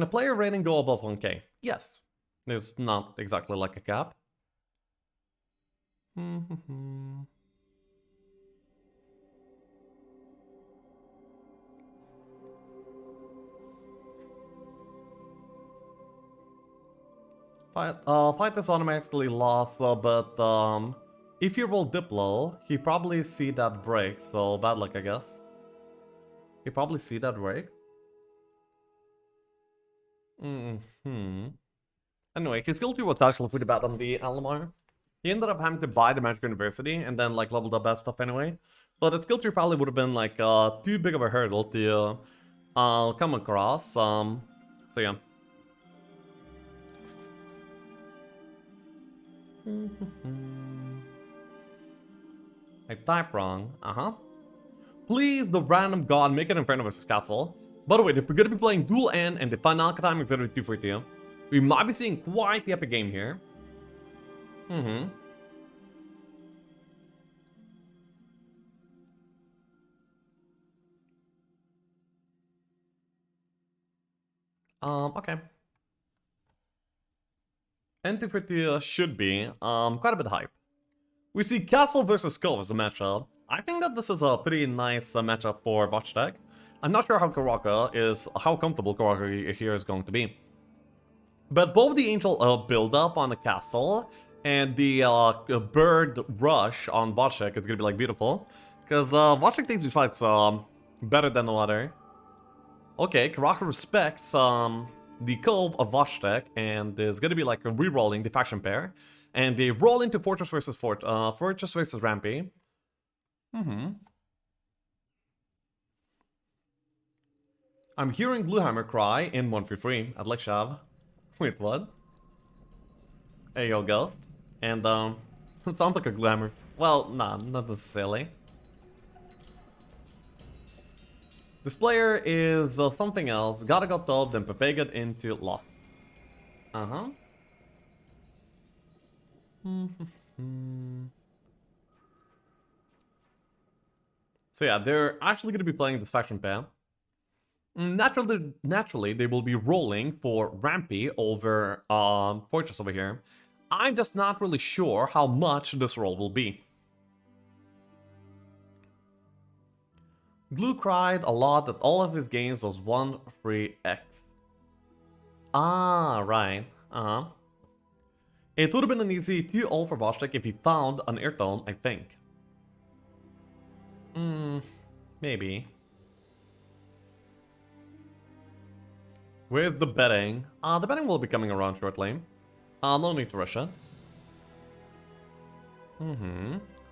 Speaker 1: a player rating go above 1k? Yes. There's not exactly like a cap. Fight is automatically lost, but if you roll Diplo, he probably see that break, so bad luck, I guess. He probably see that break. Anyway, his skill tree was actually pretty bad on the Alamar. He ended up having to buy the Magic University and then like leveled up that stuff anyway. So that skill tree probably would have been like too big of a hurdle to come across. So yeah. I typed wrong. Please, the random god, make it in front of his castle. By the way, they're gonna be playing Duel N, and the final time is gonna be 2-4-2. We might be seeing quite the epic game here. Okay. N2-4-2 should be, quite a bit hype. We see Castle versus Cove as a matchup. I think that this is a pretty nice matchup for Wojtek. I'm not sure how comfortable Kyraha here is going to be. But both the Angel build-up on the castle and the bird rush on Wojtek is gonna be like beautiful. Because Wojtek thinks he fights better than the other. Okay, Kyraha respects the Cove of Wojtek and is gonna be like re-rolling the faction pair. And they roll into Fortress versus Fortress versus Rampy. I'm hearing Bluehammer cry in 1-3-3. I'd like Shav. Wait, what? Hey, yo, Ghost. And, it sounds like a glamour. Well, nah, not necessarily. This player is something else. Gotta got top, then Pepe got into lost. So yeah, they're actually gonna be playing this faction pair. Naturally, they will be rolling for Rampy over Fortress over here. I'm just not really sure how much this roll will be. Glue cried a lot that all of his games was 1-3-X. Ah, right. It would have been an easy 2-0 for Wojtek if he found an airtone, I think. Maybe. Where's the betting? The betting will be coming around shortly. No need to rush it.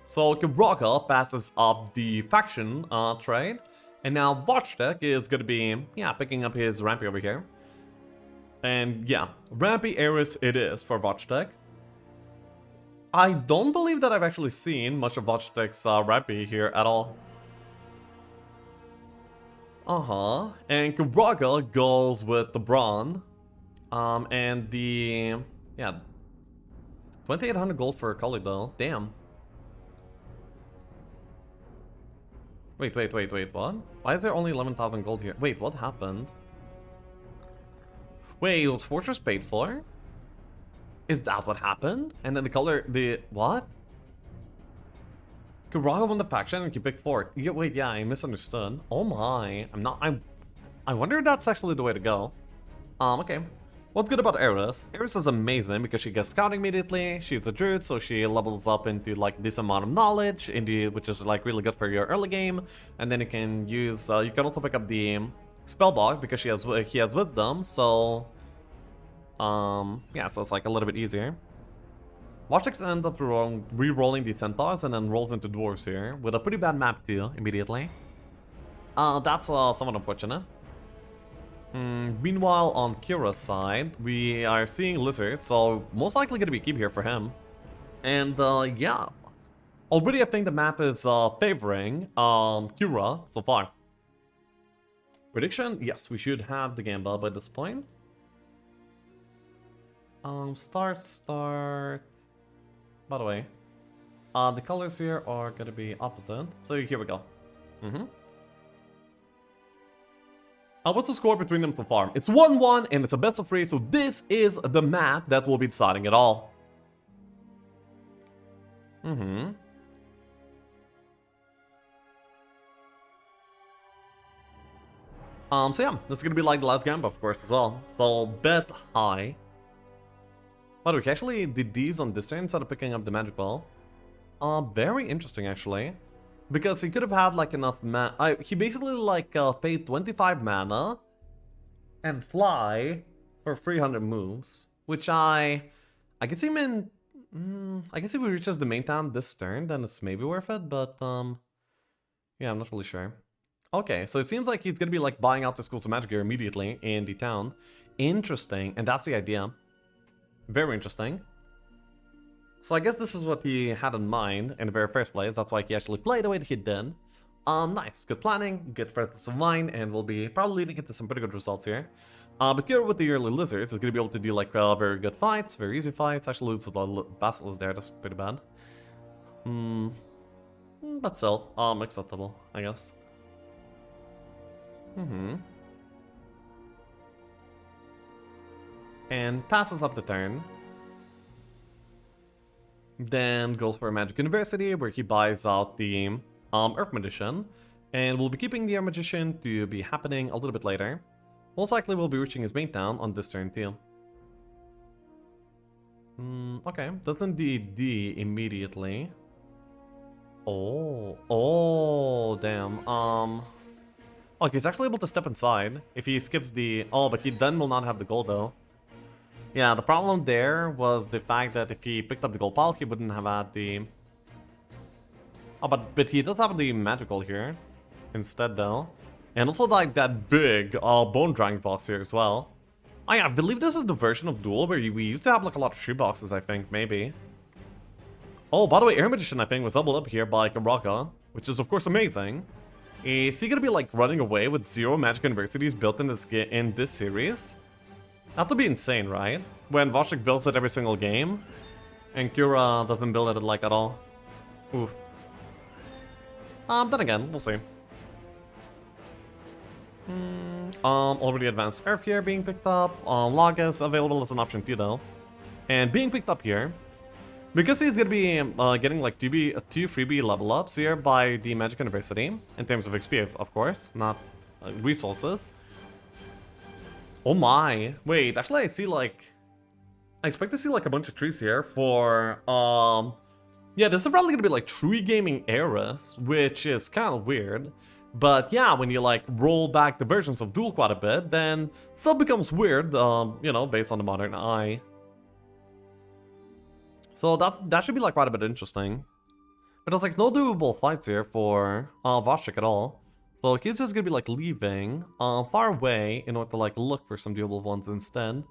Speaker 1: So Kyraha passes up the faction trade. And now Wojtek is gonna be, picking up his Rampy over here. And yeah, Rampy Ares it is for Wojtek. I don't believe that I've actually seen much of Wojtek's Rampy here at all. And Kyraha goes with the Brawn. And the... 2,800 gold for Kali though. Damn. Wait, what? Why is there only 11,000 gold here? Wait, what happened? Wait, was Fortress paid for? Is that what happened? And then what? Kyraha won the faction and you picked Fort. Yeah, I misunderstood. Oh my, I wonder if that's actually the way to go. Okay. What's good about Ares? Ares is amazing because she gets scouting immediately, she's a druid, so she levels up into like this amount of knowledge, which is like really good for your early game. And then you can use, you can also pick up the spell box because he has wisdom, so... so it's like a little bit easier. Wojtek ends up re-rolling the centaurs and then rolls into dwarves here, with a pretty bad map too, immediately. That's somewhat unfortunate. Meanwhile, on Kira's side, we are seeing lizards, so most likely gonna be keep here for him. And yeah, already I think the map is favoring Kyraha so far. Prediction? Yes, we should have the Gamba by this point. Start. By the way, the colors here are gonna be opposite, so here we go. What's the score between them so far? It's 1-1 and it's a best of 3, so this is the map that will be deciding it all. So yeah, this is gonna be like the last Gamba, of course, as well. So bet high. By the way, he actually did these on this turn instead of picking up the magic ball. Very interesting actually. Because he could have had like enough mana. He basically like paid 25 mana and fly for 300 moves, which I can see him in. I guess if he reaches the main town this turn, then it's maybe worth it. But yeah, I'm not really sure. Okay, so it seems like he's gonna be like buying out the schools of magic here immediately in the town. Interesting, and that's the idea. Very interesting. So I guess this is what he had in mind in the very first place. That's why he actually played the way that he did. Nice. Good planning, good presence of mind, and we'll be probably leading into some pretty good results here. But here with the early lizards, is going to be able to do like very good fights, very easy fights. Actually loses the basilisks there, that's pretty bad. But still, acceptable, I guess. And passes up the turn. Then goes for a Magic University, where he buys out the Earth Magician. And we'll be keeping the Air Magician to be happening a little bit later. Most likely we'll be reaching his main town on this turn too. Okay, doesn't DD immediately. Oh, damn. Oh, he's actually able to step inside if he skips the... Oh, but he then will not have the gold though. Yeah, the problem there was the fact that if he picked up the gold pile, he wouldn't have had the... Oh, but he does have the magical here instead though. And also like that big bone dragon box here as well. Oh yeah, I believe this is the version of Duel where we used to have like a lot of shoe boxes, I think, maybe. Oh, by the way, Air Magician, I think, was doubled up here by Kyraha, which is of course amazing. Is he gonna be like running away with 0 Magic Universities built in this series? That would be insane, right? When Wojtek builds it every single game, and Kyraha doesn't build it like at all. Oof. Then again, we'll see. Already advanced Earth here being picked up. Log is available as an option too, though. And being picked up here, because he's gonna be getting like 2 freebie level ups here by the Magic University, in terms of XP, of course, not resources. Oh my, wait, actually I see like... I expect to see like a bunch of trees here for... Yeah, this is probably gonna be like tree gaming eras, which is kind of weird. But yeah, when you like roll back the versions of Duel quite a bit, then stuff becomes weird, you know, based on the modern eye. So that should be like quite a bit interesting. But there's like no doable fights here for Wojtek at all. So he's just gonna be like leaving far away in order to like look for some doable ones instead.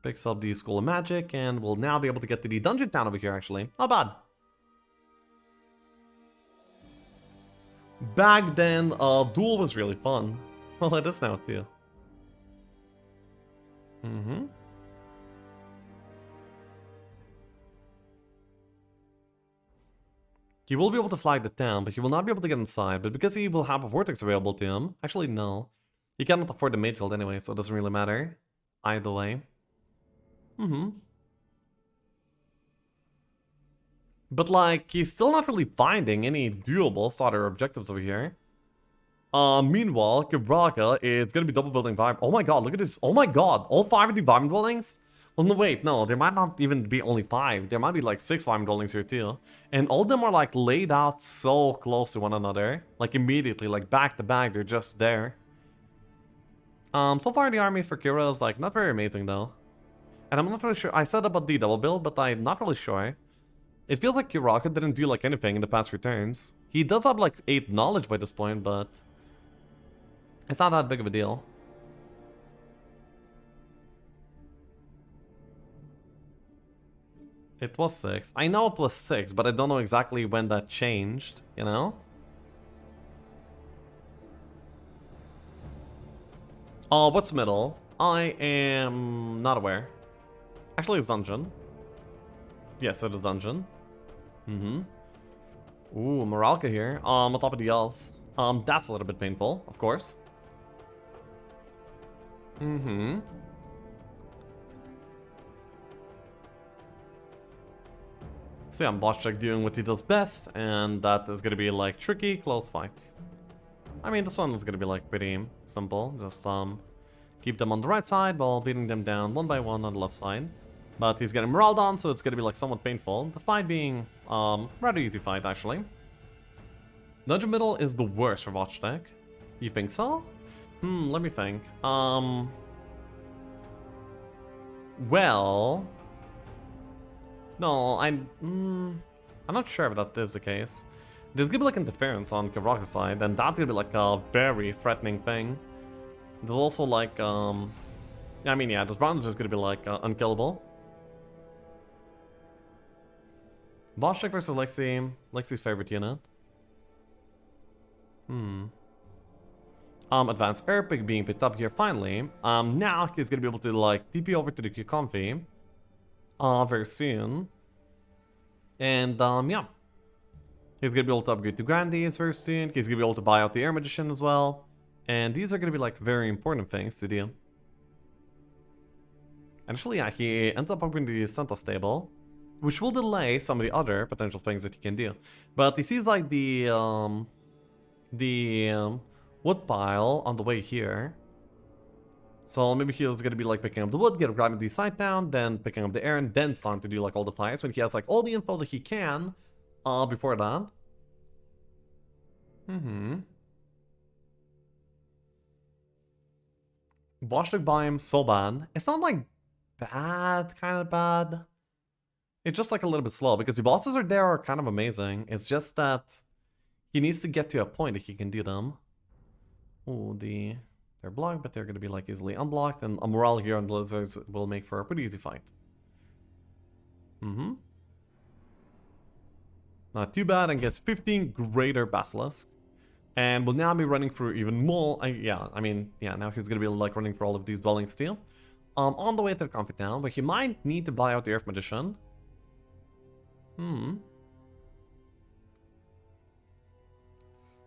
Speaker 1: Picks up the School of Magic and will now be able to get to the dungeon town over here actually. Not bad. Back then, Duel was really fun. Well, it is now too. He will be able to flag the town, but he will not be able to get inside. But because he will have a vortex available to him, actually no. He cannot afford the mage field anyway, so it doesn't really matter. Either way. But like, he's still not really finding any doable starter objectives over here. Meanwhile, Kyraha is gonna be double building Vibe. Oh my god, look at this. Oh my god, all 5 of the Vibe dwellings? Well, no, wait, no, there might not even be only 5. There might be like 6 Vibe dwellings here too. And all of them are like laid out so close to one another. Like immediately, like back to back, they're just there. So far the army for Kyraha is like not very amazing though. And I'm not really sure, I said about the double build, but I'm not really sure. It feels like Kyraha didn't do like anything in the past few turns. He does have like 8 knowledge by this point, but it's not that big of a deal. It was 6. I know it was 6, but I don't know exactly when that changed, you know? Oh, what's middle? I am not aware. Actually, it's dungeon. Yes, it is dungeon. Ooh, Moralka here. On top of the elves. That's a little bit painful, of course. So yeah, Wojtek doing what he does best, and that is gonna be like tricky, close fights. I mean, this one is gonna be like pretty simple. Just keep them on the right side while beating them down one by one on the left side. But he's getting morale down, so it's gonna be like somewhat painful, despite being rather easy fight actually. Dungeon middle is the worst for Wojtek. You think so? Let me think. Well, no, I'm not sure if that is the case. There's gonna be like interference on Kyraha's side, and that's gonna be like a very threatening thing. There's also like, I mean, yeah, this round is just gonna be like unkillable. Wojtek versus Lexi. Lexi's favorite unit. Advanced air pick being picked up here finally. Now he's gonna be able to like TP over to the Q-Comfy. Very soon. And yeah. He's gonna be able to upgrade to Grandies very soon. He's gonna be able to buy out the Air Magician as well. And these are gonna be like very important things to do. Actually, yeah, he ends up upgrading the Santa Stable, which will delay some of the other potential things that he can do. But he sees like the wood pile on the way here. So maybe he's gonna be like picking up the wood, grabbing the site down, then picking up the air, and then starting to do like all the fights when he has like all the info that he can before that. Wojtek Biome so bad. It's not like bad, kind of bad. It's just like a little bit slow because the bosses are kind of amazing. It's just that he needs to get to a point that he can do them. Ooh, they're blocked, but they're gonna be like easily unblocked, and a morale here on the lizards will make for a pretty easy fight. Not too bad, and gets 15 greater basilisk. And will now be running through even more. Now he's gonna be like running through all of these dwellings still. On the way to the Comfy Town, but he might need to buy out the Earth Magician.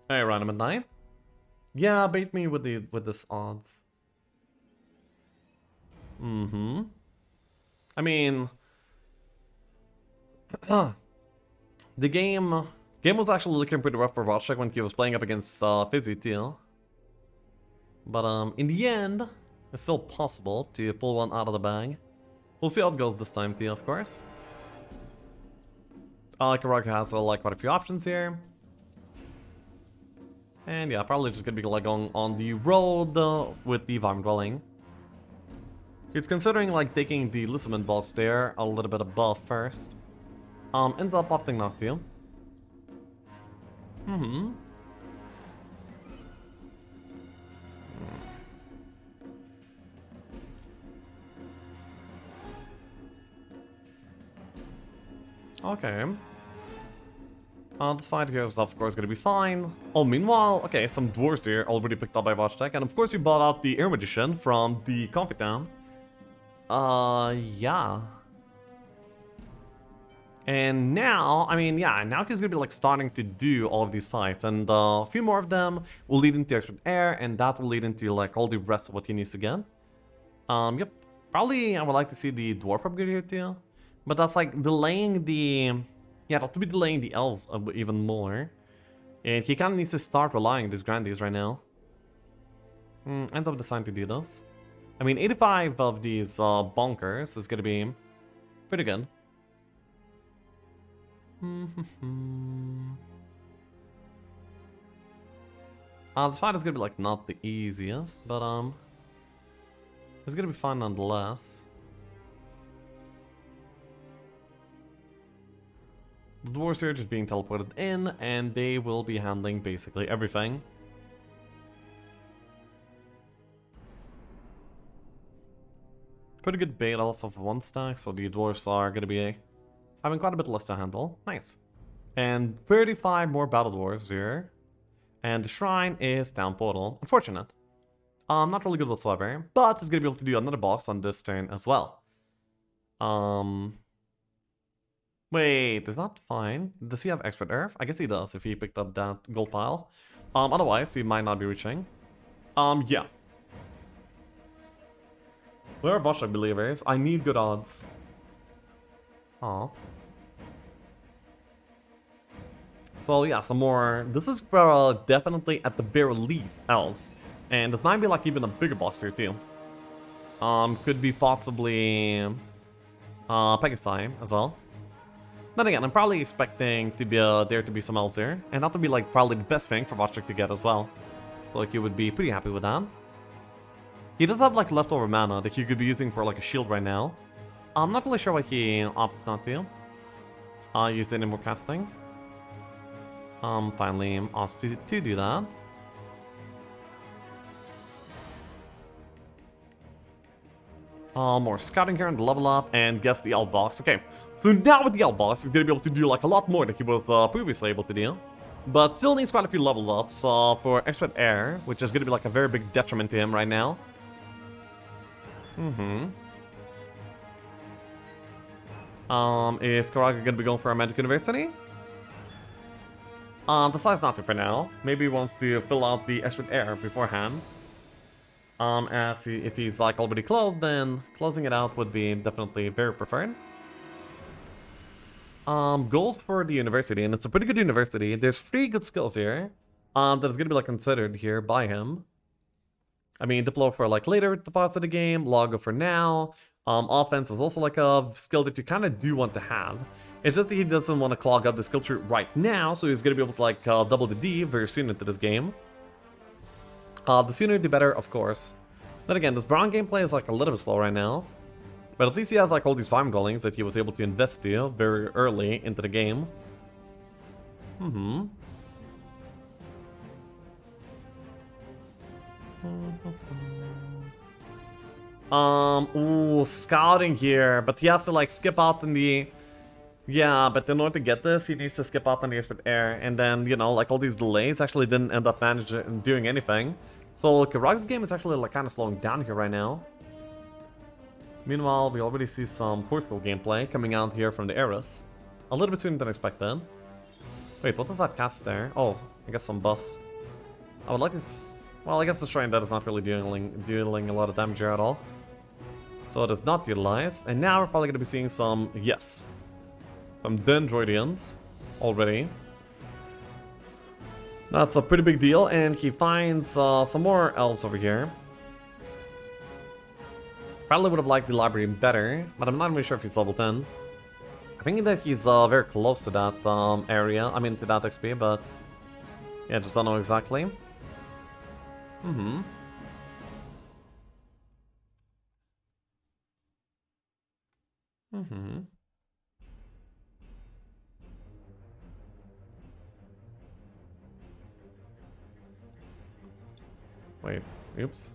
Speaker 1: Hey, random at night. Yeah, bait me with this odds. I mean, the game was actually looking pretty rough for Wojtek when he was playing up against Fizzy too. But in the end, it's still possible to pull one out of the bag. We'll see how it goes this time too, of course. Kyraha has like quite a few options here. And yeah, probably just gonna be like going on the road with the Varm Dwelling. He's considering like taking the Lissaman boss there a little bit above first. Ends up opting not to. Okay. This fight here is of course gonna be fine. Oh, meanwhile, okay, some dwarves here already picked up by Wojtek, and of course he bought out the Air Magician from the Comfy Town. Yeah. And now, now he's gonna be like starting to do all of these fights, and a few more of them will lead into Expert Air, and that will lead into like all the rest of what he needs to get. Yep. Probably I would like to see the dwarf upgrade here too, but that's like delaying the... Yeah, that would be delaying the elves even more. And he kind of needs to start relying on these Grandies right now. Ends up deciding to do this. I mean, 85 of these bonkers is gonna be pretty good. This fight is gonna be like not the easiest, but it's gonna be fun nonetheless. The dwarves here are just being teleported in, and they will be handling basically everything. Pretty good bait off of one stack, so the dwarves are gonna be having quite a bit less to handle. Nice. And 35 more battle dwarves here. And the shrine is down portal. Unfortunate. Not really good whatsoever, but it's gonna be able to do another boss on this turn as well. Wait, is that fine? Does he have expert earth? I guess he does if he picked up that gold pile. Otherwise, he might not be reaching. Yeah. Where are Wojtek believers? I need good odds. Aw. So yeah, some more. This is definitely at the very least elves. And it might be like even a bigger boss here too. Could be possibly Pegasi as well. Then again, I'm probably expecting to be there to be some elves here, and that would be like probably the best thing for Wojtek to get as well. Like you would be pretty happy with that. He does have like leftover mana that you could be using for like a shield right now. I'm not really sure why he opts not to. Use any more casting. Finally opts to do that. More scouting here and level up, and guess the L box. Okay, so now with the L box, he's gonna be able to do like a lot more than he was previously able to do. But still needs quite a few level ups for expert air, which is gonna be like a very big detriment to him right now. Is Kyraha gonna be going for a Magic University? Decides not to for now. Maybe he wants to fill out the expert air beforehand. If he's like already closed, then closing it out would be definitely very preferred. Goals for the university, and it's a pretty good university. There's 3 good skills here, that is gonna be like considered here by him. I mean, deploy for like later parts of the game, log for now. Offense is also like a skill that you kind of do want to have. It's just that he doesn't want to clog up the skill tree right now, so he's gonna be able to like double the D very soon into this game. The sooner the better, of course. Then again, this Brown gameplay is like a little bit slow right now. But at least he has like all these farm dwellings that he was able to invest to very early into the game. Ooh, scouting here, but he has to like skip out in the... Yeah, but in order to get this, he needs to skip out on the expert air, and then, you know, like all these delays actually didn't end up managing doing anything. So Kyraha's game is actually like kind of slowing down here right now. Meanwhile, we already see some forceful gameplay coming out here from the Eris. A little bit sooner than expected. Wait, what does that cast there? Oh, I guess some buff. I would like to... Well, I guess the Shrine Dead is not really dealing a lot of damage here at all. So it is not utilized. And now we're probably going to be seeing some... Yes. Some Dendroidians already. That's a pretty big deal, and he finds some more elves over here. Probably would have liked the library better, but I'm not really sure if he's level 10. I think that he's very close to that area, I mean to that XP, but yeah, just don't know exactly. Wait, oops.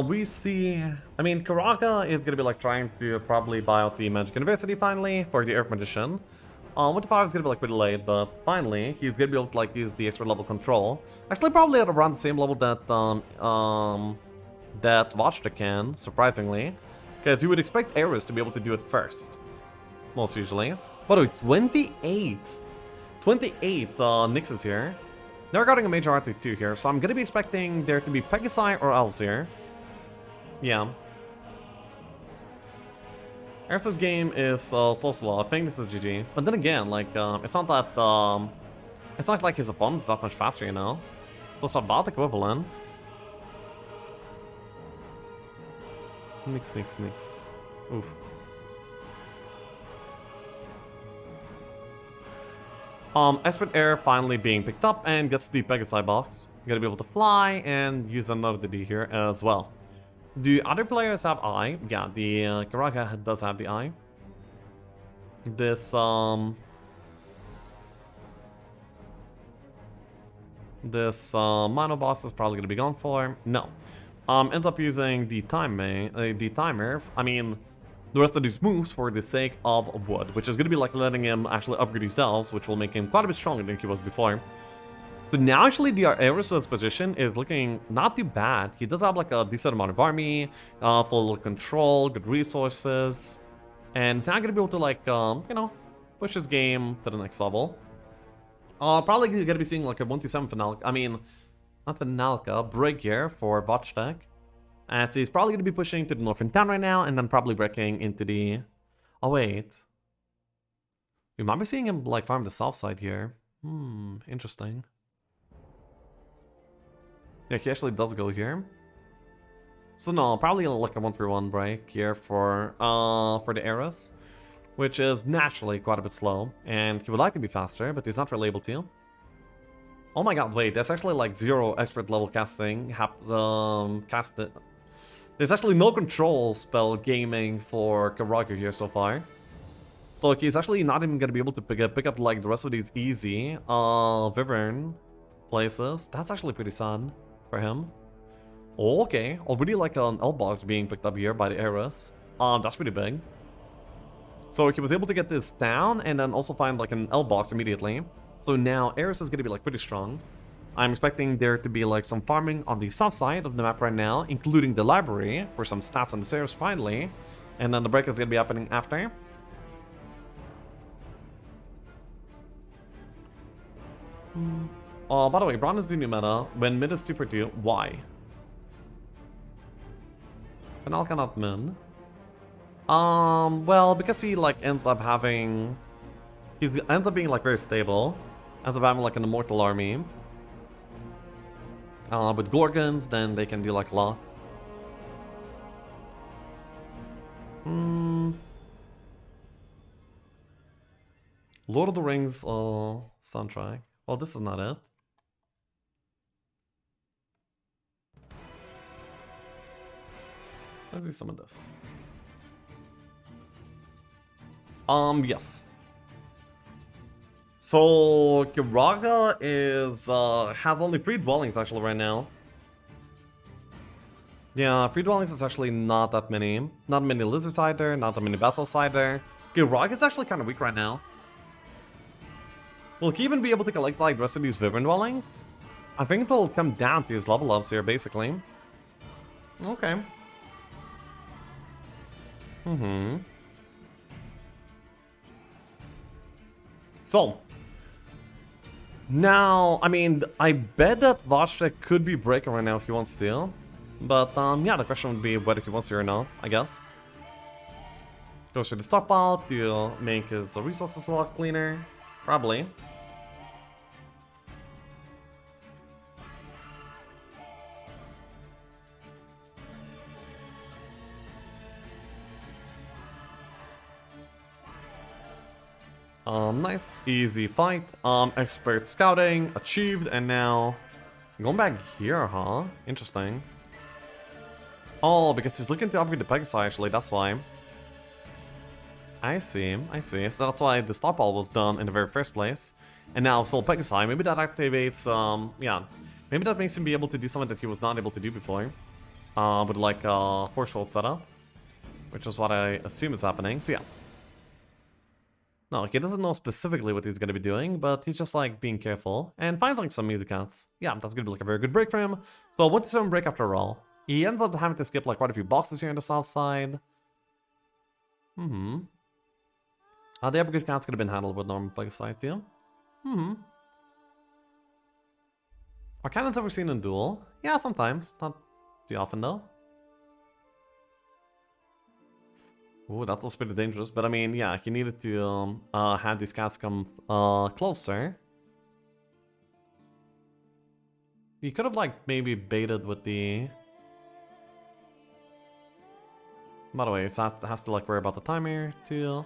Speaker 1: We see... I mean, Kyraha is gonna be like trying to probably buy out the Magic University finally for the Earth Magician. With the fire is gonna be like pretty late, but finally he's gonna be able to like use the extra level control. Actually, probably at around the same level that that Wojtek can, surprisingly, because you would expect Eris to be able to do it first, most usually. By the way, 28 Nixes here. Now regarding a major RT2 here, so I'm gonna be expecting there to be Pegasi or Elves here. Yeah. Eris's game is so slow. I think this is GG. But then again, like, it's not that, it's not like his opponent's that much faster, you know? So it's about equivalent. Nix. Oof. Expert Air finally being picked up and gets the Pegasi box. Gonna be able to fly and use another D here as well. Do other players have eye? Yeah, the Kyraha does have the eye. This mono boss is probably gonna be gone for. No. Ends up using the timer. I mean, the rest of these moves for the sake of wood, which is going to be like letting him actually upgrade his cells, which will make him quite a bit stronger than he was before. So now actually the Eris's position is looking not too bad. He does have like a decent amount of army, full control, good resources, and he's now going to be able to like, you know, push his game to the next level. Probably going to be seeing like a 127 Finalka, I mean, not Finalka, break here for Wojtek. So he's probably going to be pushing to the northern town right now, and then probably breaking into the... Oh, wait. We might be seeing him, like, farm the south side here. Interesting. Yeah, he actually does go here. So no, probably like a 1-for-1 break here for the Eris, which is naturally quite a bit slow, and he would like to be faster, but he's not really able to. Oh my god, wait, there's actually like 0 expert level casting, casted. There's actually no control spell gaming for Kyraha here so far. So he's actually not even gonna be able to pick up like the rest of these easy Wyvern places. That's actually pretty sad for him. Oh, okay, already like an L box being picked up here by the Heiress. That's pretty big. So he was able to get this down and then also find like an L box immediately. So now Heiress is gonna be like pretty strong. I'm expecting there to be like some farming on the south side of the map right now, including the library for some stats on the stairs finally. And then the break is gonna be happening after. By the way, Braun is the new meta. When mid is 2 for 2, why? Penal cannot min. Well, because he like ends up having... He ends up being like very stable. Ends up having like an immortal army. With Gorgons, then they can do like a lot. Lord of the Rings soundtrack. Well, this is not it. Let's do some of this. Yes. So Kyraha is has only 3 dwellings actually right now. Yeah, 3 dwellings is actually not that many. Not many lizards either, not that many vessels either. Kyraha is actually kind of weak right now. Will he even be able to collect like the rest of these Wyvern dwellings? I think it will come down to his level ups here, basically. Okay. So, now, I mean, I bet that Wojtek could be breaking right now if he wants to. But, yeah, the question would be whether he wants to or not, I guess. Goes to the stockpile to make his resources a lot cleaner. Probably. Nice, easy fight. Expert scouting, achieved, and now... Going back here, huh? Interesting. Oh, because he's looking to upgrade the Pegasi, actually, that's why. I see, I see. So that's why the stockpile was done in the very first place. And now full Pegasi, maybe that activates, yeah. Maybe that makes him be able to do something that he was not able to do before. With like a force setup. Which is what I assume is happening, so yeah. No, he doesn't know specifically what he's going to be doing, but he's just like being careful and finds like some music cuts. Yeah, that's going to be like a very good break for him. So 1-7 break after all. He ends up having to skip like quite a few boxes here on the south side. The upgrade counts could have been handled with normal play side too. Are cannons ever seen in duel? Yeah, sometimes. Not too often though. Ooh, that was pretty dangerous, but I mean, yeah, he needed to have these cats come closer. He could have, like, maybe baited with the... By the way, it has to, like, worry about the timer, too.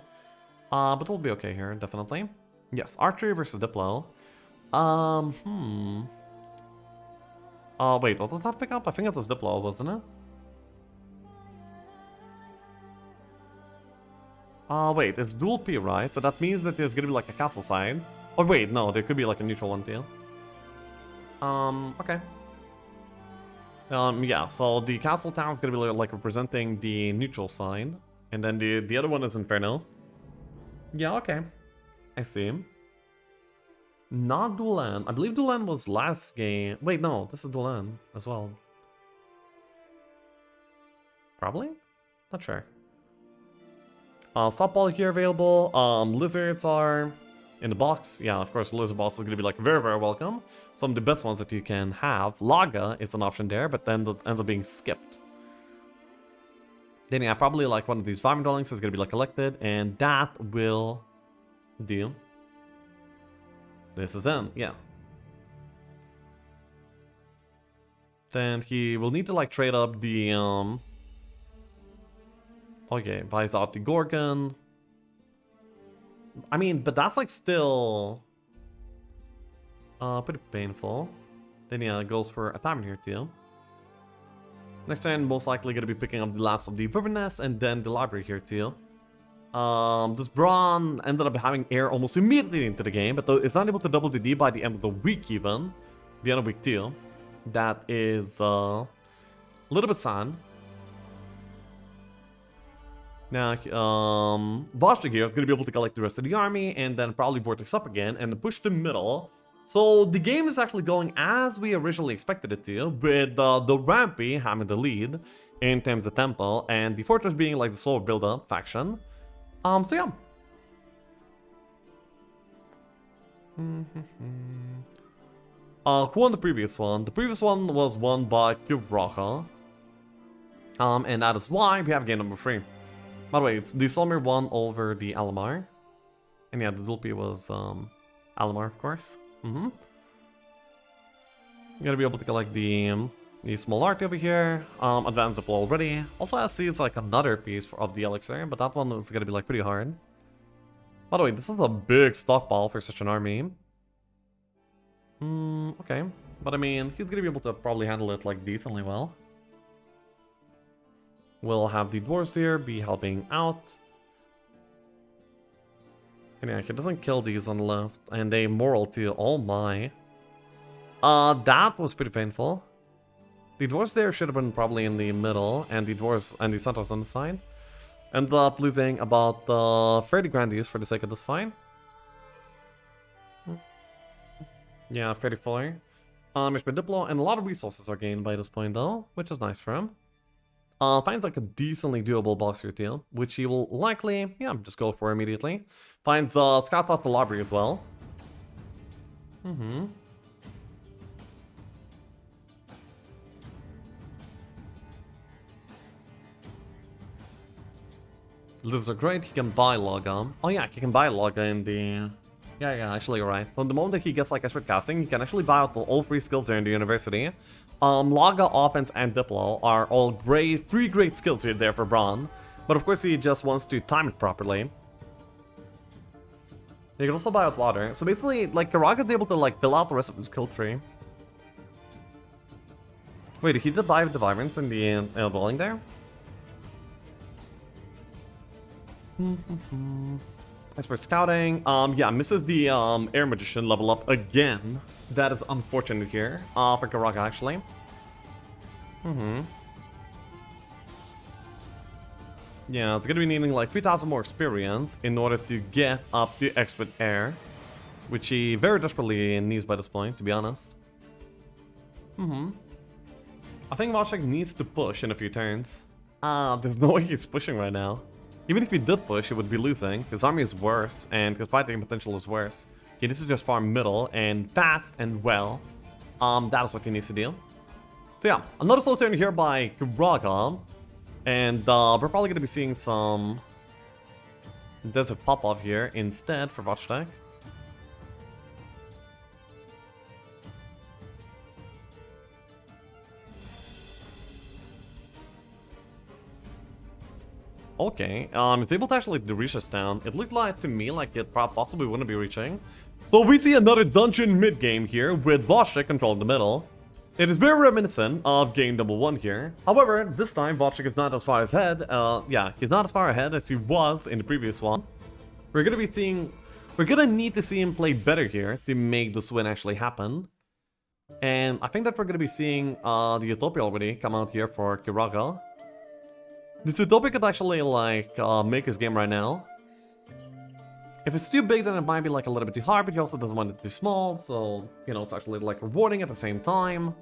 Speaker 1: But it'll be okay here, definitely. Yes, archery versus Diplo. Wait, what did that pick up? I think it was Diplo, wasn't it? Wait, it's dual P, right? So that means that there's gonna be like a castle side. Oh wait, no, there could be like a neutral one too. Okay. Yeah, so the castle town is gonna be like representing the neutral side. And then the other one is Inferno. Yeah, okay. I see. Not Duelan. I believe Duelan was last game. Wait, no, this is Duelan as well. Probably? Not sure. Stockpile here available. Lizards are in the box. Yeah, of course, lizard boss is going to be like very, very welcome. Some of the best ones that you can have. Laga is an option there, but then that ends up being skipped. Then yeah, probably like one of these farming dwellings is going to be like elected, and that will do. This is in, yeah. Then he will need to like trade up the okay, buys out the Gorgon. I mean, but that's like still pretty painful. Then yeah, it goes for a time here too. Next turn, most likely gonna be picking up the last of the River Nest and then the library here too. This Braun ended up having air almost immediately into the game, but it's not able to double the D by the end of the week even. The end of week 2. That is A little bit sad. Now, Wojtek here is going to be able to collect the rest of the army and then probably vortex up again and push the middle. So the game is actually going as we originally expected it to, with the Rampy having the lead in terms of tempo and the Fortress being like the slower build-up faction. So yeah. Who won the previous one? The previous one was won by Kyraha. And that is why we have game number 3. By the way, it's the Solmir won over the Alamar. And yeah, the Utopia was Alamar, of course. You're gonna be able to collect the small art over here. Advanced deploy already. Also, I see it's like another piece of the elixir, but that one is gonna be like pretty hard. By the way, this is a big stockpile for such an army. Okay. But I mean, he's gonna be able to probably handle it like decently well. We'll have the dwarves here be helping out. And yeah, he doesn't kill these on the left. And they moral too. Oh my. That was pretty painful. The dwarves there should have been probably in the middle. And the dwarves and the centaurs on the side. Ended up losing about 30 grandees for the sake of this fight. Yeah, 34. It's been Diplo, and a lot of resources are gained by this point though, which is nice for him. Finds like a decently doable boss here too, which he will likely, yeah, just go for immediately. Finds scouts out the lobby as well. These are great, he can buy Logga. Oh yeah, he can buy Logga in the... Yeah, actually you're right. So the moment that he gets like expert casting, he can actually buy out all 3 skills there in the university. Logga, offense, and Diplo are all great, 3 great skills here there for Braun. But of course he just wants to time it properly. You can also buy out water. So basically, like, Kyraha is able to like fill out the rest of his skill tree. Wait, did he buy the Vibrance in the building there? Expert scouting. Yeah, misses the air magician level up again. That is unfortunate here. For Kyraha actually. Yeah, it's gonna be needing like 3,000 more experience in order to get up to expert air, which he very desperately needs by this point, to be honest. I think Wojtek needs to push in a few turns. There's no way he's pushing right now. Even if he did push, he would be losing. His army is worse, and his fighting potential is worse. He needs to just farm middle, and fast and well. That is what he needs to do. So yeah, another slow turn here by Kyraha. And we're probably going to be seeing some desert pop-off here instead for Wojtek. Okay, it's able to actually reach us down. It looked like to me like it possibly wouldn't be reaching. So we see another dungeon mid-game here with Wojtek controlling the middle. It is very reminiscent of game number 1 here. However, this time Wojtek is not as far ahead. Yeah, he's not as far ahead as he was in the previous one. We're gonna need to see him play better here to make this win actually happen. And I think that we're gonna be seeing the Utopia already come out here for Kyraha. This Utopia could actually like make his game right now. If it's too big, then it might be like a little bit too hard, but he also doesn't want it too small, so you know it's actually like rewarding at the same time.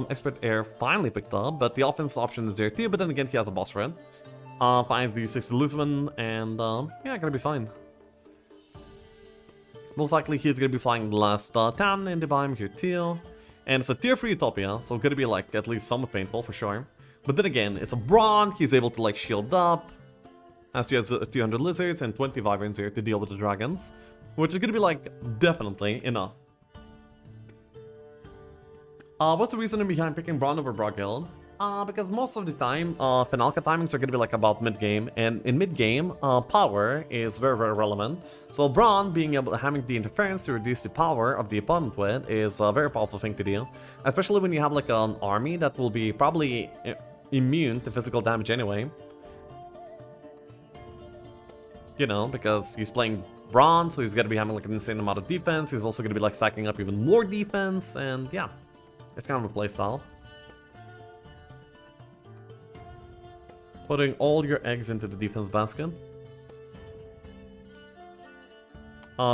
Speaker 1: Expert Air finally picked up, but the offense option is there too, but then again he has a boss for it. Finds the 60 Lisbon, and yeah, gonna be fine. Most likely he's gonna be flying the last town in the biome here too. And it's a tier 3 Utopia, so gonna be like at least somewhat painful for sure. But then again, it's a Braun, he's able to like shield up. As he has 200 lizards and 20 wyverns here to deal with the dragons. Which is gonna be like definitely enough. What's the reason behind picking Braun over Broghild? Because most of the time, Finalka timings are gonna be like about mid-game, and in mid-game, power is very, very relevant. So Braun being able to having the interference to reduce the power of the opponent with is a very powerful thing to do. Especially when you have like an army that will be probably immune to physical damage anyway. you know, because he's playing bronze, so he's gonna be having like an insane amount of defense. He's also gonna be like stacking up even more defense, and yeah, it's kind of a playstyle. Putting all your eggs into the defense basket.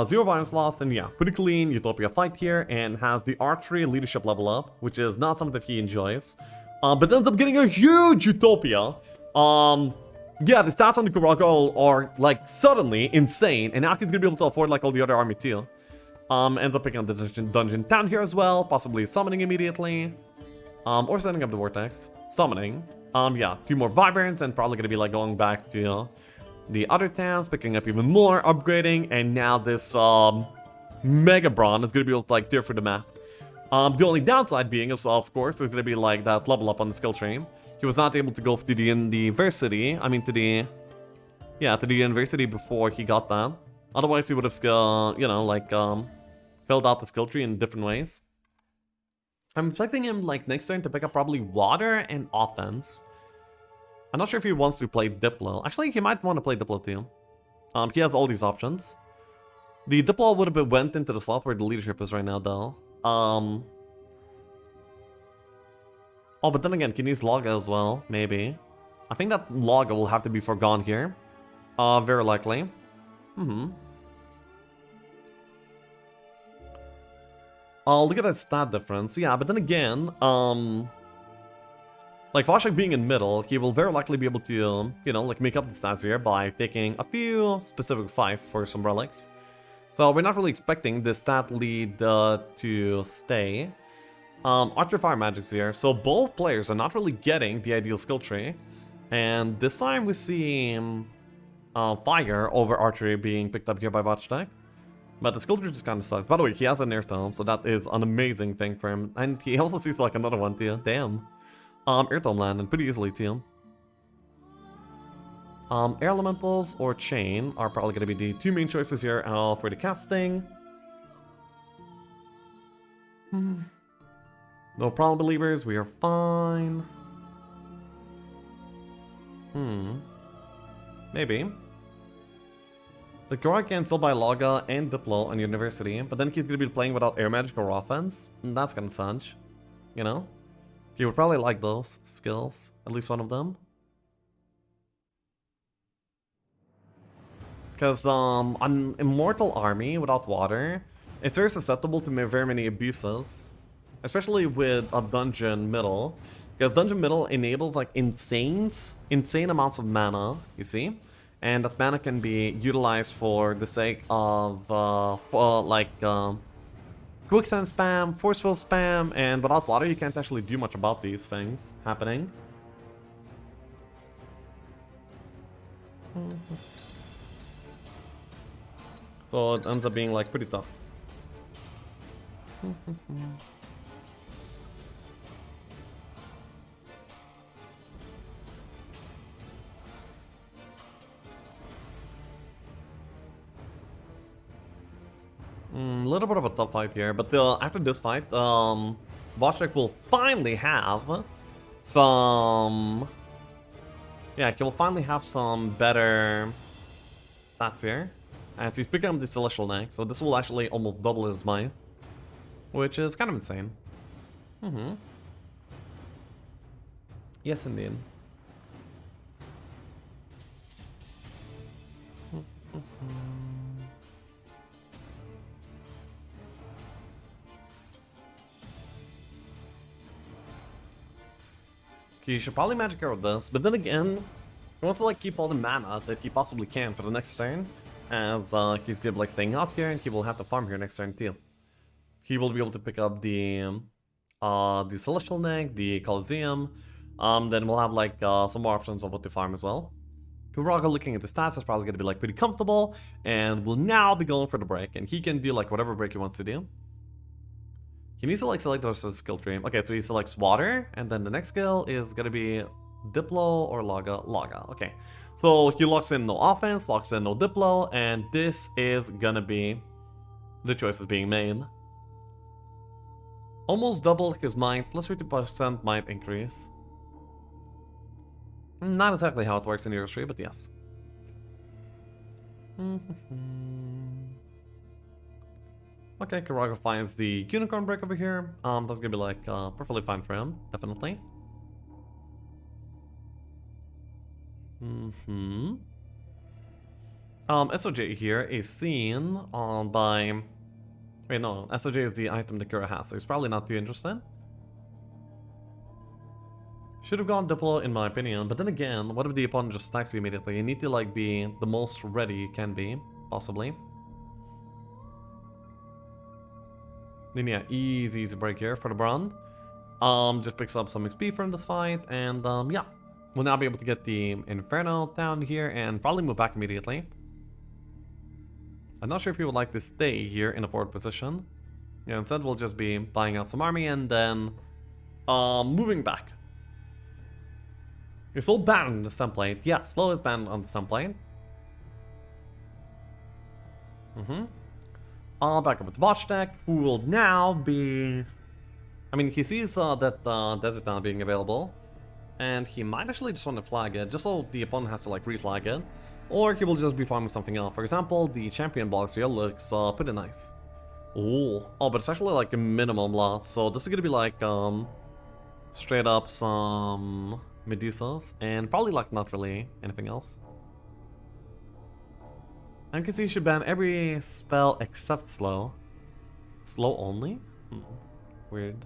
Speaker 1: 0 violence lost, and yeah, pretty clean Utopia fight here, and has the archery leadership level up, which is not something that he enjoys. But ends up getting a huge Utopia. Yeah, the stats on the Kyraha are like suddenly insane, and now he's gonna be able to afford like all the other army too. Ends up picking up the dungeon down here as well, possibly summoning immediately. Or setting up the vortex. Summoning. Yeah, 2 more Vibrants, and probably gonna be like going back to the other towns, picking up even more, upgrading, and now this Mega Brawn is gonna be able to like tear through the map. The only downside being is, of course, it's gonna be like that level up on the skill tree. He was not able to go to the university. I mean, to the university before he got that. Otherwise, he would have, you know, like filled out the skill tree in different ways. I'm expecting him like next turn to pick up probably water and offense. I'm not sure if he wants to play Diplo. Actually, he might want to play Diplo too. He has all these options. The Diplo would have went into the slot where the leadership is right now, though. Oh, but then again, he needs Laga as well, maybe. I think that Laga will have to be forgone here. Very likely. Look at that stat difference. Yeah, but then again, like Wojtek being in middle, he will very likely be able to, you know, like make up the stats here by taking a few specific fights for some relics. So we're not really expecting the stat lead to stay. Archer Fire Magic's here, so both players are not really getting the ideal skill tree. And this time we see Fire over Archery being picked up here by Wojtek. But the skill tree just kind of sucks. By the way, he has an Air Tome, so that is an amazing thing for him. And he also sees like another one too. Damn. Air Tome landed pretty easily too. Air Elementals or Chain are probably going to be the 2 main choices here for the casting. No problem, believers. We are fine. Maybe. The Kyraha can still buy Laga and Diplo on University, but then he's going to be playing without Air Magic or Offense. And that's going to suck. You know? He would probably like those skills. At least one of them. Because an Immortal Army without water, it's very susceptible to very many abuses. Especially with a Dungeon Middle. Because Dungeon Middle enables like insane amounts of mana, you see? And that mana can be utilized for the sake of quicksand spam, forceful spam, and without water you can't actually do much about these things happening. So it ends up being like pretty tough. A little bit of a tough fight here, but after this fight, Wojtek will finally have some... Yeah, he will finally have some better stats here. As he's picking up the Celestial Neck, so this will actually almost double his might. Which is kind of insane. Yes, indeed. He should probably Magic Arrow this, but then again, he wants to like keep all the mana that he possibly can for the next turn, as he's gonna be like staying out here, and he will have to farm here next turn too. He will be able to pick up the Celestial Neck, the Coliseum, then we'll have like some more options of what to farm as well. Kyraha, looking at the stats, is probably gonna be like pretty comfortable, and will now be going for the break, and he can do like whatever break he wants to do. He needs to like select those skill tree. Okay, so he selects water, and then the next skill is gonna be Diplo or Laga. Laga, okay. So he locks in no offense, locks in no Diplo, and this is gonna be the choices being made. Almost double his might, plus 50% might increase. Not exactly how it works in Euro 3, but yes. Okay, Kyraha finds the unicorn break over here. That's gonna be like perfectly fine for him, definitely. SOJ here is seen by... Wait, no, SOJ is the item that Kyraha has, so he's probably not too interested. Should have gone Diplo in my opinion, but then again, what if the opponent just attacks you immediately? You need to like be the most ready you can be, possibly. Then yeah, easy break here for the Bron. Just picks up some XP from this fight, and yeah. We'll now be able to get the Inferno down here and probably move back immediately. I'm not sure if he would like to stay here in a forward position. Yeah, instead we'll just be buying out some army and then moving back. It's all banned on this template. Yeah, slow is banned on this template. Back over to Wojtek, who will now be... I mean, he sees that Desert now being available. And he might actually just want to flag it, just so the opponent has to like reflag it. Or he will just be farming something else. For example, the champion box here looks pretty nice. Ooh. Oh, but it's actually like a minimum lot, so this is gonna be like straight up some Medusas, and probably like not really anything else. And you can see you should ban every spell except slow. Slow only? Weird.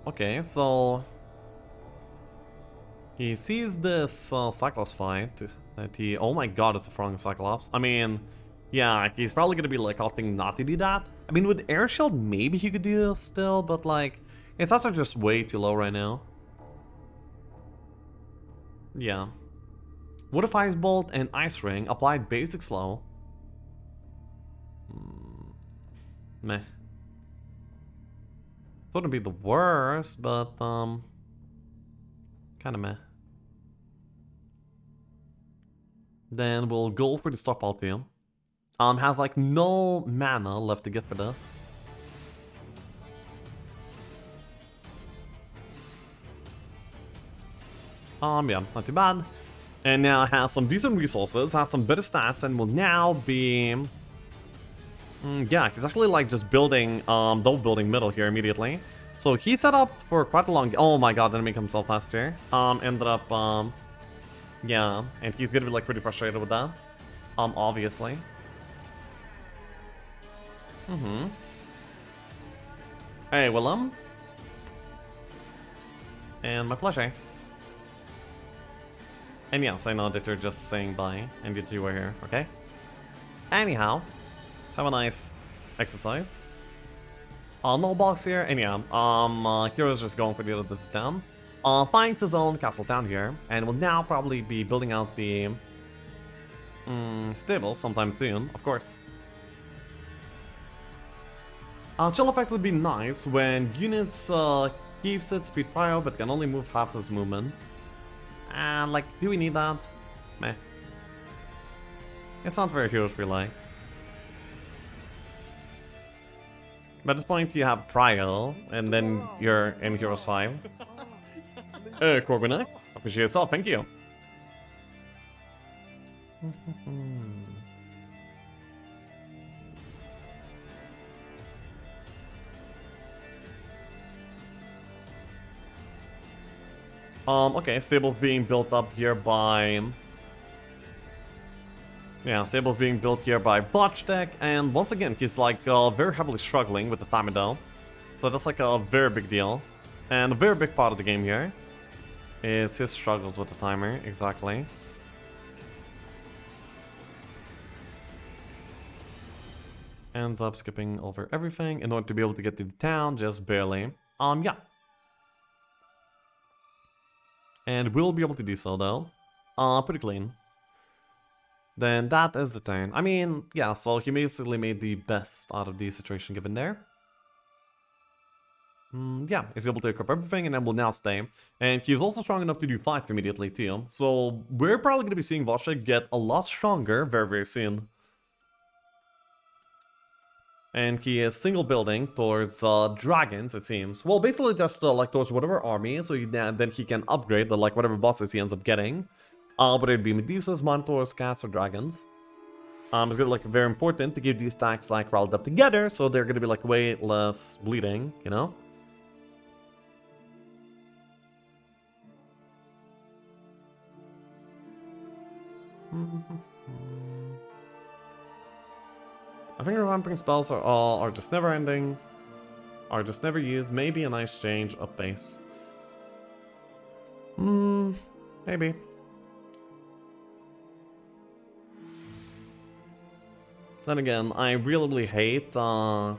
Speaker 1: Okay, so he sees this Cyclops fight that he... Oh my god, it's a throwing Cyclops. I mean, yeah, he's probably gonna be like opting not to do that. I mean, with Air Shield, maybe he could do this still, but like, it's also just way too low right now. Yeah. What if Ice Bolt and Ice Ring applied basic slow? Meh. Wouldn't be the worst, but kinda meh. Then we'll go for the stockpile team. Has like no mana left to get for this. Yeah, not too bad. And now has some decent resources, has some better stats, and will now be... yeah, he's actually like just building, double building middle here immediately. So he set up for quite a long... Oh my god, didn't make himself fast here. Ended up, yeah, and he's gonna be like pretty frustrated with that. Obviously. Hey, Willem. And my pleasure. And yes, I know that you're just saying bye, and that you were here, okay? Anyhow, have a nice exercise. Null box here, and yeah, Kyraha's just going for the other this down. Finds his own castle down here, and will now probably be building out the stable sometime soon, of course. Chill effect would be nice when units keeps its speed prior but can only move half its movement. And like, do we need that? Meh. It's not very heroes rely. By this point you have Prio, and then you're in Heroes 5. Corbin, appreciate yourself, thank you. Okay, stable's being built up here by... Yeah, stable's being built here by Wojtek, and once again, he's like very heavily struggling with the timer though. So that's like a very big deal. And a very big part of the game here is his struggles with the timer, exactly. Ends up skipping over everything in order to be able to get to the town, just barely. Yeah. And we'll be able to do so though. Pretty clean. Then that is the turn. I mean, yeah, so he basically made the best out of the situation given there. Yeah, he's able to equip everything and then will now stay. And he's also strong enough to do fights immediately too. So we're probably going to be seeing Wojtek get a lot stronger very, very soon. And he is single building towards dragons, it seems. Well, basically just like towards whatever army, so then he can upgrade the like whatever bosses he ends up getting. Whether it be Medusas, Minotaurs, Cats, or Dragons. It's gonna like very important to keep these stacks like riled up together, so they're gonna be like way less bleeding, you know? I think ramping spells are just never ending, are just never used. Maybe a nice change of pace. Maybe. Then again, I really hate the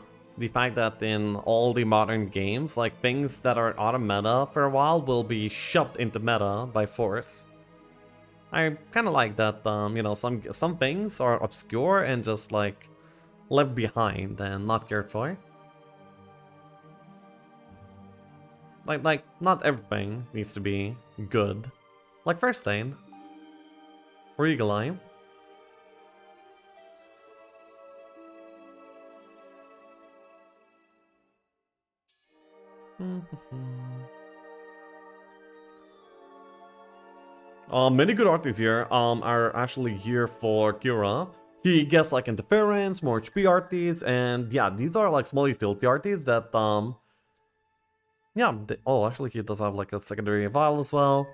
Speaker 1: fact that in all the modern games, like things that are out of meta for a while will be shoved into meta by force. I kind of like that, you know, some things are obscure and just like left behind and not cared for. Like not everything needs to be good. Like First Stain or Eagle Eye. Many good artists here are actually here for Kyraha. He gets like interference, more HP artists, and yeah, these are like small utility artists that yeah, oh actually he does have like a secondary vial as well.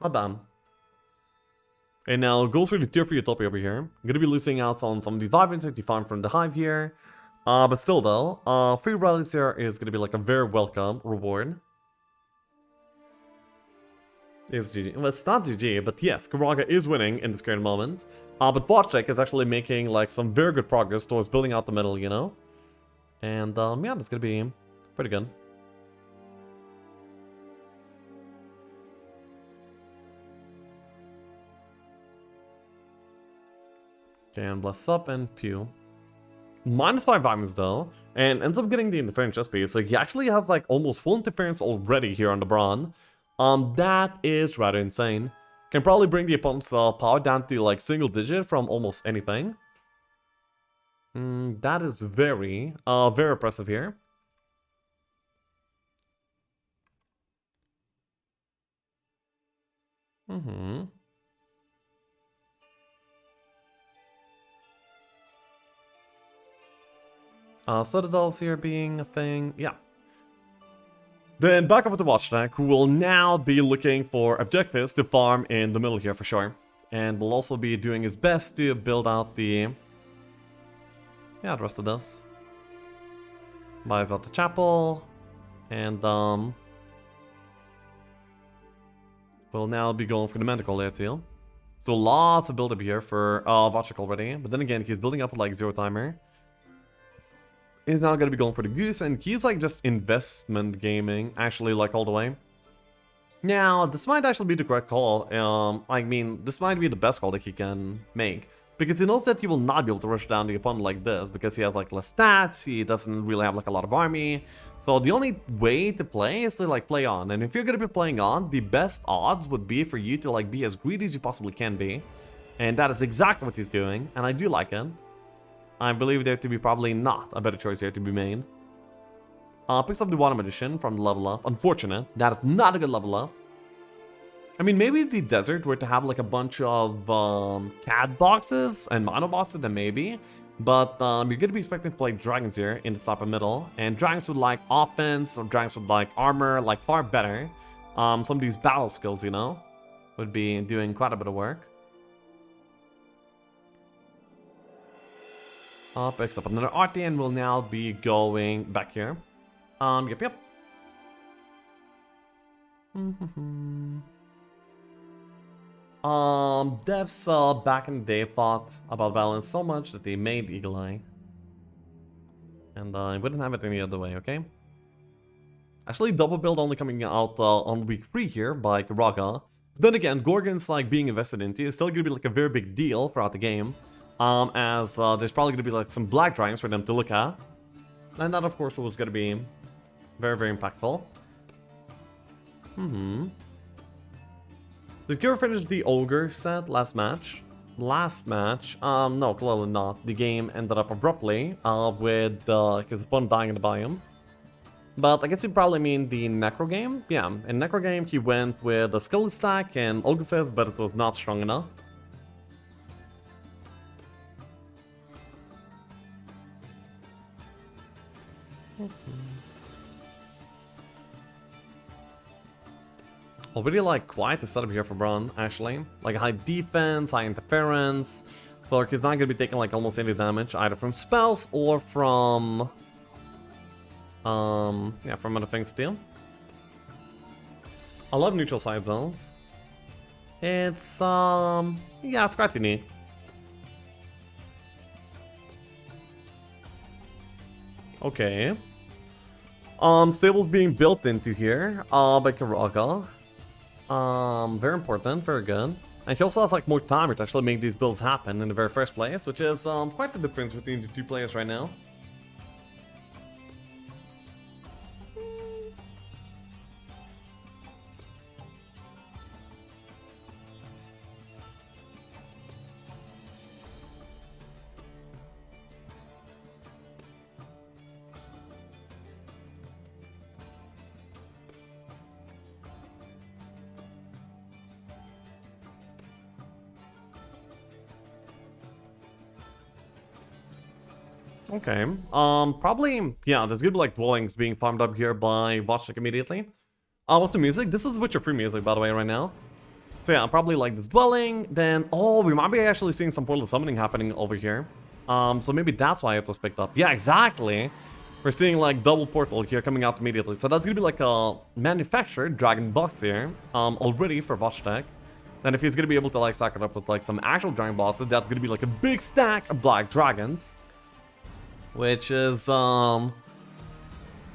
Speaker 1: Not bad. And now goes for the tier 3 Utopia over here. I'm gonna be losing out on some of the vibrance that you found from the hive here. But still though, 3 relics here is gonna be like a very welcome reward. It's GG. Well, it's not GG, but yes, Kyraha is winning in this current moment. But Wojtek is actually making like some very good progress towards building out the middle, you know? And yeah, that's gonna be pretty good. Okay, and bless up and pew. -5 diamonds though, and ends up getting the interference chest piece, so he actually has like almost full interference already here on the Brawn. That is rather insane. Can probably bring the opponent's power down to like single digit from almost anything. That is very impressive here. Citadels here being a thing, yeah. Then back over to Wojtek, who will now be looking for objectives to farm in the middle here for sure. And will also be doing his best to build out the... yeah, the rest of this. Buys out the chapel. And will now be going for the medical layer too. So lots of build up here for Wojtek already. But then again, he's building up with like 0 timer. He's now gonna be going for the goose, and he's like just investment gaming, actually, like all the way. Now, this might actually be the correct call. I mean, this might be the best call that he can make, because he knows that he will not be able to rush down the opponent like this, because he has like less stats, he doesn't really have like a lot of army. So the only way to play is to like play on, and if you're gonna be playing on, the best odds would be for you to like be as greedy as you possibly can be. And that is exactly what he's doing, and I do like it. I believe there to be probably not a better choice here to be made. Picks up the Water Magician from the level up. Unfortunate. That is not a good level up. I mean, maybe if the desert were to have like a bunch of CAD boxes and mono bosses, then maybe. But you're going to be expecting to play dragons here in the top and middle. And dragons with like offense, or dragons with like armor, like far better. Some of these battle skills, you know, would be doing quite a bit of work. Picks up another arty and will now be going back here. Yep. Devs back in the day thought about balance so much that they made Eagle Eye. And I wouldn't have it any other way, okay? Actually, double build only coming out on week 3 here by Kyraha. Then again, Gorgons like being invested into is still gonna be like a very big deal throughout the game. As there's probably going to be like some black dragons for them to look at. And that of course was going to be very, very impactful. Did Kyraha finish the Ogre set last match? last match, no, clearly not. The game ended up abruptly, with his opponent dying in the biome. But I guess you probably mean the Necro game? Yeah, in Necro game he went with a skill stack and Ogre Fist, but it was not strong enough. Already like quite a setup here for Braun, actually. Like high defense, high interference. So he's not gonna be taking like almost any damage either from spells or from yeah, from other things too. I love neutral side zones. It's yeah, it's quite unique. Okay. Stables being built into here by Kyraha. Very important, very good. And he also has like more time to actually make these builds happen in the very first place, which is quite the difference between the two players right now. Okay, probably, yeah, there's gonna be like dwellings being farmed up here by Wojtek immediately. What's the music? This is Witcher 3 music, by the way, right now. So yeah, probably like this dwelling, then, oh, we might be actually seeing some portal summoning happening over here. So maybe that's why it was picked up. Yeah, exactly. We're seeing like double portal here coming out immediately. So that's gonna be like a manufactured dragon boss here, already for Wojtek. And if he's gonna be able to like stack it up with like some actual dragon bosses, that's gonna be like a big stack of black dragons. Which is, not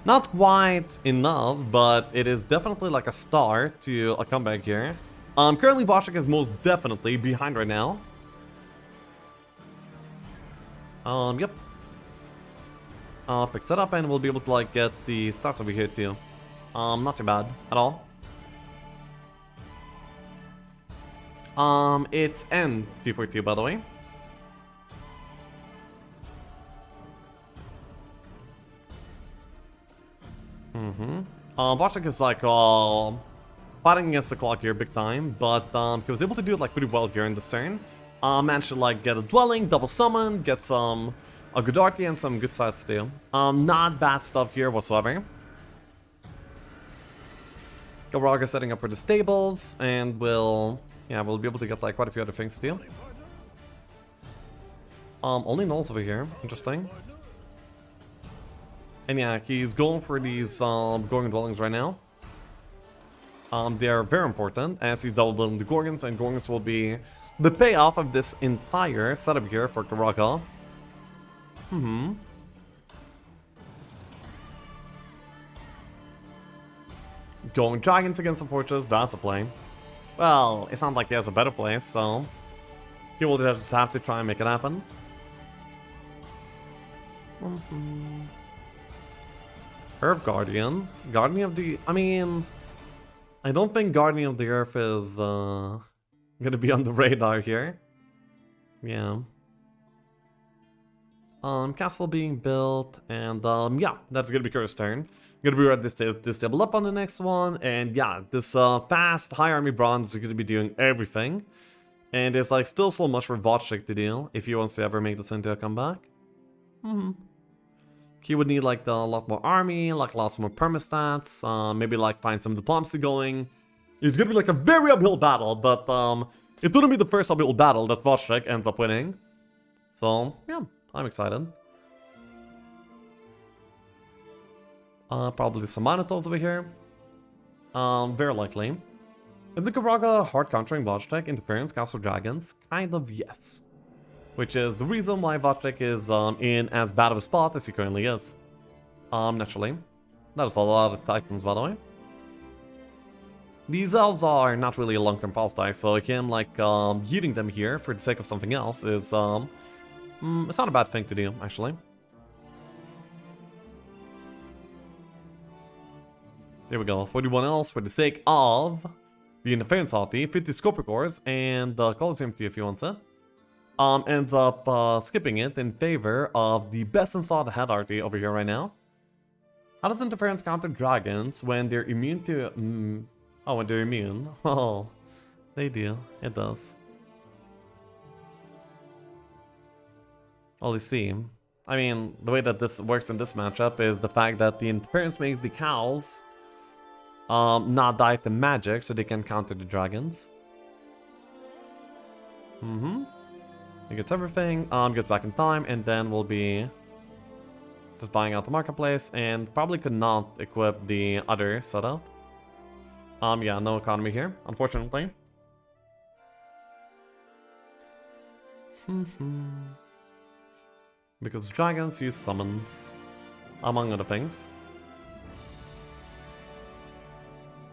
Speaker 1: quite enough, but it is definitely like a start to a comeback here. Currently Wojtek is most definitely behind right now. Yep. Picks it up and we'll be able to like get the stats over here too. Not too bad at all. It's N242 by the way. Wojtek is like fighting against the clock here big time, but he was able to do it like pretty well here in this turn. Managed to like get a dwelling, double summon, get some a good arty and some good stats too. Not bad stuff here whatsoever. Kyraha setting up for the stables, and we'll be able to get like quite a few other things too. Only nulls over here, interesting. And yeah, he's going for these Gorgon dwellings right now. They are very important as he's double building the Gorgons, and Gorgons will be the payoff of this entire setup here for Kyraha. Going dragons against the fortress, that's a play. Well, it's not like he has a better play, so he will just have to try and make it happen. Earth Guardian. Guardian of the... I mean... I don't think Guardian of the Earth is gonna be on the radar here. Yeah. Castle being built, and yeah, that's gonna be Kyraha's turn. Gonna be ready to stable up on the next one, and yeah, this fast high army bronze is gonna be doing everything. And there's like still so much for Wojtek to do if he wants to ever make this into a comeback. He would need like a lot more army, like lots more permastats, maybe like find some diplomacy going. It's gonna be like a very uphill battle, but it wouldn't be the first uphill battle that Wojtek ends up winning. So yeah, I'm excited. Probably some Minotaurs over here. Very likely. Is the Kyraha hard countering Wojtek interference Castle Dragons? Kind of yes. Which is the reason why Wojtek is in as bad of a spot as he currently is. Naturally. That is a lot of Titans, by the way. These elves are not really a long-term pulse die, so him like eating them here for the sake of something else is it's not a bad thing to do, actually. There we go, 41 else for the sake of the interference arty, 50 scoper cores, and the Colosseum too if you want it. ends up skipping it in favor of the best installed head arty over here right now. How does interference counter dragons when they're immune to... Oh, when they're immune. Oh, they do. It does. Well, you see. I mean, the way that this works in this matchup is the fact that the interference makes the cows not die to magic, so they can counter the dragons. He gets everything, gets back in time, and then we'll be just buying out the marketplace, and probably could not equip the other setup. Yeah, no economy here, unfortunately. Because dragons use summons, among other things.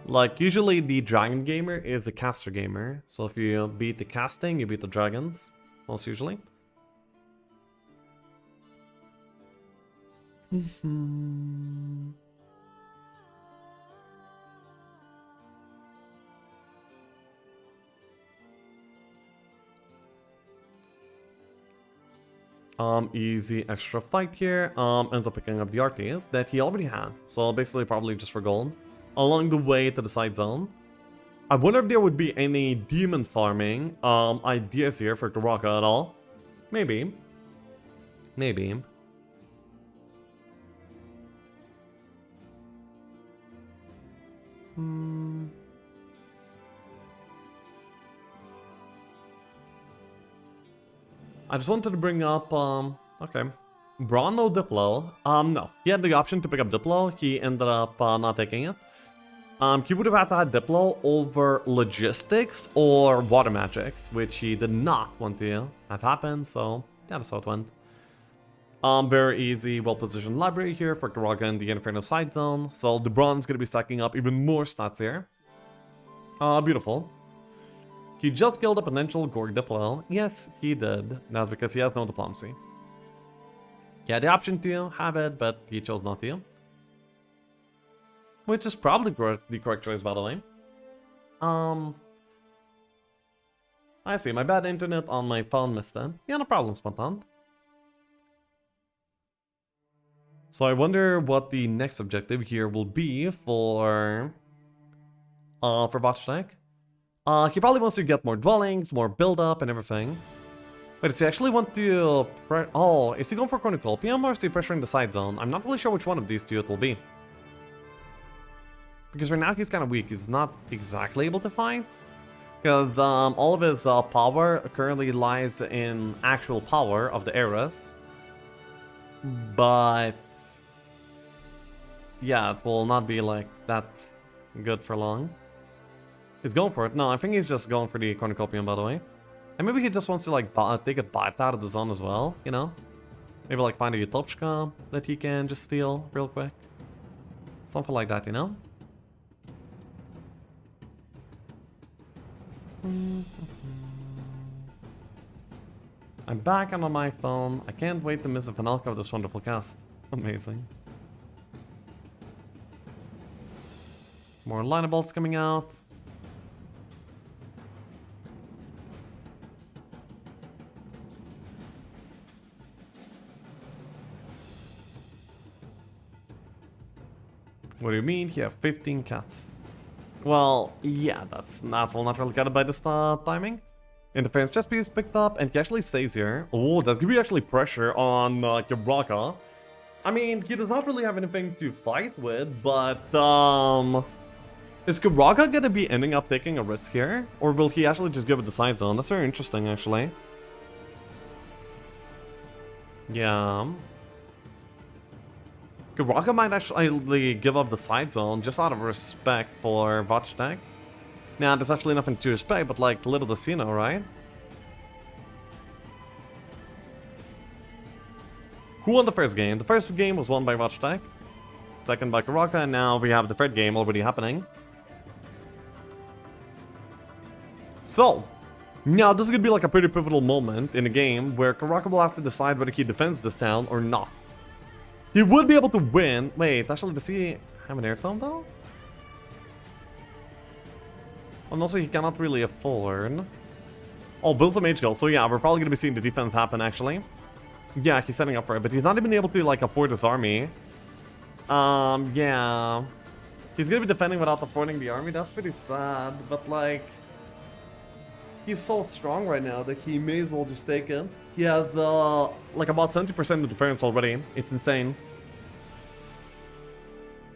Speaker 1: Like, usually the dragon gamer is a caster gamer, so if you beat the casting, you beat the dragons, most usually. Easy extra fight here, ends up picking up the arties that he already had, so basically probably just for gold. Along the way to the side zone. I wonder if there would be any demon farming ideas here for Kyraha at all. Maybe. Maybe. I just wanted to bring up, okay. Braun, no Diplo. No. He had the option to pick up Diplo. He ended up not taking it. He would have had to have Diplo over logistics or water magics, which he did not want to have happen, so yeah, that's how it went. Very easy, well-positioned library here for Kyraha in the Inferno side zone, so the Braun's gonna be stacking up even more stats here. Beautiful. He just killed a potential Gorg Diplo. Yes, he did. That's because he has no diplomacy. He had the option to have it, but he chose not to. Which is probably the correct choice, by the way. I see, my bad internet on my phone missed it. Yeah, no problem, Spontan. So I wonder what the next objective here will be for Wojtek. He probably wants to get more dwellings, more build-up, and everything. Wait, does he actually want to... Oh, is he going for Cornucopium or is he pressuring the side zone? I'm not really sure which one of these two it will be. Because right now he's kind of weak. He's not exactly able to fight. Because all of his power currently lies in actual power of the eras. But... yeah, it will not be like that good for long. He's going for it. No, I think he's just going for the Cornucopium, by the way. And maybe he just wants to, like, take a bite out of the zone as well, you know? Maybe, like, find a Utopia that he can just steal real quick. Something like that, you know? I'm back on my phone. I can't wait to miss a finale of this wonderful cast. Amazing. More lineables coming out. What do you mean? You have 15 cats. Well, yeah, that's not really cut by this timing. Interference chest piece picked up, and he actually stays here. Oh, that's gonna be actually pressure on Kyraha. I mean, he does not really have anything to fight with, but is Kyraha gonna be ending up taking a risk here? Or will he actually just give it the side zone? That's very interesting, actually. Yeah. Kyraha might actually give up the side zone just out of respect for Wojtek. Now, there's actually nothing to respect, but like, little does he know, right? Who won the first game? The first game was won by Wojtek. Second by Kyraha, and now we have the third game already happening. So, now this is gonna be like a pretty pivotal moment in the game where Kyraha will have to decide whether he defends this town or not. He would be able to win. Wait, actually, does he have an air tome though? And also, he cannot really afford. Oh, builds a mage guild. So yeah, we're probably gonna be seeing the defense happen actually. Yeah, he's setting up for it, but he's not even able to like afford his army. Yeah. He's gonna be defending without affording the army. That's pretty sad, but like, he's so strong right now that he may as well just take it. He has like about 70% of defense already. It's insane.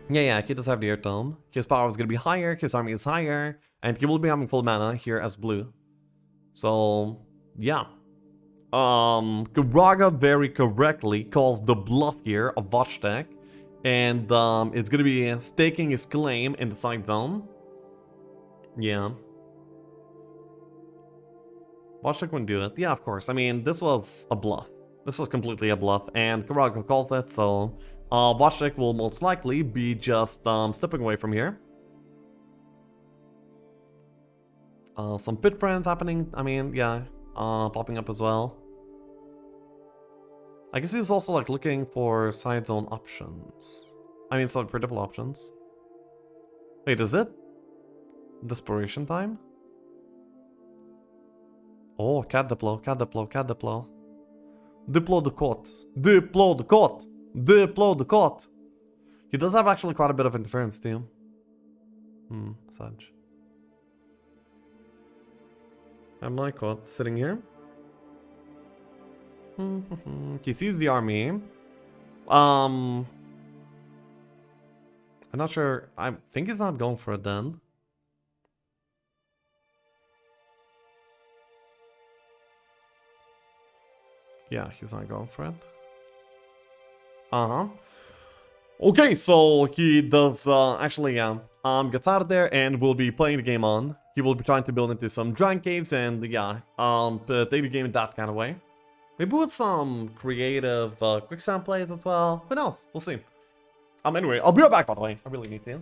Speaker 1: Yeah, he does have the air tome. His power is gonna be higher, his army is higher, and he will be having full mana here as blue. So yeah. Kyraha very correctly calls the bluff here of Wojtek. And it's gonna be staking his claim in the side zone. Yeah. Wojtek wouldn't do it. Yeah, of course. I mean, this was a bluff. This was completely a bluff, and Kyraha calls it, so Wojtek will most likely be just stepping away from here. Some pit friends happening. I mean, yeah, popping up as well. I guess he's also like looking for side zone options. I mean, sorry, for double options. Wait, is it desperation time? Oh, cat deploy, cat deploy, cat deploy. Deploy the court. Deploy the court. Deploy the court. He does have actually quite a bit of interference too. Sage. And my court sitting here. He sees the army. I'm not sure. I think he's not going for it then. Yeah, he's not going for it. Okay, so he does actually gets out of there and will be playing the game on. He will be trying to build into some giant caves and yeah, take the game in that kind of way. Maybe with some creative quicksand plays as well. Who knows? We'll see. Anyway, I'll be right back by the way. I really need to.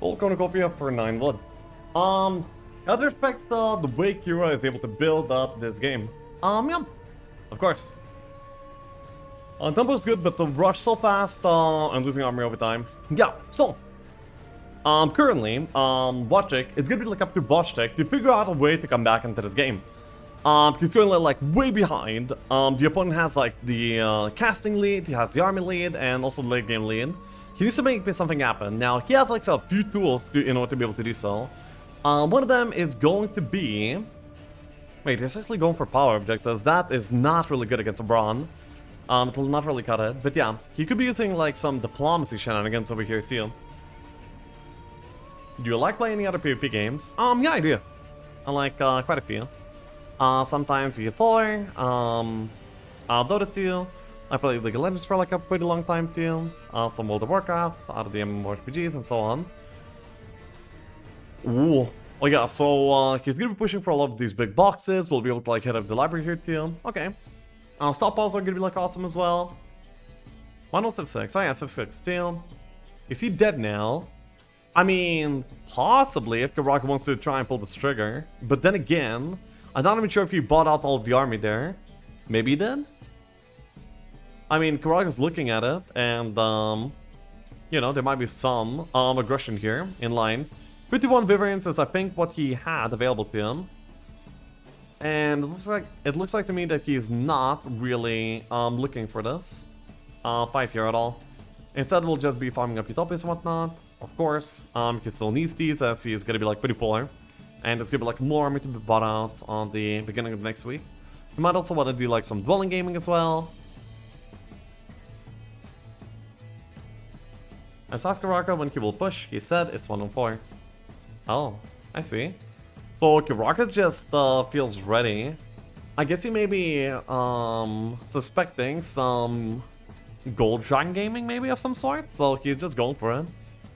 Speaker 1: Full cornucopia for 9 wood. I'd respect the way Kyraha is able to build up this game. Yeah, of course. Tempo is good, but the rush so fast, I'm losing armor over time. Yeah, so currently, Wojtek, it's gonna be like up to Wojtek to figure out a way to come back into this game. He's going like way behind. The opponent has like the casting lead, he has the army lead, and also the late game lead. He needs to make something happen. Now, he has like a few tools in order to be able to do so. One of them is going to be... Wait, he's actually going for power objectives. That is not really good against a Brawn. It will not really cut it, but yeah, he could be using like some diplomacy shenanigans over here too. Do you like playing any other PvP games? Yeah, I do. I like quite a few. Sometimes E4, Dota 2. I played League of Legends for like a pretty long time too. Some World of Warcraft, out of the MMORPGs and so on. Ooh. Oh yeah, so he's gonna be pushing for a lot of these big boxes. We'll be able to like hit up the library here too. Okay. Stockpiles are gonna be like awesome as well. 106. Oh yeah, Civ 6 too. Is he dead now? I mean, possibly if Kyraha wants to try and pull this trigger. But then again, I'm not even sure if he bought out all of the army there. Maybe he did? I mean, Kyraha's looking at it, and you know, there might be some aggression here in line. 51 Vivians is, I think, what he had available to him. And it looks like to me that he's not really looking for this fight here at all. Instead, we'll just be farming up Utopias and whatnot. Of course, he still needs these as he's gonna be like pretty poor. And there's gonna be like more army to be bought out on the beginning of next week. You might also want to do like some dwelling gaming as well. And Kyraha, when he will push, he said it's 1-4. Oh, I see. So Kyraha just feels ready. I guess he may be suspecting some gold dragon gaming maybe of some sort. So he's just going for it.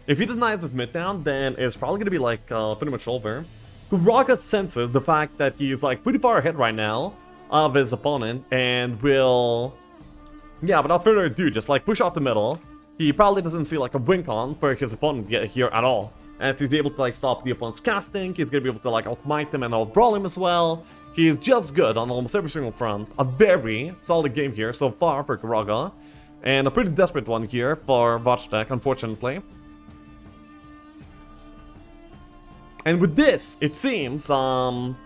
Speaker 1: If he denies his mid down, then it's probably gonna be like pretty much over. Kyraha senses the fact that he's like pretty far ahead right now of his opponent and will, yeah, without further ado, just like push out the middle. He probably doesn't see like a wink on for his opponent here at all. As he's able to like stop the opponent's casting, he's gonna be able to like outmight him and outbrawl him as well. He's just good on almost every single front. A very solid game here so far for Kyraha. And a pretty desperate one here for Wojtek, unfortunately. And with this, it seems that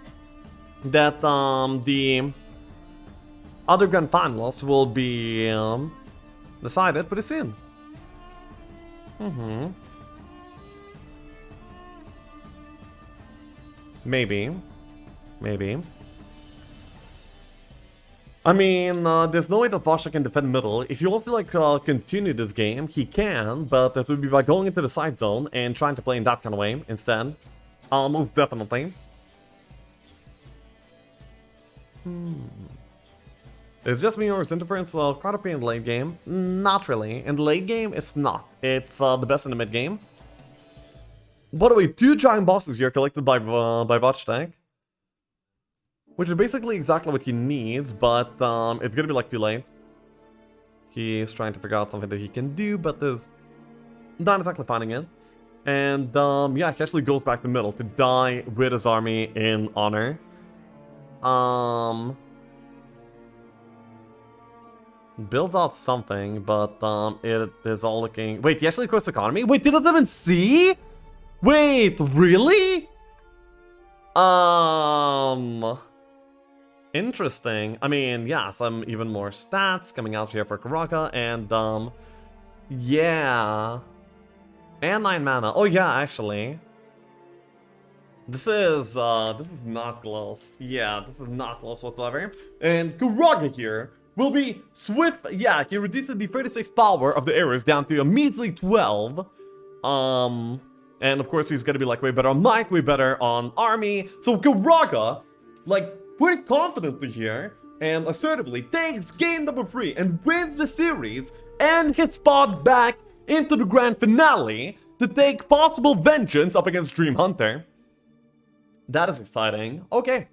Speaker 1: the other grand finals will be decided pretty soon. Maybe. I mean, there's no way that Wojtek can defend middle. If he wants to like continue this game, he can, but that would be by going into the side zone and trying to play in that kind of way instead. Most definitely. It's just me or his interference quite a pain in the late game? Not really. In the late game, it's not. It's the best in the mid game. By the way, 2 giant bosses here collected by Wojtek. Which is basically exactly what he needs, but it's gonna be like too late. He's trying to figure out something that he can do, but is not exactly finding it. And yeah, he actually goes back to middle to die with his army in honor. Builds out something, but it is all looking... Wait, he actually quits economy? Wait, he doesn't even see? Wait, really? Interesting. I mean, yeah, some even more stats coming out here for Kyraha, and yeah. And 9 mana. Oh yeah, actually. This is not close. Yeah, this is not close whatsoever. And Kyraha here will be swift. Yeah, he reduces the 36 power of the arrows down to a measly 12. And of course he's gonna be like way better on might, way better on army. So Kyraha, like, pretty confidently here and assertively takes game number 3 and wins the series and his spot back into the grand finale to take possible vengeance up against Dream Hunter. That is exciting. Okay.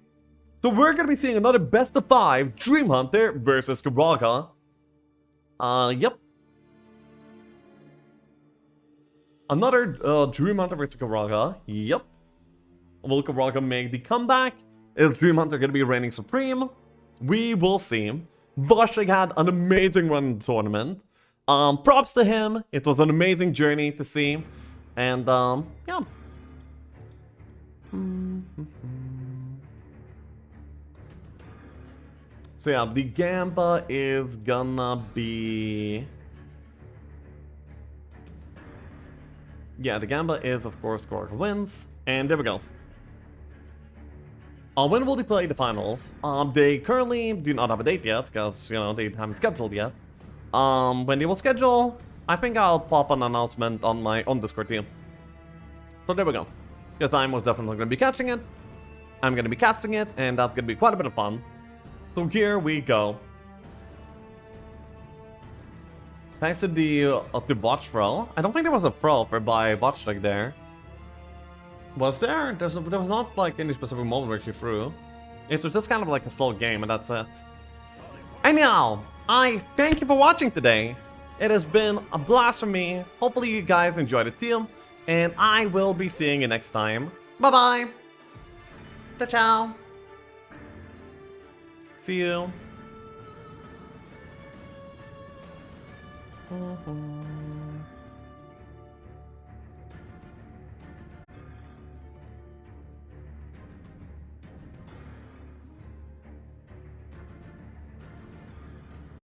Speaker 1: So we're gonna be seeing another best of 5 Dream Hunter versus Kyraha. Yep. Another Dream Hunter versus Kyraha. Yep. Will Kyraha make the comeback? Is Dream Hunter gonna be reigning supreme? We will see. Wojtek had an amazing run in the tournament. Props to him. It was an amazing journey to see. And yeah. So yeah, the Gamba is gonna be... Yeah, the Gamba is, of course, Kyraha wins. And there we go. When will they play the finals? They currently do not have a date yet, because, you know, they haven't scheduled yet. When they will schedule, I think I'll pop an announcement on my own Discord team. So there we go. Because I'm most definitely going to be catching it. I'm going to be casting it, and that's going to be quite a bit of fun. So here we go. Thanks to the botch throw. I don't think there was a pro for by Wojtek there. Was there? There was not like any specific moment where she threw. It was just kind of like a slow game, and that's it. Anyhow, I thank you for watching today. It has been a blast for me. Hopefully you guys enjoyed it too. And I will be seeing you next time. Bye-bye. Ciao. See you.